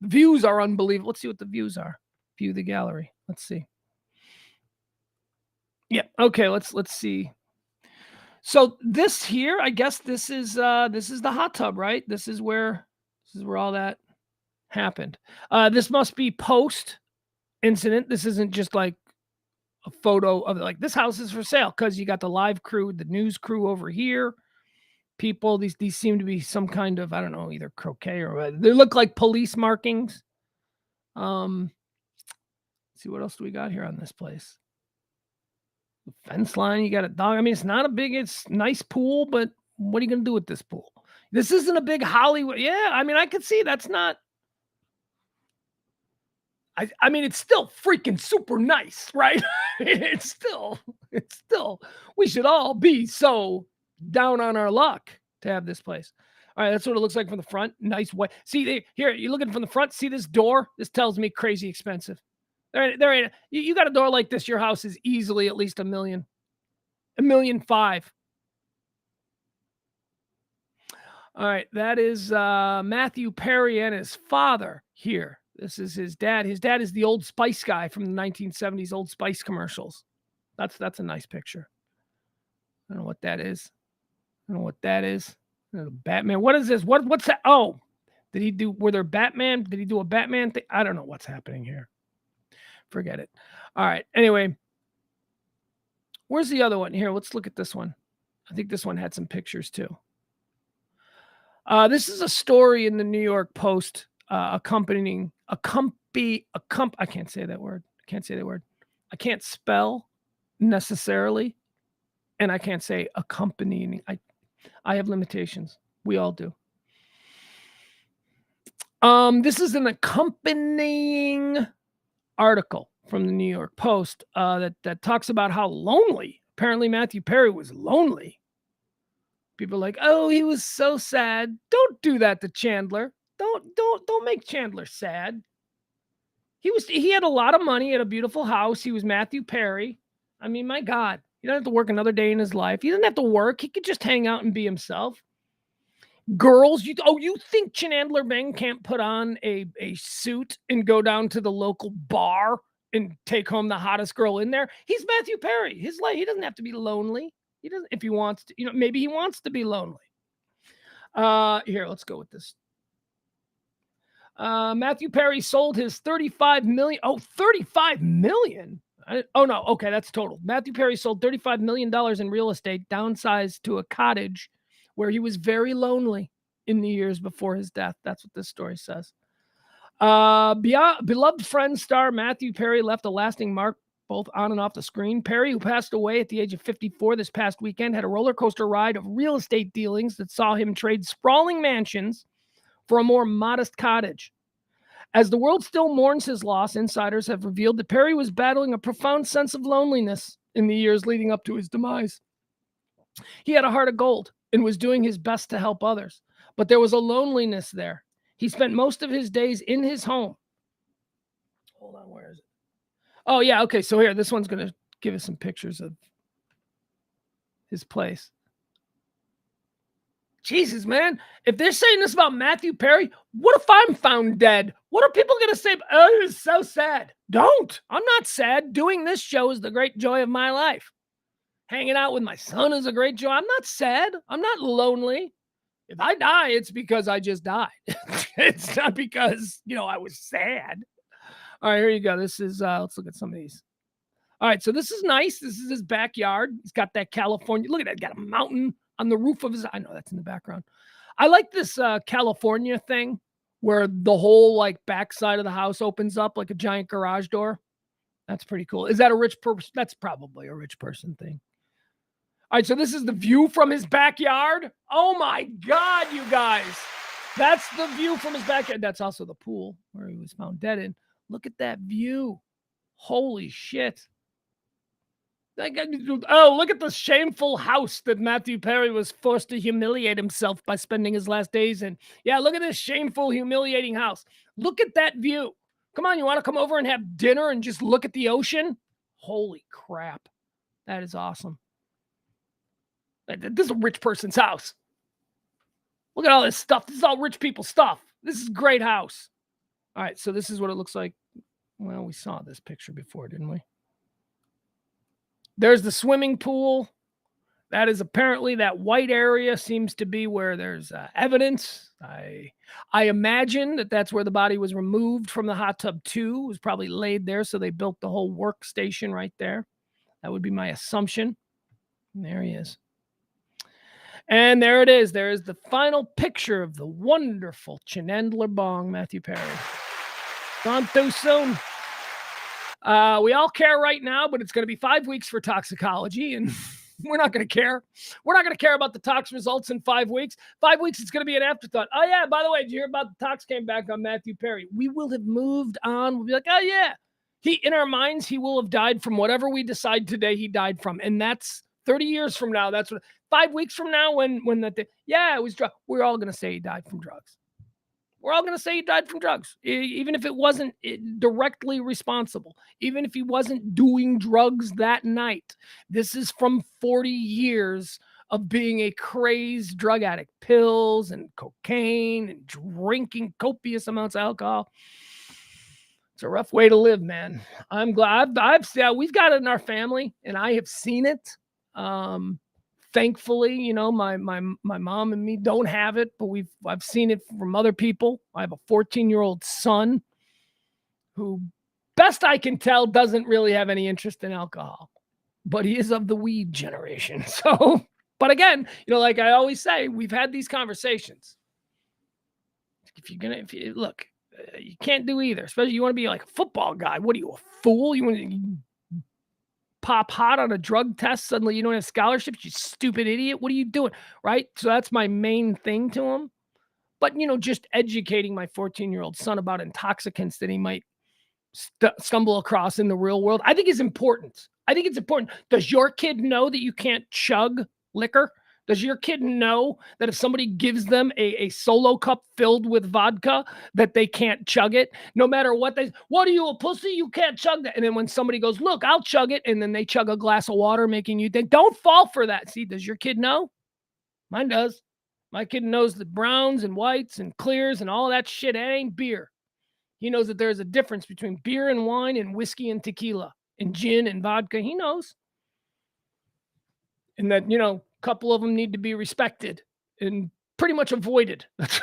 The views are unbelievable. Let's see what the views are. View the gallery. Let's see. Yeah. Okay. Let's see. So this here, I guess this is the hot tub, right? This is where all that happened. This must be post incident. This isn't just like a photo of like this house is for sale, because you got the live crew, the news crew over here. People, these seem to be some kind of, I don't know, either croquet or they look like police markings. Let's see, what else do we got here on this place? The fence line, you got a dog. I mean, it's nice pool, but what are you going to do with this pool? This isn't a big Hollywood. Yeah, I mean, I could see that's not. I mean, it's still freaking super nice, right? It's still, we should all be so down on our luck to have this place. All right, that's what it looks like from the front. Nice way. See, here, you're looking from the front. See this door? This tells me crazy expensive. There ain't. You got a door like this, your house is easily at least $1 million. $1.5 million. All right, that is Matthew Perry and his father here. This is his dad. His dad is the Old Spice guy from the 1970s Old Spice commercials. That's a nice picture. I don't know what that is. Batman. What is this? What's that? Oh, did he do? Were there Batman? Did he do a Batman thing? I don't know what's happening here. Forget it. All right. Anyway, where's the other one? Here, let's look at this one. I think this one had some pictures too. This is a story in the New York Post accompanying. I can't say that word. I can't spell necessarily, and I can't say accompanying. I have limitations. We all do. This is an accompanying article from the New York Post that talks about how lonely. Apparently, Matthew Perry was lonely. People are like, oh, he was so sad. Don't do that to Chandler. Don't make Chandler sad. He had a lot of money, he had a beautiful house. He was Matthew Perry. I mean, my God, he doesn't have to work another day in his life. He doesn't have to work. He could just hang out and be himself. Girls, you think Chandler Bing can't put on a suit and go down to the local bar and take home the hottest girl in there? He's Matthew Perry. His life, he doesn't have to be lonely. He doesn't, if he wants to, maybe he wants to be lonely. Here, let's go with this. Matthew Perry sold his $35 million. Oh, $35 million. Oh no. Okay. That's total. Matthew Perry sold $35 million in real estate, downsized to a cottage where he was very lonely in the years before his death. That's what this story says. Beloved friend star Matthew Perry left a lasting mark both on and off the screen. Perry, who passed away at the age of 54 this past weekend, had a roller coaster ride of real estate dealings that saw him trade sprawling mansions for a more modest cottage. As the world still mourns his loss, insiders have revealed that Perry was battling a profound sense of loneliness in the years leading up to his demise. He had a heart of gold and was doing his best to help others, but there was a loneliness there. He spent most of his days in his home. Hold on, where is it? Oh, yeah, okay, so here, this one's going to give us some pictures of his place. Jesus, man. If they're saying this about Matthew Perry, what if I'm found dead? What are people going to say? Oh, it was so sad. Don't. I'm not sad. Doing this show is the great joy of my life. Hanging out with my son is a great joy. I'm not sad. I'm not lonely. If I die, it's because I just died. It's not because, I was sad. All right, here you go. This is, let's look at some of these. All right, so this is nice. This is his backyard. He's got that California. Look at that. Got a mountain on the roof of his. I know that's in the background. I like this California thing where the whole backside of the house opens up like a giant garage door. That's pretty cool. Is that a rich person? That's probably a rich person thing. All right, so this is the view from his backyard. Oh my God, you guys. That's the view from his backyard. That's also the pool where he was found dead in. Look at that view. Holy shit. Oh, look at the shameful house that Matthew Perry was forced to humiliate himself by spending his last days in. Yeah, look at this shameful, humiliating house. Look at that view. Come on, you want to come over and have dinner and just look at the ocean? Holy crap. That is awesome. This is a rich person's house. Look at all this stuff. This is all rich people stuff. This is a great house. All right, so this is what it looks like. Well, we saw this picture before, didn't we? There's the swimming pool. That is apparently that white area seems to be where there's evidence. I imagine that that's where the body was removed from the hot tub too. It was probably laid there, so they built the whole workstation right there. That would be my assumption. And there he is. And there it is. There is the final picture of the wonderful Chinandler Bong, Matthew Perry. Gone too soon. We all care right now, but it's going to be 5 weeks for toxicology, and we're not going to care. We're not going to care about the tox results in 5 weeks. 5 weeks, it's going to be an afterthought. Oh, yeah, by the way, did you hear about the tox came back on Matthew Perry? We will have moved on. We'll be like, oh, yeah. In our minds, he will have died from whatever we decide today he died from, and that's 30 years from now. That's what 5 weeks from now when it was drugs. We're all going to say he died from drugs. We're all going to say he died from drugs, even if it wasn't directly responsible, even if he wasn't doing drugs that night. This is from 40 years of being a crazed drug addict, pills and cocaine and drinking copious amounts of alcohol. It's a rough way to live, man. I'm glad we've got it in our family, and I have seen it. Thankfully, my mom and me don't have it, but I've seen it from other people. I have a 14-year-old son who, best I can tell, doesn't really have any interest in alcohol, but he is of the weed generation. So, but again, like I always say, we've had these conversations. Look, you can't do either, especially you want to be like a football guy. What are you, a fool? You want to pop hot on a drug test, suddenly you don't have scholarships, you stupid idiot. What are you doing? Right? So that's my main thing to him. But, just educating my 14-year-old son about intoxicants that he might stumble across in the real world, I think is important. I think it's important. Does your kid know that you can't chug liquor? Does your kid know that if somebody gives them a solo cup filled with vodka, that they can't chug it? No matter what what are you, a pussy? You can't chug that. And then when somebody goes, look, I'll chug it. And then they chug a glass of water, making you think, don't fall for that. See, does your kid know? Mine does. My kid knows the browns and whites and clears and all that shit. That ain't beer. He knows that there's a difference between beer and wine and whiskey and tequila and gin and vodka. He knows. And that, couple of them need to be respected and pretty much avoided. That's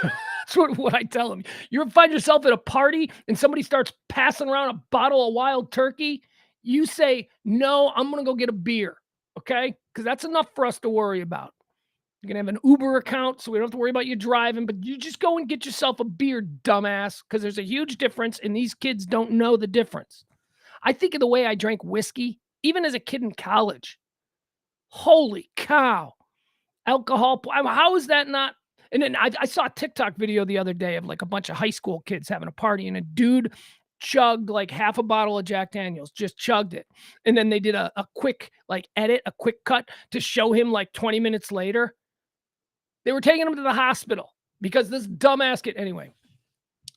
what I tell them. You ever find yourself at a party and somebody starts passing around a bottle of wild turkey? You say, no, I'm going to go get a beer. Okay? Because that's enough for us to worry about. You're going to have an Uber account, so we don't have to worry about you driving, but you just go and get yourself a beer, dumbass, because there's a huge difference, and these kids don't know the difference. I think of the way I drank whiskey, even as a kid in college. Holy cow. Alcohol. How is that not? And then I saw a TikTok video the other day of like a bunch of high school kids having a party, and a dude chugged like half a bottle of Jack Daniels, just chugged it. And then they did a quick edit, a quick cut to show him like 20 minutes later. They were taking him to the hospital because this dumbass kid. Anyway,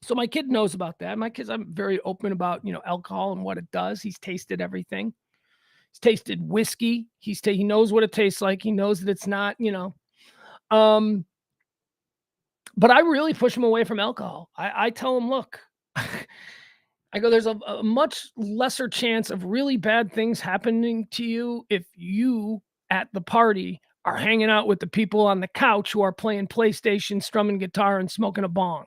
so my kid knows about that. I'm very open about, alcohol and what it does. He's tasted everything. He's tasted whiskey. He knows what it tastes like. He knows that it's not, but I really push him away from alcohol. I tell him, look, I go, there's a much lesser chance of really bad things happening to you if you at the party are hanging out with the people on the couch who are playing PlayStation, strumming guitar, and smoking a bong.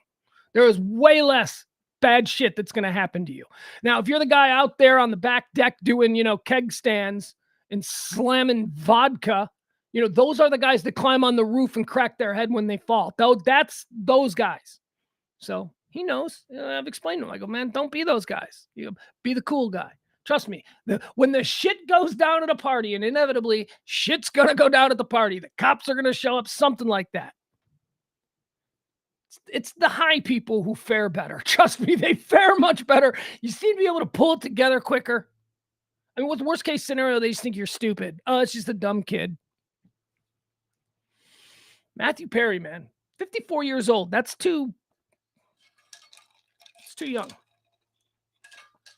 There is way less bad shit that's going to happen to you. Now, if you're the guy out there on the back deck doing, keg stands and slamming vodka, those are the guys that climb on the roof and crack their head when they fall. That's those guys. So he knows. I've explained to him. I go, man, don't be those guys. Be the cool guy. Trust me. When the shit goes down at a party, and inevitably shit's going to go down at the party, the cops are going to show up, something like that. It's the high people who fare better. Trust me, they fare much better. You seem to be able to pull it together quicker. I mean, what's the worst case scenario? They just think you're stupid. Oh, it's just a dumb kid. Matthew Perry, man, 54 years old. It's too young.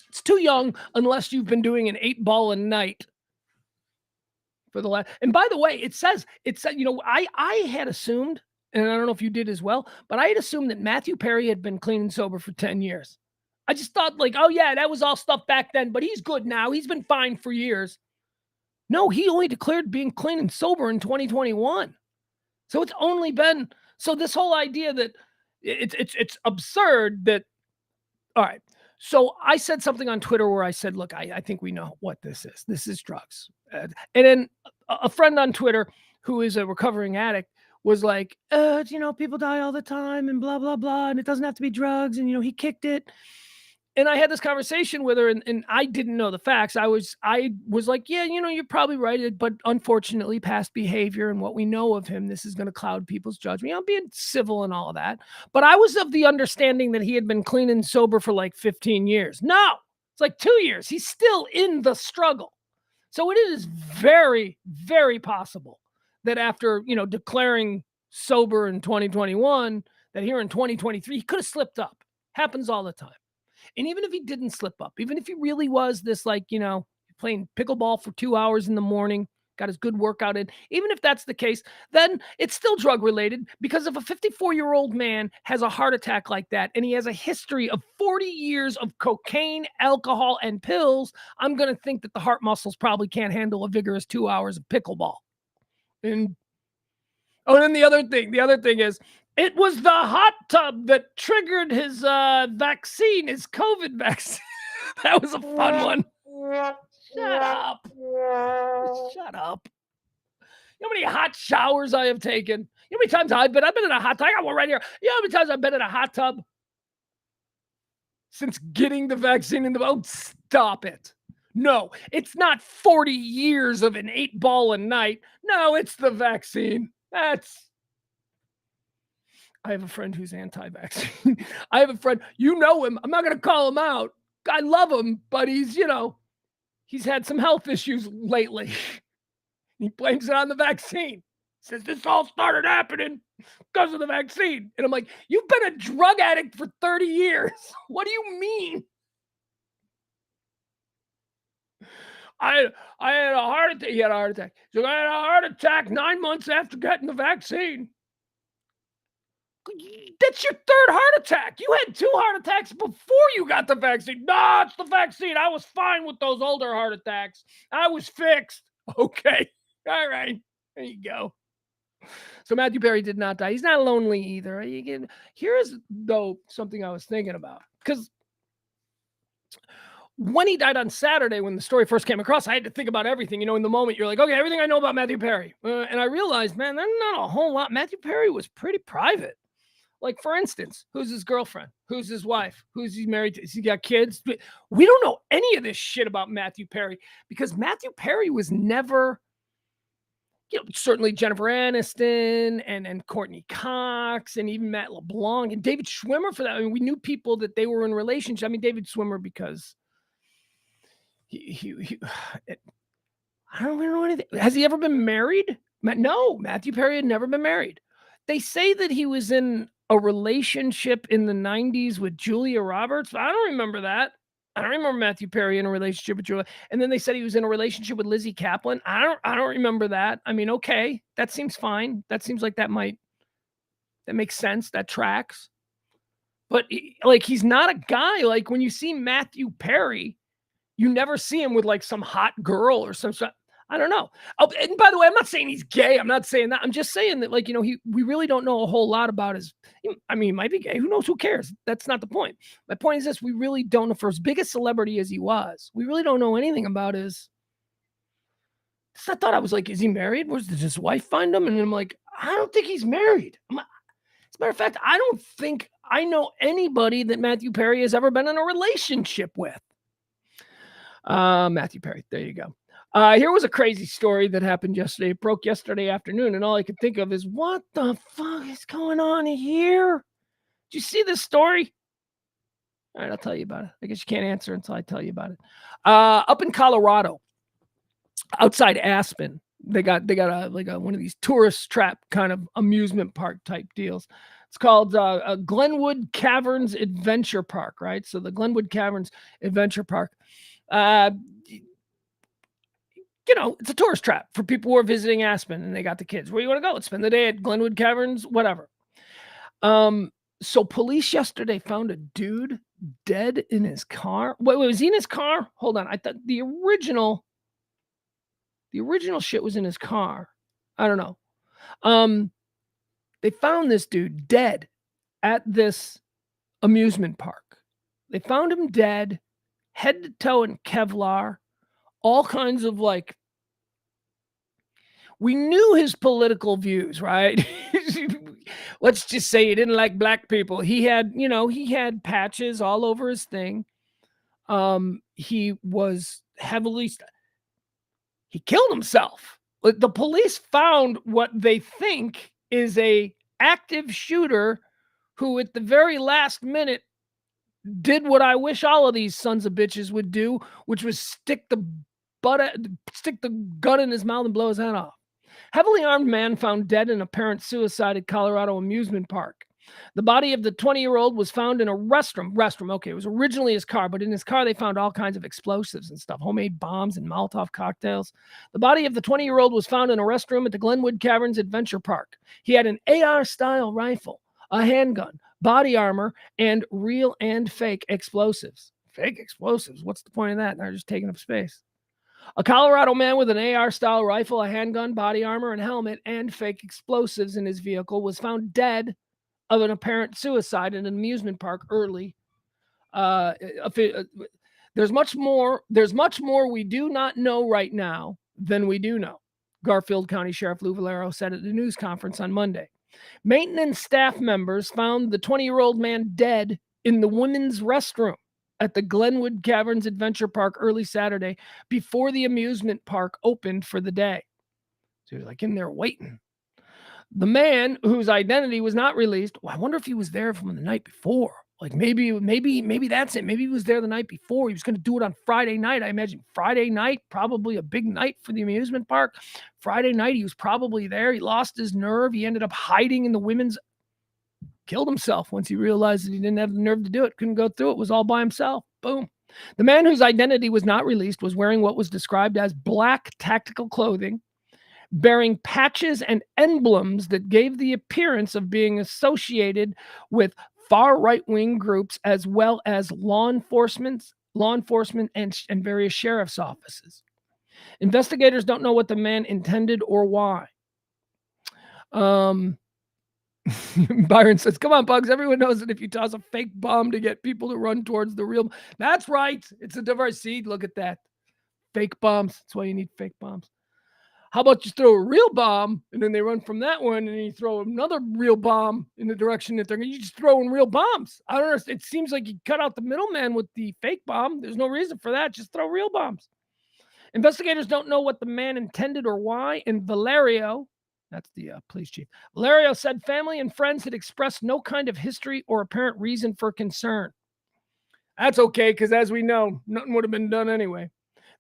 It's too young unless you've been doing an 8-ball a night for the last. And by the way, it says, I had assumed, and I don't know if you did as well, but I had assumed that Matthew Perry had been clean and sober for 10 years. I just thought like, oh yeah, that was all stuff back then, but he's good now. He's been fine for years. No, he only declared being clean and sober in 2021. So it's only been, so this whole idea that it's absurd that, all right. So I said something on Twitter where I said, look, I think we know what this is. This is drugs. And then a friend on Twitter who is a recovering addict was like, people die all the time and blah, blah, blah. And it doesn't have to be drugs. And, he kicked it. And I had this conversation with her and I didn't know the facts. I was like, yeah, you're probably right. But unfortunately, past behavior and what we know of him, this is going to cloud people's judgment. I'm being civil and all of that. But I was of the understanding that he had been clean and sober for like 15 years. No, it's like 2 years. He's still in the struggle. So it is very, very possible that after, declaring sober in 2021, that here in 2023, he could have slipped up. Happens all the time. And even if he didn't slip up, even if he really was this, playing pickleball for 2 hours in the morning, got his good workout in, even if that's the case, then it's still drug related, because if a 54-year-old man has a heart attack like that, and he has a history of 40 years of cocaine, alcohol, and pills, I'm going to think that the heart muscles probably can't handle a vigorous 2 hours of pickleball. And then the other thing is, it was the hot tub that triggered his vaccine, his COVID vaccine. That was a fun one. Shut up. Shut up. You know how many hot showers I have taken? You know how many times I've been in a hot tub? I got one right here. You know how many times I've been in a hot tub since getting the vaccine oh, stop it. No, it's not 40 years of an 8-ball a night. No, it's the vaccine. I have a friend who's anti-vaccine. I have a friend, him. I'm not going to call him out. I love him, but he's had some health issues lately. He blames it on the vaccine. Says this all started happening because of the vaccine. And I'm like, you've been a drug addict for 30 years. What do you mean? I had a heart attack. He had a heart attack. So I had a heart attack 9 months after getting the vaccine. That's your third heart attack. You had 2 heart attacks before you got the vaccine. No, it's the vaccine. I was fine with those older heart attacks. I was fixed. Okay. All right. There you go. So Matthew Perry did not die. He's not lonely either. Here's, though, something I was thinking about. Because when he died on Saturday, when the story first came across, I had to think about everything. In the moment, you're like, okay, everything I know about Matthew Perry. And I realized, man, there's not a whole lot. Matthew Perry was pretty private. Like, for instance, who's his girlfriend? Who's his wife? Who's he married to? Has he got kids? We don't know any of this shit about Matthew Perry, because Matthew Perry was never, certainly Jennifer Aniston and Courtney Cox and even Matt LeBlanc and David Schwimmer for that. I mean, we knew people that they were in relationship. I mean, David Schwimmer because he I don't really know anything. Has he ever been married? No, Matthew Perry had never been married. They say that he was in a relationship in the 90s with Julia Roberts, but I don't remember that. I don't remember Matthew Perry in a relationship with Julia. And then they said he was in a relationship with Lizzie Kaplan. I don't remember that. I mean, okay, that seems fine. That seems like that makes sense. That tracks. But he's not a guy. Like when you see Matthew Perry, you never see him with like some hot girl or some stuff. I don't know. Oh, and by the way, I'm not saying he's gay. I'm not saying that. I'm just saying that, like, we really don't know a whole lot about he might be gay. Who knows? Who cares? That's not the point. My point is this: we really don't know. For as big a celebrity as he was, we really don't know anything about his. I thought I was like, is he married? Did his wife find him? And I'm like, I don't think he's married. As a matter of fact, I don't think I know anybody that Matthew Perry has ever been in a relationship with. Matthew Perry. There you go. Here was a crazy story that happened yesterday. It broke yesterday afternoon, and all I could think of is, what the fuck is going on here? Did you see this story? All right, I'll tell you about it. I guess you can't answer until I tell you about it. Up in Colorado, outside Aspen, they got one of these tourist trap kind of amusement park type deals. It's called Glenwood Caverns Adventure Park, right? So the Glenwood Caverns Adventure Park. It's a tourist trap for people who are visiting Aspen and they got the kids. Where you want to go? Let's spend the day at Glenwood Caverns, whatever. So police yesterday found a dude dead in his car. Wait, was he in his car? Hold on. I thought the original shit was in his car. I don't know. They found this dude dead at this amusement park. They found him dead, head to toe in Kevlar. All kinds of we knew his political views, right? Let's just say he didn't like black people. He had patches all over his thing. He was he killed himself. The police found what they think is a active shooter who at the very last minute did what I wish all of these sons of bitches would do, which was stick the gun in his mouth and blow his head off. Heavily armed man found dead in apparent suicide at Colorado amusement park. The body of the 20-year-old was found in a restroom. Okay, it was originally his car, but in his car they found all kinds of explosives and stuff, homemade bombs and Molotov cocktails. The body of the 20-year-old was found in a restroom at the Glenwood Caverns Adventure Park. He had an AR-style rifle, a handgun, body armor, and real and fake explosives. Fake explosives? What's the point of that? They're just taking up space. A Colorado man with an AR-style rifle, a handgun, body armor, and helmet, and fake explosives in his vehicle was found dead of an apparent suicide in an amusement park early. There's much more we do not know right now than we do know, Garfield County Sheriff Lou Valero said at a news conference on Monday. Maintenance staff members found the 20-year-old man dead in the women's restroom at the Glenwood Caverns Adventure Park early Saturday before the amusement park opened for the day. So he was in there waiting. The man, whose identity was not released, I wonder if he was there from the night before. Maybe that's it. Maybe he was there the night before. He was going to do it on Friday night. I imagine Friday night, probably a big night for the amusement park. Friday night, he was probably there. He lost his nerve. He ended up hiding in the women's. Killed himself once he realized that he didn't have the nerve to do it. Couldn't go through it. Was all by himself. Boom. The man whose identity was not released was wearing what was described as black tactical clothing, bearing patches and emblems that gave the appearance of being associated with far right-wing groups as well as law enforcement and various sheriff's offices. Investigators don't know what the man intended or why. Byron says, come on, Pugs. Everyone knows that if you toss a fake bomb to get people to run towards the real. That's right. It's a diverse seed. Look at that. Fake bombs. That's why you need fake bombs. How about you throw a real bomb and then they run from that one and then you throw another real bomb in the direction that they're going to. You just throw in real bombs. I don't know. It seems like you cut out the middleman with the fake bomb. There's no reason for that. Just throw real bombs. Investigators don't know what the man intended or why. And Valerio, that's the police chief, Valerio said family and friends had expressed no kind of history or apparent reason for concern. That's okay, because as we know, nothing would have been done anyway.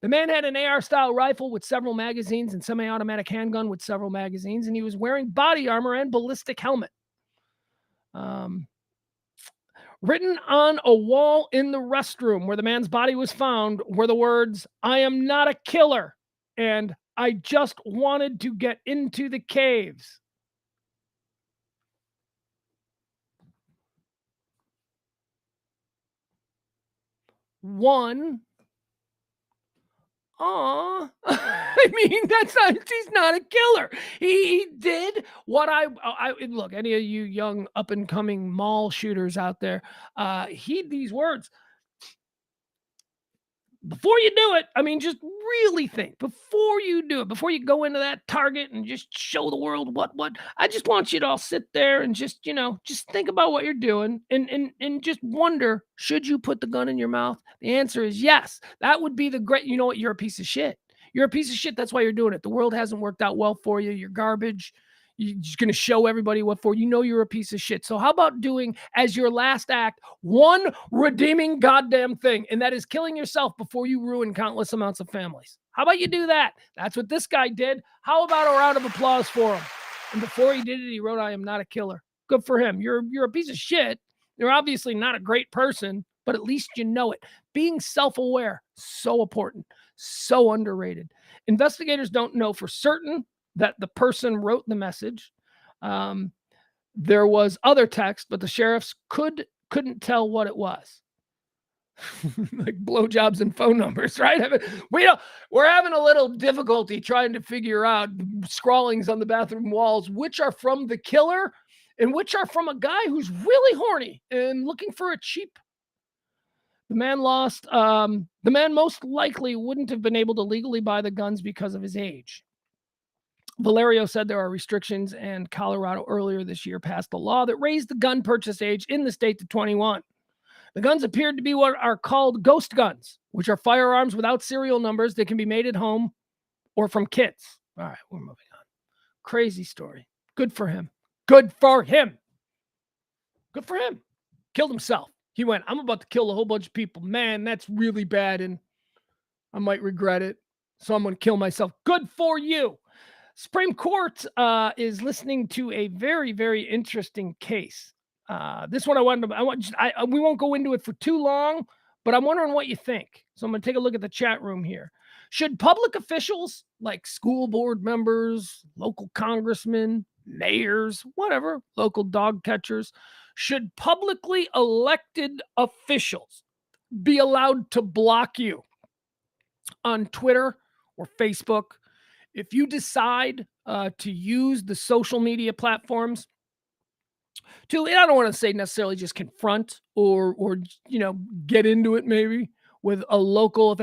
The man had an AR-style rifle with several magazines and semi-automatic handgun with several magazines, and he was wearing body armor and ballistic helmet. Written on a wall in the restroom where the man's body was found were the words, "I am not a killer," and "I just wanted to get into the caves." One, aw, I mean, he's not a killer. He did what I look, any of you young up and coming mall shooters out there, heed these words. Before you do it, I mean, just really think before you do it, before you go into that Target and just show the world what I just want you to all sit there and just, just think about what you're doing and just wonder, should you put the gun in your mouth? The answer is yes. That would be the great, you know what? You're a piece of shit. You're a piece of shit. That's why you're doing it. The world hasn't worked out well for you. You're garbage. You're just going to show everybody what for. You know you're a piece of shit. So how about doing as your last act one redeeming goddamn thing, and that is killing yourself before you ruin countless amounts of families? How about you do that? That's what this guy did. How about a round of applause for him? And before he did it, he wrote, "I am not a killer." Good for him. You're a piece of shit. You're obviously not a great person, but at least you know it. Being self-aware, so important, so underrated. Investigators don't know for certain that the person wrote the message. There was other text, but the sheriffs couldn't tell what it was. Like blowjobs and phone numbers, right? I mean, we're having a little difficulty trying to figure out scrawlings on the bathroom walls, which are from the killer and which are from a guy who's really horny and looking for a cheap. The man lost. The man most likely wouldn't have been able to legally buy the guns because of his age. Valerio said there are restrictions, and Colorado earlier this year passed a law that raised the gun purchase age in the state to 21. The guns appeared to be what are called ghost guns, which are firearms without serial numbers that can be made at home or from kits. All right, we're moving on. Crazy story. Good for him. Good for him. Good for him. Killed himself. He went, "I'm about to kill a whole bunch of people. Man, that's really bad, and I might regret it. So I'm going to kill myself." Good for you. Supreme Court is listening to a very, very interesting case. This one we won't go into it for too long, but I'm wondering what you think. So I'm going to take a look at the chat room here. Should public officials like school board members, local congressmen, mayors, whatever, local dog catchers, should publicly elected officials be allowed to block you on Twitter or Facebook if you decide to use the social media platforms to, and I don't want to say necessarily just confront or get into it maybe with a local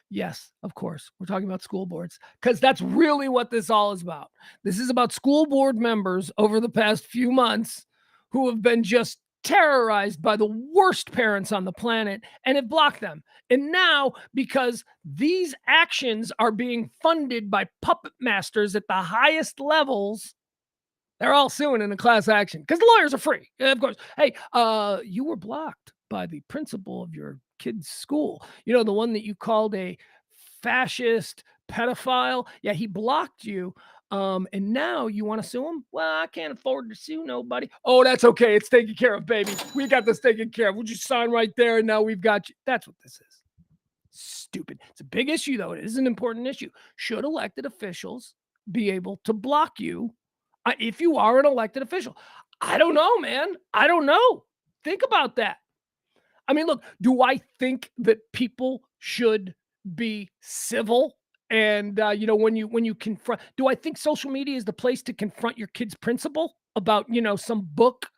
yes, of course, we're talking about school boards because that's really what this all is about. This is about school board members over the past few months who have been just terrorized by the worst parents on the planet and have blocked them. And now, because these actions are being funded by puppet masters at the highest levels, they're all suing in a class action because the lawyers are free. Of course. Hey, you were blocked by the principal of your kid's school. You know, the one that you called a fascist pedophile. Yeah, he blocked you. And now you want to sue him? Well, I can't afford to sue nobody. Oh, that's okay. It's taken care of, baby. We got this taken care of. We'll just sign right there, and now we've got you. That's what this is. Stupid. It's a big issue, though. It is an important issue. Should elected officials be able to block you if you are an elected official? I don't know, man. I don't know. Think about that. I mean, look, do I think that people should be civil? And when you confront, do I think social media is the place to confront your kid's principal about some book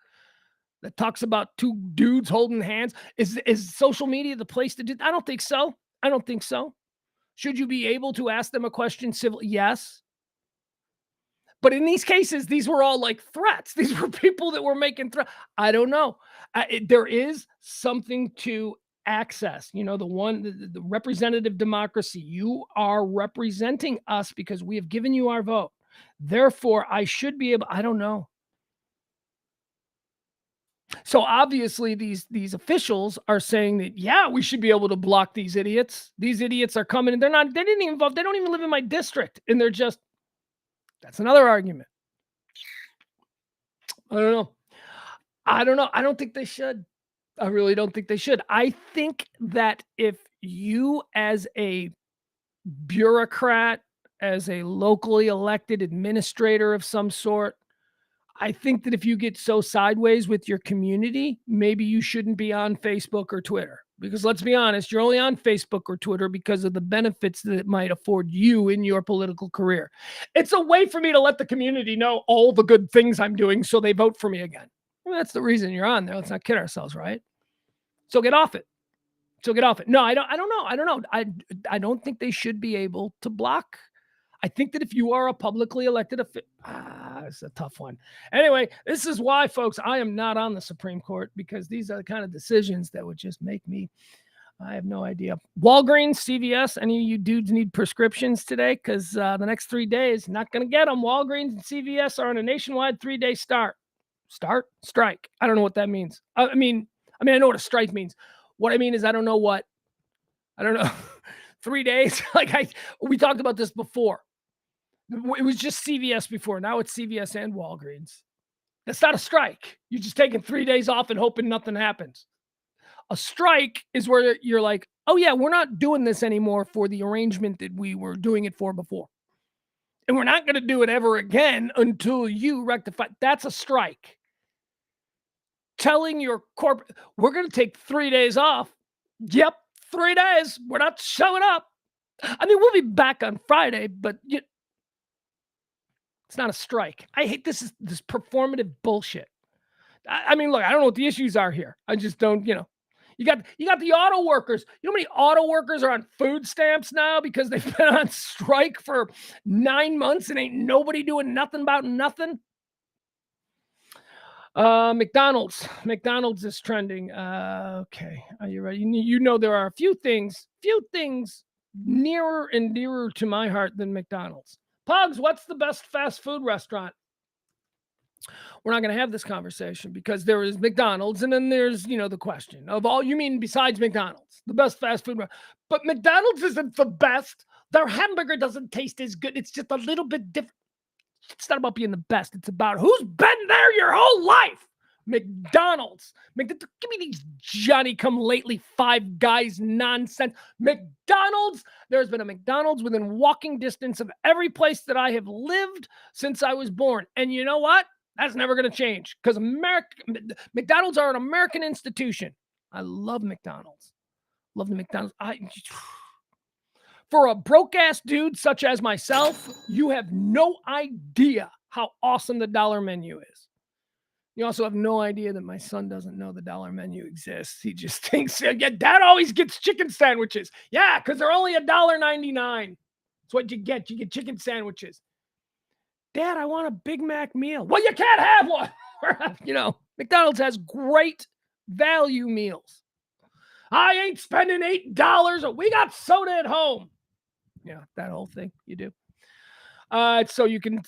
that talks about two dudes holding hands? Is social media the place to do? I don't think so. I don't think so. Should you be able to ask them a question civil? Yes. But in these cases, these were all like threats. These were people that were making threats. I don't know. There is something to access. The representative democracy. You are representing us because we have given you our vote. Therefore, I should be able. I don't know. So obviously, these officials are saying that, yeah, we should be able to block these idiots. These idiots are coming, and they didn't even vote. They don't even live in my district, and they're just. That's another argument. I don't know. I don't think they should. I really don't think they should. I think that if you as a bureaucrat, as a locally elected administrator of some sort, I think that if you get so sideways with your community, maybe you shouldn't be on Facebook or Twitter. Because let's be honest, you're only on Facebook or Twitter because of the benefits that it might afford you in your political career. It's a way for me to let the community know all the good things I'm doing so they vote for me again. Well, that's the reason you're on there. Let's not kid ourselves, right? So get off it. No, I don't know. I don't think they should be able to block. I think that if you are a publicly elected official, it's a tough one. Anyway, this is why, folks, I am not on the Supreme Court, because these are the kind of decisions that would just make me, I have no idea. Walgreens, CVS, any of you dudes need prescriptions today? Because the next 3 days, not going to get them. Walgreens and CVS are on a nationwide 3-day strike. I don't know what that means. I mean, I know what a strike means. What I mean is I don't know. 3 days. We talked about this before. It was just CVS before. Now it's CVS and Walgreens. That's not a strike. You're just taking 3 days off and hoping nothing happens. A strike is where you're like, oh yeah, we're not doing this anymore for the arrangement that we were doing it for before. And we're not going to do it ever again until you rectify. That's a strike. Telling your corporate, we're going to take 3 days off. Yep, 3 days. We're not showing up. I mean, we'll be back on Friday, but it's not a strike. I hate this performative bullshit. I mean, look, I don't know what the issues are here. I just don't, you got the auto workers. You know how many auto workers are on food stamps now because they've been on strike for 9 months and ain't nobody doing nothing about nothing? McDonald's is trending. Okay. Are you ready? You know, there are a few things nearer and dearer to my heart than McDonald's. Pugs, what's the best fast food restaurant? We're not going to have this conversation because there is McDonald's and then there's, the question of all, you mean besides McDonald's, the best fast food. But McDonald's isn't the best. Their hamburger doesn't taste as good. It's just a little bit different. It's not about being the best. It's about who's been there your whole life. McDonald's. Give me these Johnny-come-lately Five Guys nonsense. McDonald's. There's been a McDonald's within walking distance of every place that I have lived since I was born. And you know what? That's never going to change because McDonald's are an American institution. I love McDonald's. Love the McDonald's. For a broke-ass dude such as myself, you have no idea how awesome the dollar menu is. You also have no idea that my son doesn't know the dollar menu exists. He just thinks, yeah, Dad always gets chicken sandwiches. Yeah, because they're only $1.99. That's what you get. You get chicken sandwiches. Dad, I want a Big Mac meal. Well, you can't have one. McDonald's has great value meals. I ain't spending $8. We got soda at home. Yeah, that whole thing you do. So you can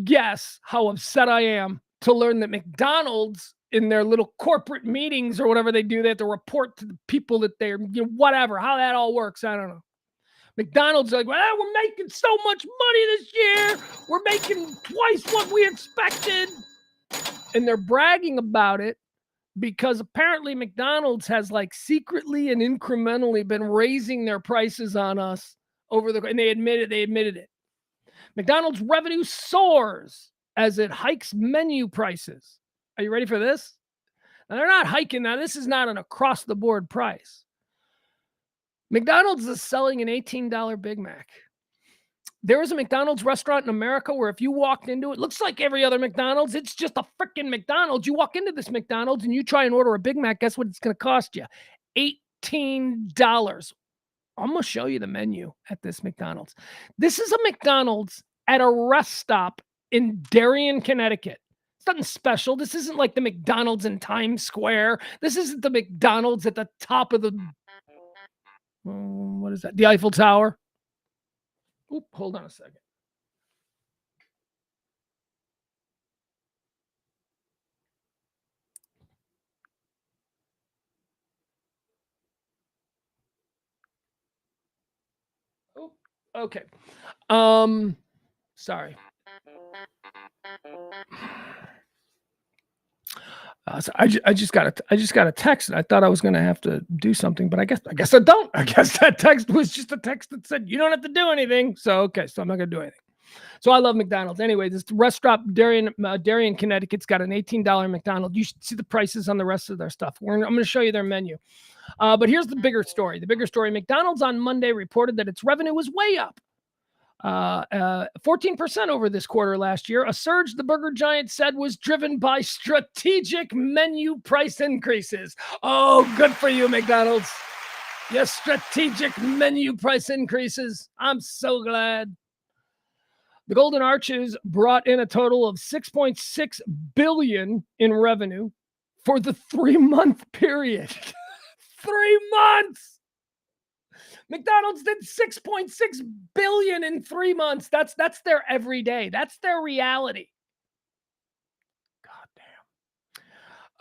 guess how upset I am to learn that McDonald's in their little corporate meetings or whatever they do, they have to report to the people that they're, whatever, how that all works. I don't know. McDonald's like, well, we're making so much money this year. We're making twice what we expected. And they're bragging about it because apparently McDonald's has secretly and incrementally been raising their prices on us and they admitted it. McDonald's revenue soars as it hikes menu prices. Are you ready for this? Now, they're not hiking. Now, this is not an across-the-board price. McDonald's is selling an $18 Big Mac. There is a McDonald's restaurant in America where if you walked into it, looks like every other McDonald's. It's just a freaking McDonald's. You walk into this McDonald's and you try and order a Big Mac. Guess what it's going to cost you? $18. I'm going to show you the menu at this McDonald's. This is a McDonald's at a rest stop in Darien, Connecticut. It's nothing special. This isn't like the McDonald's in Times Square. This isn't the McDonald's at the top of the, what is that? The Eiffel Tower. Oop, hold on a second. Oh, okay. Sorry. So I just got a text, and I thought I was going to have to do something, but I guess I don't. I guess that text was just a text that said you don't have to do anything. So okay, so I'm not going to do anything. So I love McDonald's. Anyway, this restaurant, Darien, Connecticut's got an $18 McDonald's. You should see the prices on the rest of their stuff. I'm going to show you their menu. But here's the bigger story. The bigger story: McDonald's on Monday reported that its revenue was way up. 14% over this quarter last year, a surge the burger giant said was driven by strategic menu price increases. Oh, good for you, McDonald's. Yes, strategic menu price increases. I'm so glad. The Golden Arches brought in a total of $6.6 billion in revenue for the 3-month period. 3 months. McDonald's did $6.6 billion in 3 months. That's their everyday. That's their reality. God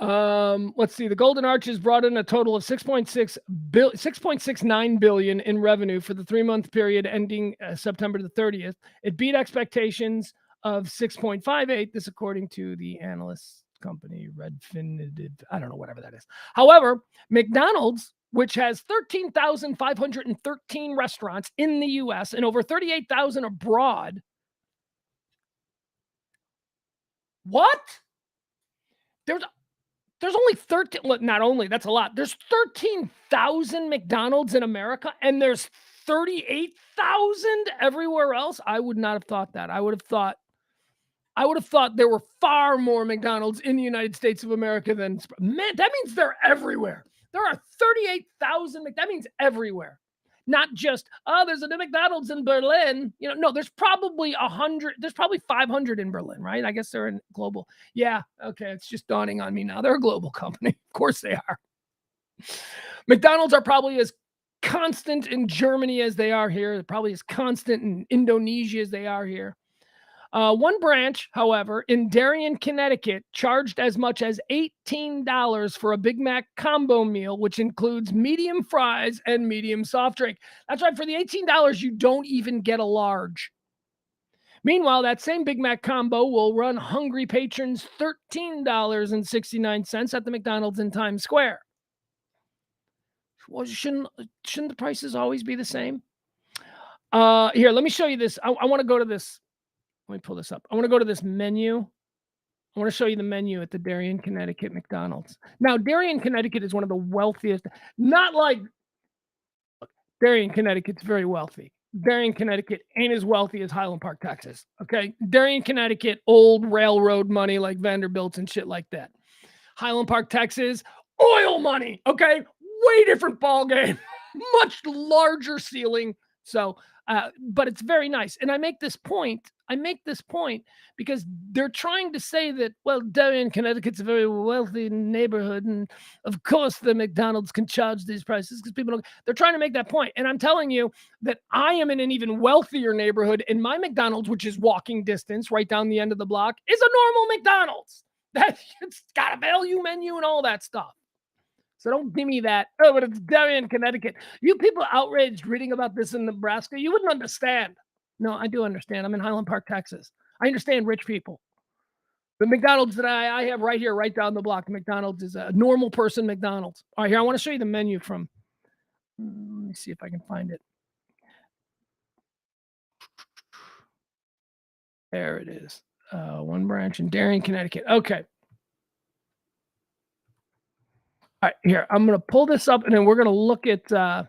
damn. Let's see. The Golden Arches brought in a total of $6.69 billion in revenue for the 3-month period ending September the 30th. It beat expectations of 6.58. This, according to the analyst company Redfin. I don't know, whatever that is. However, McDonald's, which has 13,513 restaurants in the U.S. and over 38,000 abroad. What? There's only 13, not only, that's a lot. There's 13,000 McDonald's in America, and there's 38,000 everywhere else. I would not have thought that. I would have thought there were far more McDonald's in the United States of America than, man, that means they're everywhere. There are 38,000. That means everywhere, not just, there's a new McDonald's in Berlin. No, there's probably 100. There's probably 500 in Berlin, right? I guess they're in global. Yeah. Okay. It's just dawning on me now. They're a global company. Of course they are. McDonald's are probably as constant in Germany as they are here. They're probably as constant in Indonesia as they are here. One branch, however, in Darien, Connecticut, charged as much as $18 for a Big Mac combo meal, which includes medium fries and medium soft drink. That's right. For the $18, you don't even get a large. Meanwhile, that same Big Mac combo will run hungry patrons $13.69 at the McDonald's in Times Square. Well, shouldn't the prices always be the same? Here, let me show you this. I want to go to this. Let me pull this up. I want to go to this menu. I want to show you the menu at the Darien, Connecticut McDonald's. Now, Darien, Connecticut is one of the wealthiest, not like Darien, Connecticut's very wealthy. Darien, Connecticut ain't as wealthy as Highland Park, Texas. Okay. Darien, Connecticut, old railroad money like Vanderbilt's and shit like that. Highland Park, Texas, oil money. Okay. Way different ball game, much larger ceiling. So, but it's very nice. And I make this point because they're trying to say that, well, Darien, Connecticut's a very wealthy neighborhood. And of course the McDonald's can charge these prices because people don't. They're trying to make that point. And I'm telling you that I am in an even wealthier neighborhood, and my McDonald's, which is walking distance right down the end of the block, is a normal McDonald's. It's got a value menu and all that stuff. So don't give me that. Oh, but it's Darien, Connecticut. You people outraged reading about this in Nebraska, you wouldn't understand. No, I do understand. I'm in Highland Park, Texas. I understand rich people. The McDonald's that I have right here, right down the block, the McDonald's is a normal person McDonald's. All right, here, I want to show you the menu from, let me see if I can find it. There it is. One branch in Darien, Connecticut. Okay. All right, here, I'm going to pull this up, and then we're going to look at the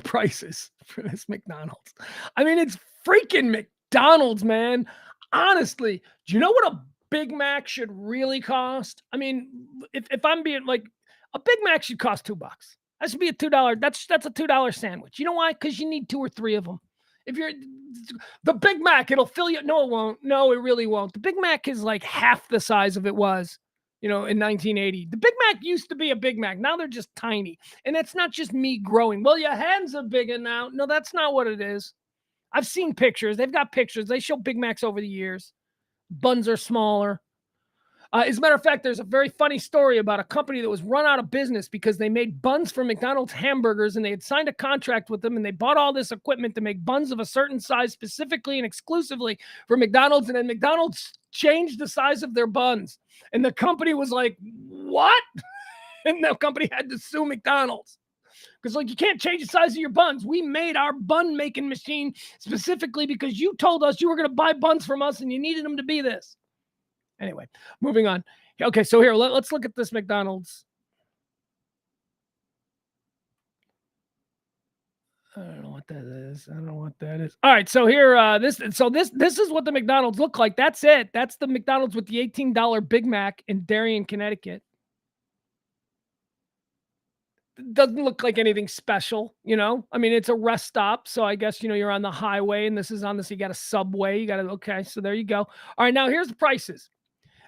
prices for this McDonald's. I mean, it's freaking McDonald's, man. Honestly, do you know what a Big Mac should really cost? I mean, if I'm being like, a Big Mac should cost $2. That should be a $2. That's a $2 sandwich. You know why? Because you need 2 or 3 of them. If you're the Big Mac, it'll fill you. No, it won't. No, it really won't. The Big Mac is like half the size of it was. In 1980, the Big Mac used to be a Big Mac. Now they're just tiny. And that's not just me growing. Well, your hands are bigger now. No, that's not what it is. I've seen pictures. They've got pictures. They show Big Macs over the years. Buns are smaller. As a matter of fact, there's a very funny story about a company that was run out of business because they made buns for McDonald's hamburgers, and they had signed a contract with them, and they bought all this equipment to make buns of a certain size specifically and exclusively for McDonald's. And then McDonald's change the size of their buns. And the company was like, what? And the company had to sue McDonald's. Because, like, you can't change the size of your buns. We made our bun making machine specifically because you told us you were going to buy buns from us and you needed them to be this. Anyway, moving on. Okay, so here, let's look at this McDonald's. I don't know what that is. I don't know what that is. All right, so here, this is what the McDonald's look like. That's it. That's the McDonald's with the $18 Big Mac in Darien, Connecticut. Doesn't look like anything special, you know? I mean, it's a rest stop, so I guess, you know, you're on the highway, and this is on this. You got a Subway. You got okay, so there you go. All right, now here's the prices.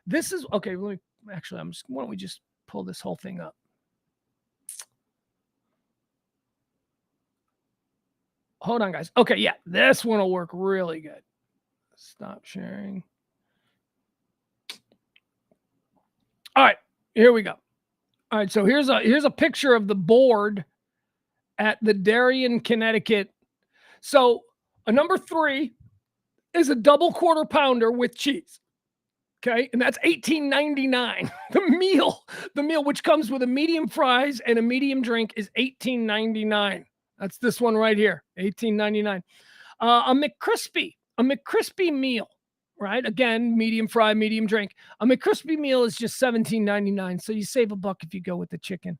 This is, okay, why don't we just pull this whole thing up? Hold on, guys. Okay, yeah, this one will work really good. Stop sharing. All right, here we go. All right, so here's a picture of the board at the Darien, Connecticut. So a number 3 is a double quarter pounder with cheese. Okay, and that's $18.99. The meal, which comes with a medium fries and a medium drink, is $18.99. That's this one right here, $18.99. A McCrispy meal, right? Again, medium fry, medium drink. A McCrispy meal is just $17.99, so you save $1 if you go with the chicken.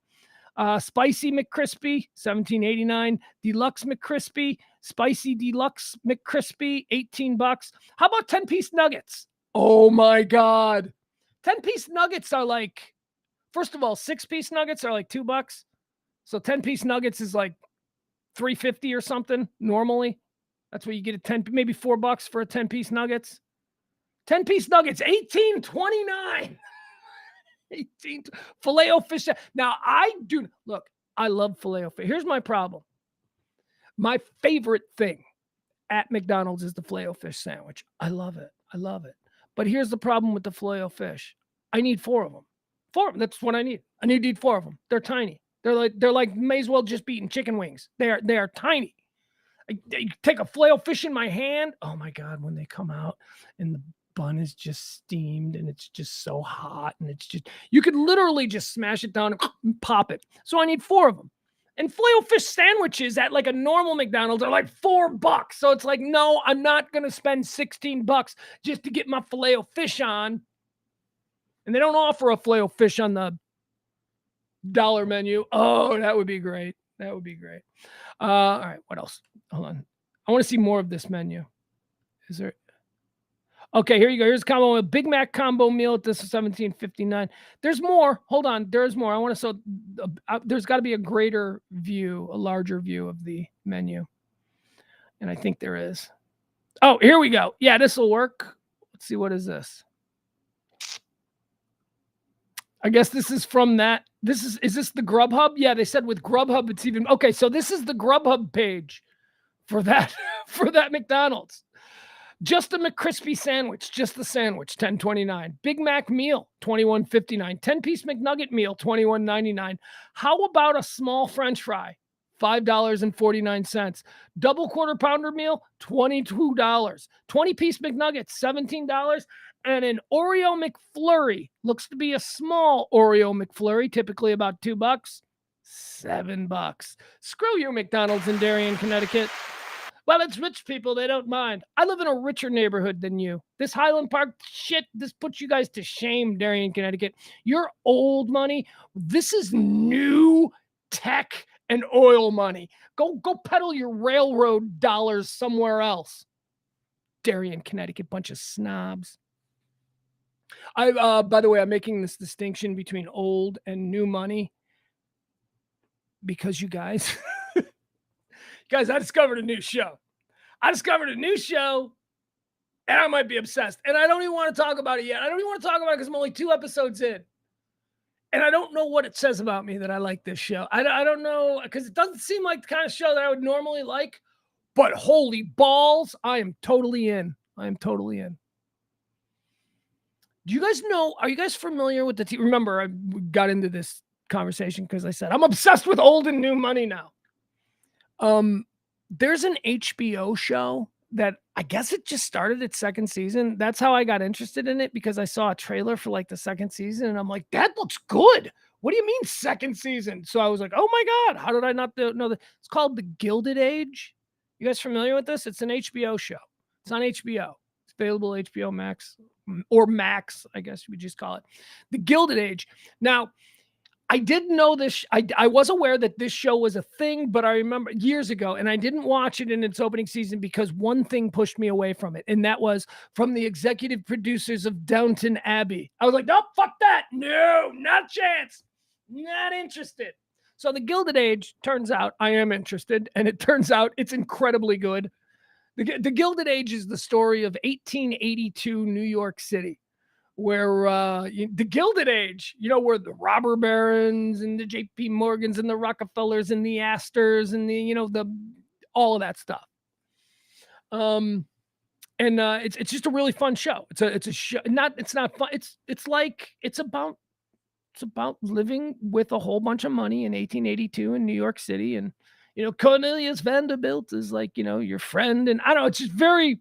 Spicy McCrispy, $17.89. Deluxe McCrispy, Spicy Deluxe McCrispy, $18. How about 10-piece nuggets? Oh my God. 10-piece nuggets are like, first of all, 6-piece nuggets are like $2. So 10-piece nuggets is like $3.50 or something normally. That's what you get at 10, maybe $4 for a 10-piece nuggets. 10-piece nuggets, $18.29. 18 Filet-O-Fish. Now I love Filet-O-Fish. Here's my problem. My favorite thing at McDonald's is the Filet-O-Fish sandwich. I love it. But here's the problem with the Filet-O-Fish. I need 4 of them. 4 of them. That's what I need. I need to eat 4 of them. They're tiny. They're like may as well just be eating chicken wings. They are tiny. I take a Filet-O-Fish in my hand. Oh my God, when they come out and the bun is just steamed and it's just so hot and it's just, you could literally just smash it down and pop it. So I need 4 of them. And Filet-O-Fish sandwiches at like a normal McDonald's are like $4. So it's like, no, I'm not going to spend $16 just to get my Filet-O-Fish on. And they don't offer a Filet-O-Fish on the dollar menu. Oh, that would be great. That would be great. All right, what else? Hold on. I want to see more of this menu. Is there? Okay, here you go. Here's a combo, a Big Mac combo meal. This is $17.59. There's more. Hold on. There's more. I want to, so there's got to be a greater view, a larger view of the menu. And I think there is. Oh, here we go. Yeah, this will work. Let's see. What is this? I guess this is from that. Is this the Grubhub? Yeah, they said with Grubhub, it's even, okay. So this is the Grubhub page for that, for that McDonald's. Just a McCrispy sandwich, just the sandwich, $10.29. Big Mac meal, $21.59. 10-piece McNugget meal, $21.99. How about a small French fry? $5.49. Double quarter pounder meal, $22. 20-piece McNuggets, $17. And an Oreo McFlurry, looks to be a small Oreo McFlurry, typically about $2, $7. Screw you, McDonald's in Darien, Connecticut. Well, it's rich people. They don't mind. I live in a richer neighborhood than you. This Highland Park shit, this puts you guys to shame, Darien, Connecticut. You're old money. This is new tech and oil money. Go peddle your railroad dollars somewhere else. Darien, Connecticut, bunch of snobs. By the way, I'm making this distinction between old and new money because you guys... Guys, I discovered a new show. And I might be obsessed. And I don't even want to talk about it yet. I don't even want to talk about it because I'm only 2 episodes in. And I don't know what it says about me that I like this show. I don't know, because it doesn't seem like the kind of show that I would normally like. But holy balls, I am totally in. Do you guys know, are you guys familiar with the TV? Remember, I got into this conversation because I said, I'm obsessed with old and new money now. There's an HBO show that I guess it just started its second season. That's how I got interested in it, because I saw a trailer for like the second season and I'm like, that looks good. What do you mean second season? So I was like, oh my God, how did I not know that? It's called The Gilded Age. You guys familiar with this? It's an HBO show. It's on HBO. It's available HBO Max, or Max, I guess we just call it. The Gilded Age. Now, I didn't know this. I was aware that this show was a thing, but I remember years ago, and I didn't watch it in its opening season because one thing pushed me away from it, and that was from the executive producers of Downton Abbey. I was like, no, fuck that. No, not a chance. Not interested. So The Gilded Age, turns out I am interested, and it turns out it's incredibly good. The Gilded Age is the story of 1882 New York City, where the Gilded Age, where the robber barons and the J.P. Morgans and the Rockefellers and the Astors and the all of that stuff. And it's just a really fun show. It's a show. It's not fun. It's about living with a whole bunch of money in 1882 in New York City, and Cornelius Vanderbilt is like your friend, and I don't know. It's just very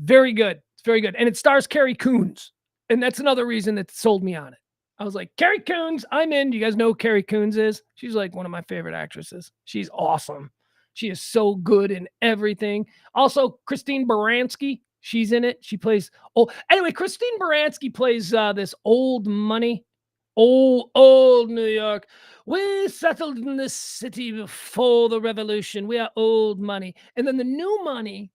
good. It's very good, and it stars Carrie Coons. And that's another reason that sold me on it. I was like, Carrie Coons, I'm in. Do you guys know who Carrie Coons is? She's like one of my favorite actresses. She's awesome. She is so good in everything. Also, Christine Baranski, she's in it. She plays, Christine Baranski plays this old money, old New York. We settled in this city before the revolution. We are old money. And then the new money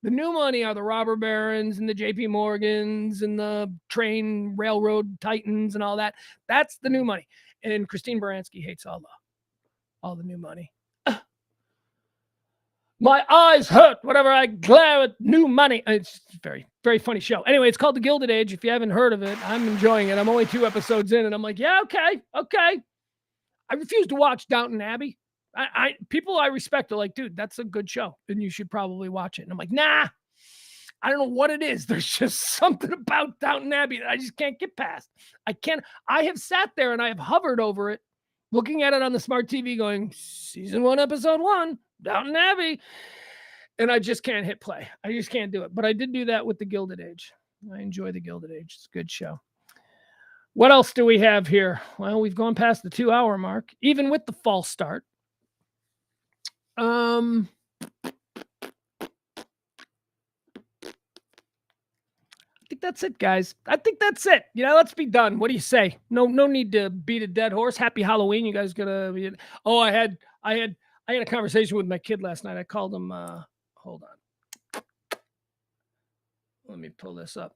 are the robber barons and the J.P. Morgans and the train railroad titans and all that. That's the new money. And Christine Baranski hates all the new money. My eyes hurt whenever I glare at new money. It's a very, very funny show. Anyway, it's called The Gilded Age. If you haven't heard of it, I'm enjoying it. I'm only 2 episodes in, and I'm like, yeah, okay. I refuse to watch Downton Abbey. People I respect are like, dude, that's a good show, and you should probably watch it. And I'm like, nah, I don't know what it is. There's just something about Downton Abbey that I just can't get past. I have sat there and I have hovered over it, looking at it on the smart TV going, season 1, episode 1, Downton Abbey. And I just can't hit play. I just can't do it. But I did do that with The Gilded Age. I enjoy The Gilded Age. It's a good show. What else do we have here? Well, we've gone past the 2-hour mark, even with the false start. I think that's it, guys. I think that's it. Let's be done. What do you say? No need to beat a dead horse. Happy Halloween. You guys gonna be... Oh, I had a conversation with my kid last night. I called him, hold on. Let me pull this up.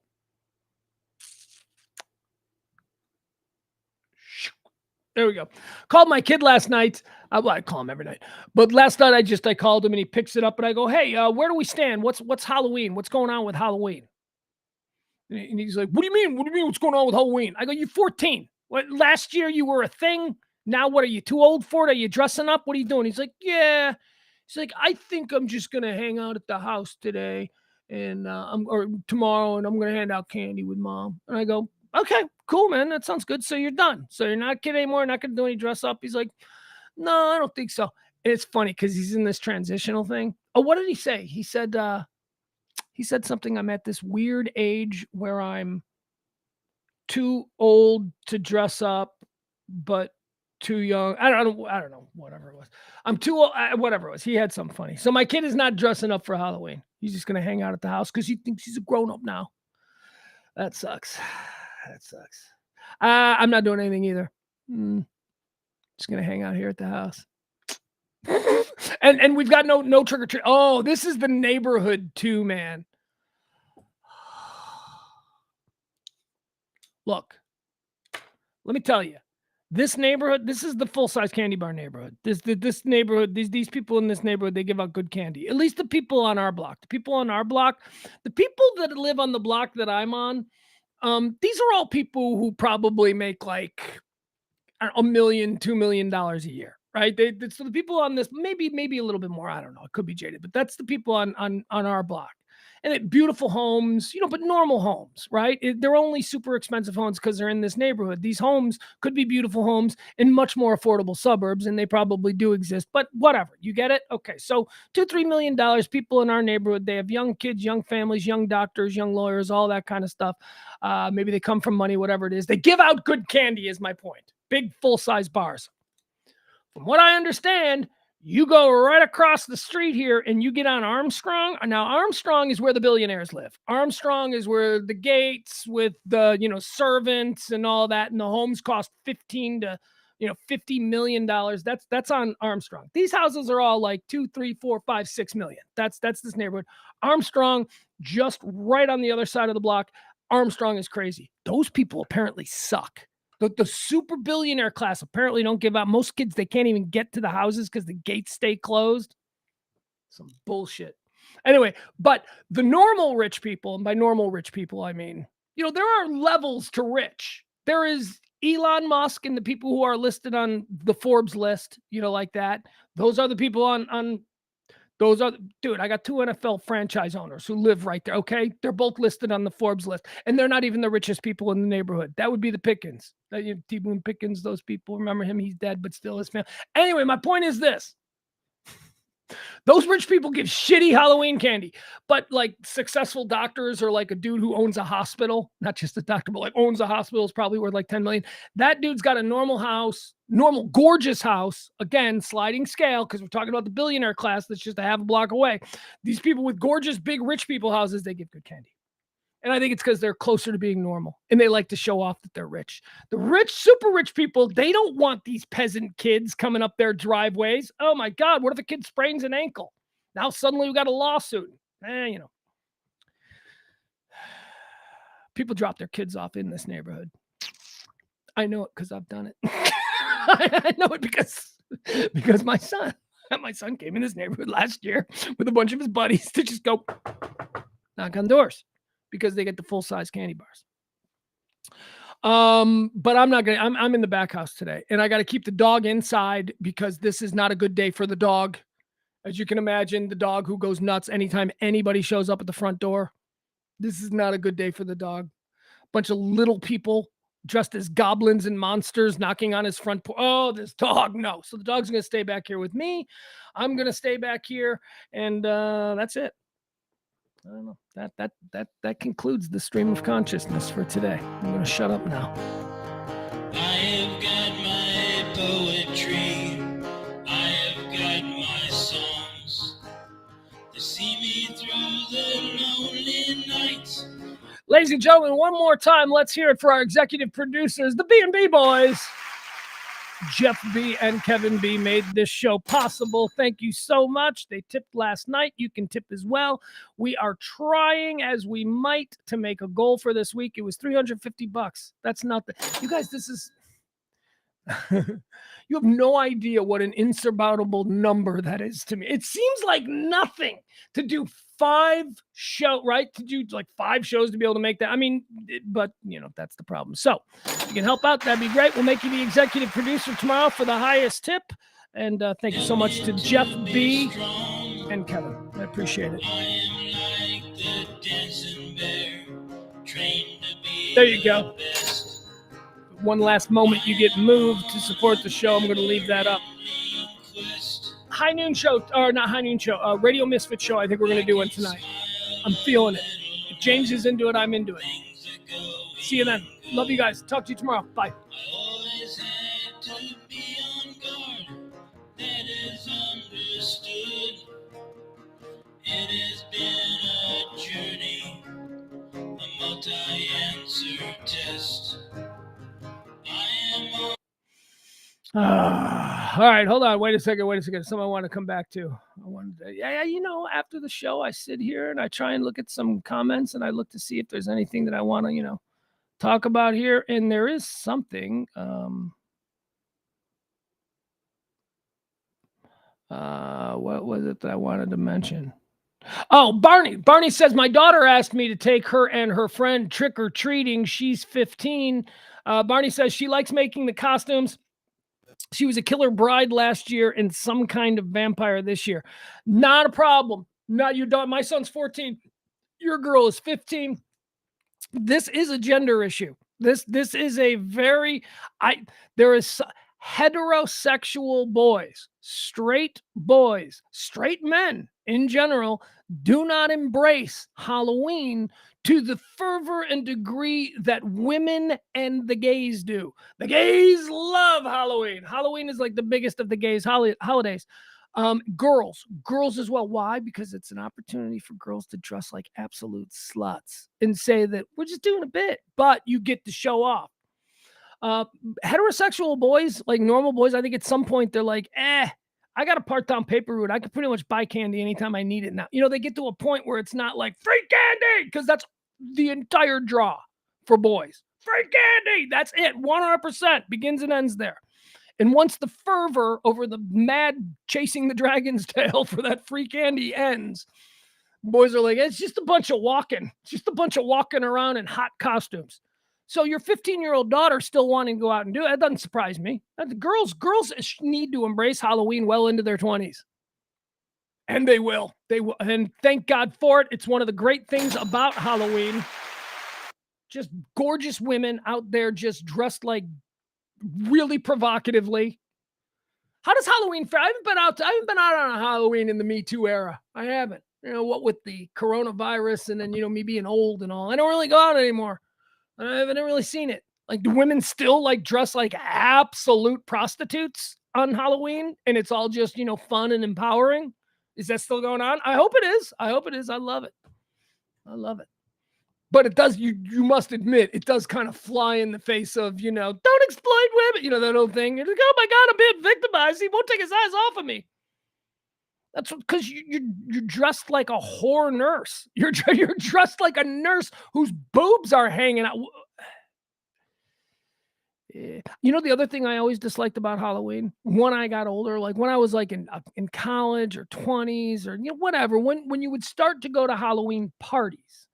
There we go. Called my kid last night. Well, I call him every night, but last night I called him and he picks it up and I go, hey, where do we stand? What's Halloween? What's going on with Halloween? And he's like, what do you mean? What do you mean? What's going on with Halloween? I go, you're 14. What, last year you were a thing. Now what, are you too old for it? Are you dressing up? What are you doing? He's like, yeah. He's like, I think I'm just going to hang out at the house today and or tomorrow, and I'm going to hand out candy with mom. And I go, okay, cool, man. That sounds good. So you're done. So you're not a kid anymore. Not going to do any dress up. He's like, no, I don't think so. And it's funny because he's in this transitional thing. Oh, what did he say? He said something. I'm at this weird age where I'm too old to dress up, but too young. I don't know. Whatever it was. I'm too old. Whatever it was. He had something funny. So my kid is not dressing up for Halloween. He's just going to hang out at the house because he thinks he's a grown up now. That sucks. I'm not doing anything either. Just going to hang out here at the house. and we've got no trick or treat. Oh, this is the neighborhood too, man. Look, let me tell you, this neighborhood, this is the full-size candy bar neighborhood. This neighborhood, these people in this neighborhood, they give out good candy. At least the people on our block. The people that live on the block that I'm on, these are all people who probably make like $1 million, $2 million a year, right? So the people on this, maybe a little bit more. I don't know. It could be jaded, but that's the people on our block. And beautiful homes, but normal homes, right? They're only super expensive homes because they're in this neighborhood. These homes could be beautiful homes in much more affordable suburbs, and they probably do exist, but whatever. You get it? Okay, so $2-3 million, people in our neighborhood, they have young kids, young families, young doctors, young lawyers, all that kind of stuff. Maybe they come from money, whatever it is. They give out good candy is my point. Big full-size bars. From what I understand, you go right across the street here and you get on Armstrong. Now, Armstrong is where the billionaires live. Armstrong is where the Gates with the, servants and all that. And the homes cost $15 to, $50 million. That's on Armstrong. These houses are all like 2, 3, 4, 5, 6 million. That's this neighborhood. Armstrong, just right on the other side of the block. Armstrong is crazy. Those people apparently suck. The super billionaire class apparently don't give out. Most kids, they can't even get to the houses because the gates stay closed. Some bullshit. Anyway, but the normal rich people, and by normal rich people, I mean, there are levels to rich. There is Elon Musk and the people who are listed on the Forbes list, like that. Those are the people on dude, I got 2 NFL franchise owners who live right there, okay? They're both listed on the Forbes list, and they're not even the richest people in the neighborhood. That would be the Pickens. T. Boone Pickens, those people. Remember him? He's dead, but still his family. Anyway, my point is this. Those rich people give shitty Halloween candy, but like successful doctors or like a dude who owns a hospital, not just a doctor, but like owns a hospital is probably worth like 10 million. That dude's got a normal house, gorgeous house. Again, sliding scale, because we're talking about the billionaire class that's just a half a block away. These people with gorgeous, big, rich people houses, they give good candy. And I think it's because they're closer to being normal and they like to show off that they're rich. The rich, super rich people, they don't want these peasant kids coming up their driveways. Oh my God, what if a kid sprains an ankle? Now suddenly we got a lawsuit. People drop their kids off in this neighborhood. I know it because I've done it. I know it because my son came in this neighborhood last year with a bunch of his buddies to just go knock on doors. Because they get the full-size candy bars. But I'm not going to, I'm in the back house today. And I got to keep the dog inside because this is not a good day for the dog. As you can imagine, the dog who goes nuts anytime anybody shows up at the front door. This is not a good day for the dog. Bunch of little people dressed as goblins and monsters knocking on his front porch. Oh, this dog, no. So the dog's going to stay back here with me. I'm going to stay back here. And that's it. I don't know. That concludes the stream of consciousness for today. I'm going to shut up now. I have got my poetry. I have got my songs. They see me through the lonely nights. Ladies and gentlemen, one more time, let's hear it for our executive producers, the B&B boys. Jeff B. and Kevin B. made this show possible. Thank you so much. They tipped last night. You can tip as well. We are trying as we might to make a goal for this week. It was $350. That's nothing. You guys, this is... You have no idea what an insurmountable number that is to me. It seems like nothing to do 5 shows, right? To do like 5 shows to be able to make that. I mean, but that's the problem. So if you can help out, that'd be great. We'll make you the executive producer tomorrow for the highest tip. And thank you so much to Jeff B. and Kevin. I appreciate it. I am like the dancing bear, trained to be there you go. the best. One last moment you get moved to support the show. I'm going to leave that up. High Noon Show, or not High Noon Show, Radio Misfit Show. I think we're going to do one tonight. I'm feeling it. If James is into it, I'm into it. See you then. Love you guys. Talk to you tomorrow. Bye. I always had to be on guard. That is understood. It has been a journey, a multi-answer test. All right, hold on. Wait a second. Someone I want to come back to. After the show, I sit here and I try and look at some comments and I look to see if there's anything that I want to, talk about here. And there is something. What was it that I wanted to mention? Oh, Barney. Barney says, my daughter asked me to take her and her friend trick-or-treating. She's 15. Barney says she likes making the costumes. She was a killer bride last year and some kind of vampire this year. Not a problem. No, you don't. My son's 14. your girl is 15. This is a gender issue. This is a very there is heterosexual boys, straight men in general do not embrace Halloween to the fervor and degree that women and the gays do. The gays love Halloween. Halloween is like the biggest of the gays holidays. Girls as well. Why? Because it's an opportunity for girls to dress like absolute sluts and say that we're just doing a bit, but you get to show off. Heterosexual boys, like normal boys, I think at some point they're like, I got a part-time paper route. I can pretty much buy candy anytime I need it now. You know, they get to a point where it's not like free candy, because that's the entire draw for boys. Free candy, that's it. 100% begins and ends there. And once the fervor over the mad chasing the dragon's tail for that free candy ends, boys are like, it's just a bunch of walking. It's just a bunch of walking around in hot costumes. So your 15-year-old daughter still wanting to go out and do it, that doesn't surprise me. Girls need to embrace Halloween well into their 20s. And they will. They will. And thank God for it. It's one of the great things about Halloween. Just gorgeous women out there just dressed like really provocatively. How does Halloween fare? I haven't been out on a Halloween in the Me Too era. I haven't. You know, what with the coronavirus and then, you know, me being old and all. I don't really go out anymore. I haven't really seen it. Like, do women still like dress like absolute prostitutes on Halloween? And it's all just, you know, fun and empowering? Is that still going on? I hope it is. I hope it is. I love it. I love it. But it does, you must admit, it does kind of fly in the face of, you know, don't exploit women. You know, that old thing. You're like, oh my God, I'm being victimized. He won't take his eyes off of me. That's because you're dressed like a whore nurse. You're dressed like a nurse whose boobs are hanging out. You know, the other thing I always disliked about Halloween when I got older, like when I was like in college or 20s or, you know, whatever, when you would start to go to Halloween parties.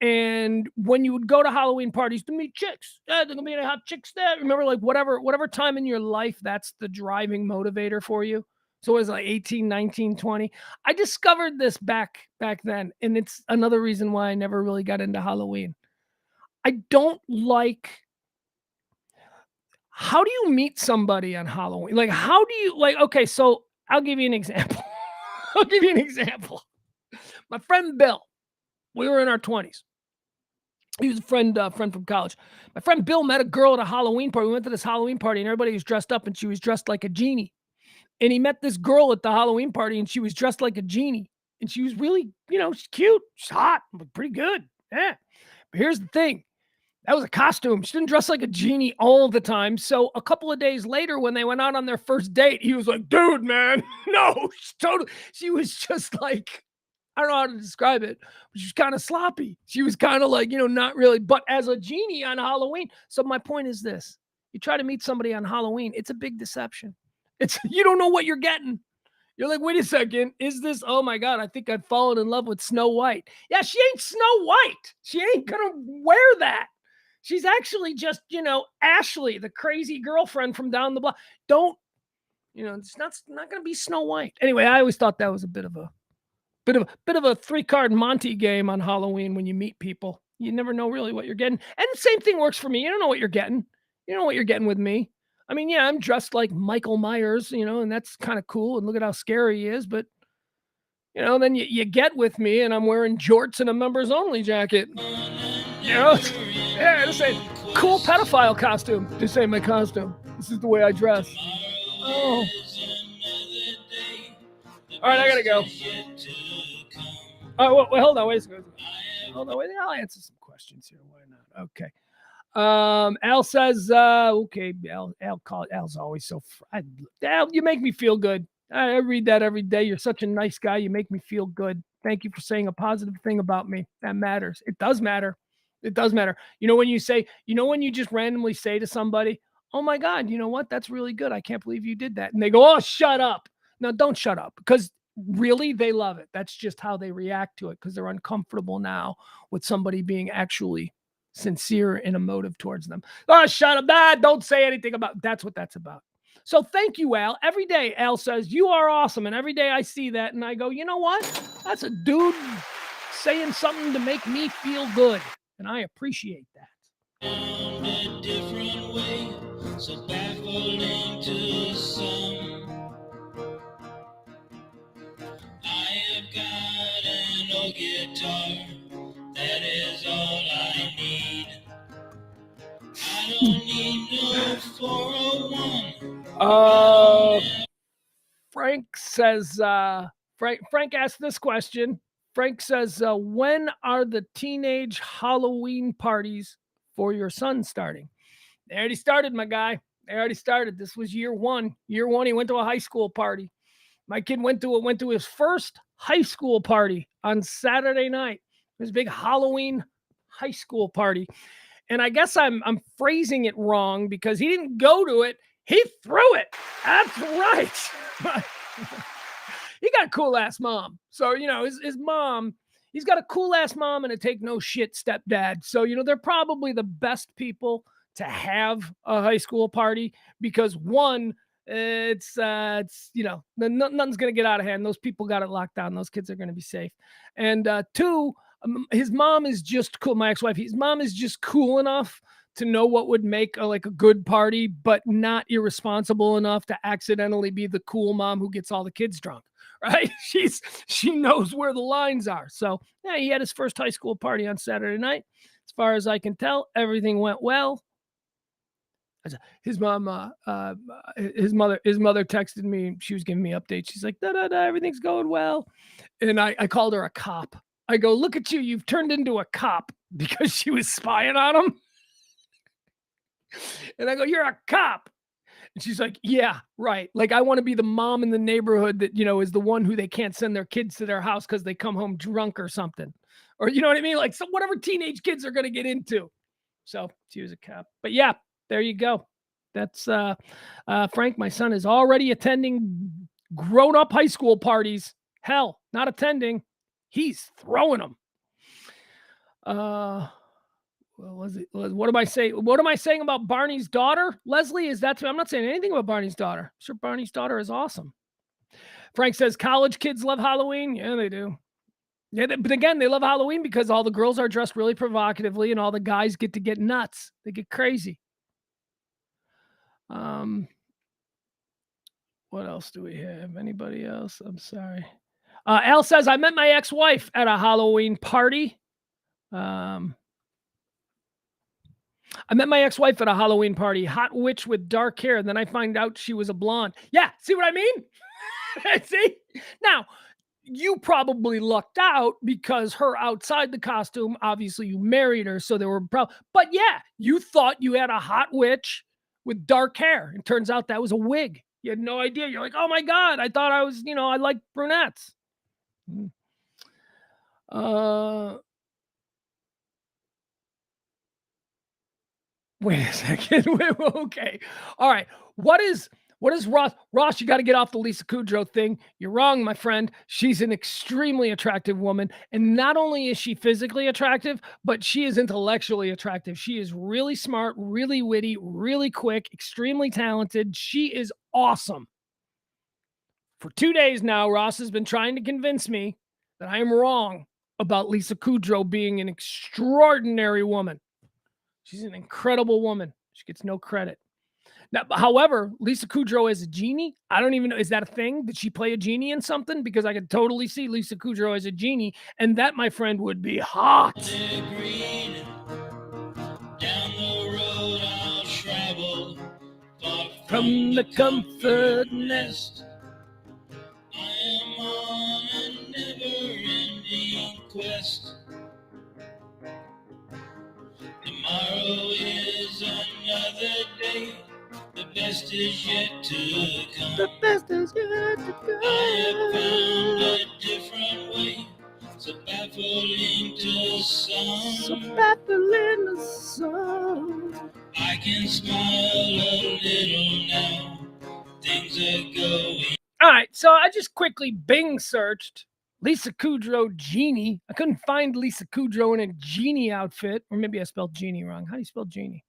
And when you would go to Halloween parties to meet chicks, there's gonna be any hot chicks there. Remember, like whatever time in your life, that's the driving motivator for you. So it was like 18, 19, 20. I discovered this back then. And it's another reason why I never really got into Halloween. I don't like, how do you meet somebody on Halloween? Like, how do you, like, okay, so I'll give you an example. My friend Bill, we were in our 20s. He was a friend from college. My friend Bill met a girl at a Halloween party. We went to this Halloween party and everybody was dressed up and she was dressed like a genie. And he met this girl at the Halloween party and she was dressed like a genie. And she was really, you know, she's cute. She's hot, but pretty good. Yeah. But here's the thing. That was a costume. She didn't dress like a genie all the time. So a couple of days later, when they went out on their first date, he was like, dude, man, no, she was just like, I don't know how to describe it, but she was kind of sloppy. She was kind of like, you know, not really, but as a genie on Halloween. So my point is this. You try to meet somebody on Halloween, it's a big deception. You don't know what you're getting. You're like, wait a second, is this, oh my God, I think I've fallen in love with Snow White. Yeah, she ain't Snow White. She ain't going to wear that. She's actually just, you know, Ashley, the crazy girlfriend from down the block. Don't, you know, it's not going to be Snow White. Anyway, I always thought that was a bit of a 3-card Monty game on Halloween when you meet people. You never know really what you're getting. And the same thing works for me. You don't know what you're getting. You know what you're getting with me. I mean, yeah, I'm dressed like Michael Myers, you know, and that's kind of cool. And look at how scary he is. But, you know, then you get with me and I'm wearing jorts and a members only jacket. You know, yeah, this ain't cool pedophile costume. This ain't my costume. This is the way I dress. Oh. All right, I gotta go. Oh, well, hold on, wait a second. I'll answer some questions here. Why not? Okay. Al says, okay, Al's always so, Al, you make me feel good. I read that every day. You're such a nice guy. You make me feel good. Thank you for saying a positive thing about me. That matters. It does matter. It does matter. You know, when you just randomly say to somebody, oh my God, you know what? That's really good. I can't believe you did that. And they go, oh, shut up. No, don't shut up, because really they love it. That's just how they react to it, because they're uncomfortable now with somebody being actually sincere and emotive towards them. Oh, shut up. Don't say anything about. That's what that's about. So thank you, Al. Every day, Al says, you are awesome. And every day I see that and I go, you know what? That's a dude saying something to make me feel good, and I appreciate that. Found a different way, so baffling to some. I have got an old guitar, that is all I need. I don't need no 401. Frank says, Frank asked this question. Frank says, when are the teenage Halloween parties for your son starting? They already started, my guy. They already started. This was year one. Year one, he went to a high school party. My kid went to his first high school party on Saturday night. His big Halloween high school party. And I guess I'm phrasing it wrong because he didn't go to it. He threw it. That's right. He got a cool ass mom. So, his mom, he's got a cool ass mom and a take no shit stepdad. So, they're probably the best people to have a high school party because one, nothing's going to get out of hand. Those people got it locked down. Those kids are going to be safe. And two, his mom is just cool. My ex-wife, his mom is just cool enough to know what would make a good party, but not irresponsible enough to accidentally be the cool mom who gets all the kids drunk, right? She knows where the lines are. So yeah, he had his first high school party on Saturday night. As far as I can tell, everything went well. His mom, his mother texted me. She was giving me updates. She's like, everything's going well. And I called her a cop. I go, look at you. You've turned into a cop because she was spying on him. And I go, you're a cop. And she's like, yeah, right. Like, I want to be the mom in the neighborhood that, is the one who they can't send their kids to their house because they come home drunk or something. Or, you know what I mean? Like, so whatever teenage kids are going to get into. So she was a cop. But yeah, there you go. That's Frank. My son is already attending grown-up high school parties. Hell, not attending. He's throwing them. What am I saying? What am I saying about Barney's daughter? Leslie, I'm not saying anything about Barney's daughter. I'm sure Barney's daughter is awesome. Frank says college kids love Halloween. Yeah, they do. Yeah, but again, they love Halloween because all the girls are dressed really provocatively and all the guys get to get nuts. They get crazy. What else do we have? Anybody else? I'm sorry. Al says, I met my ex-wife at a Halloween party. I met my ex-wife at a Halloween party, hot witch with dark hair. And then I find out she was a blonde. Yeah, see what I mean? See? Now, you probably lucked out because her outside the costume, obviously you married her, so there were problems. But yeah, you thought you had a hot witch with dark hair. It turns out that was a wig. You had no idea. You're like, oh my God, I thought I was, I like brunettes. Wait a second. Okay. All right. What is Ross? Ross, you got to get off the Lisa Kudrow thing. You're wrong, my friend. She's an extremely attractive woman. And not only is she physically attractive, but she is intellectually attractive. She is really smart, really witty, really quick, extremely talented. She is awesome. For 2 days now, Ross has been trying to convince me that I am wrong about Lisa Kudrow being an extraordinary woman. She's an incredible woman. She gets no credit. Now, however, Lisa Kudrow as a genie, I don't even know. Is that a thing? Did she play a genie in something? Because I could totally see Lisa Kudrow as a genie. And that, my friend, would be hot. Green, down the road I'll travel, far From the comfort nest. I am on a never-ending quest. Tomorrow is another day. The best is yet to come. The best is yet to come. I have found a different way, so baffling to some. So baffling to some. I can smile a little now. Things are going. All right, so I just quickly Bing searched Lisa Kudrow genie. I couldn't find Lisa Kudrow in a genie outfit, or maybe I spelled genie wrong. How do you spell genie?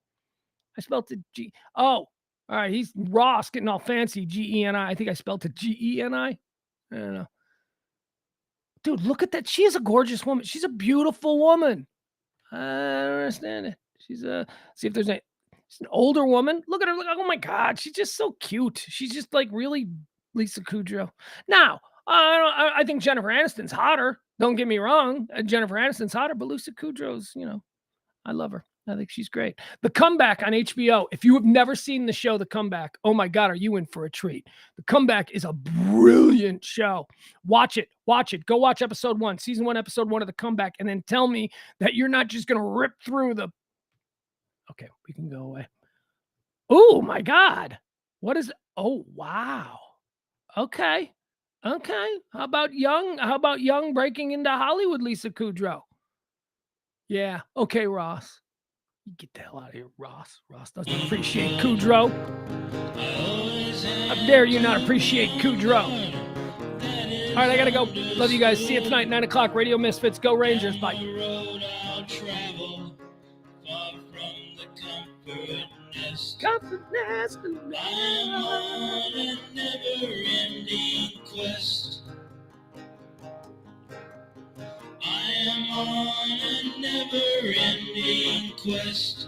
I spelled it G. Oh, all right. He's Ross getting all fancy. Geni. I think I spelled it Geni. I don't know. Dude, look at that. She is a gorgeous woman. She's a beautiful woman. I don't understand it. She's see if there's she's an older woman. Look at her. Look, oh my God, she's just so cute. She's just like really Lisa Kudrow. Now, I think Jennifer Aniston's hotter. Don't get me wrong. Jennifer Aniston's hotter, but Lisa Kudrow's, I love her. I think she's great. The Comeback on HBO. If you have never seen the show The Comeback, oh my God, are you in for a treat? The Comeback is a brilliant show. Watch it. Watch it. Go watch episode 1, season 1, episode 1 of The Comeback, and then tell me that you're not just going to rip through the... Okay, we can go away. Oh my God. What is... Oh, wow. Okay. Okay. How about young breaking into Hollywood, Lisa Kudrow? Yeah. Okay, Ross. You get the hell out of here, Ross. Ross doesn't appreciate Kudrow. How dare you not appreciate Kudrow? All right, I got to go. Love you guys. See you tonight, 9 o'clock. Radio Misfits. Go Rangers. Bye. Comfort nest. I'm on a never-ending quest. I am on a never-ending quest.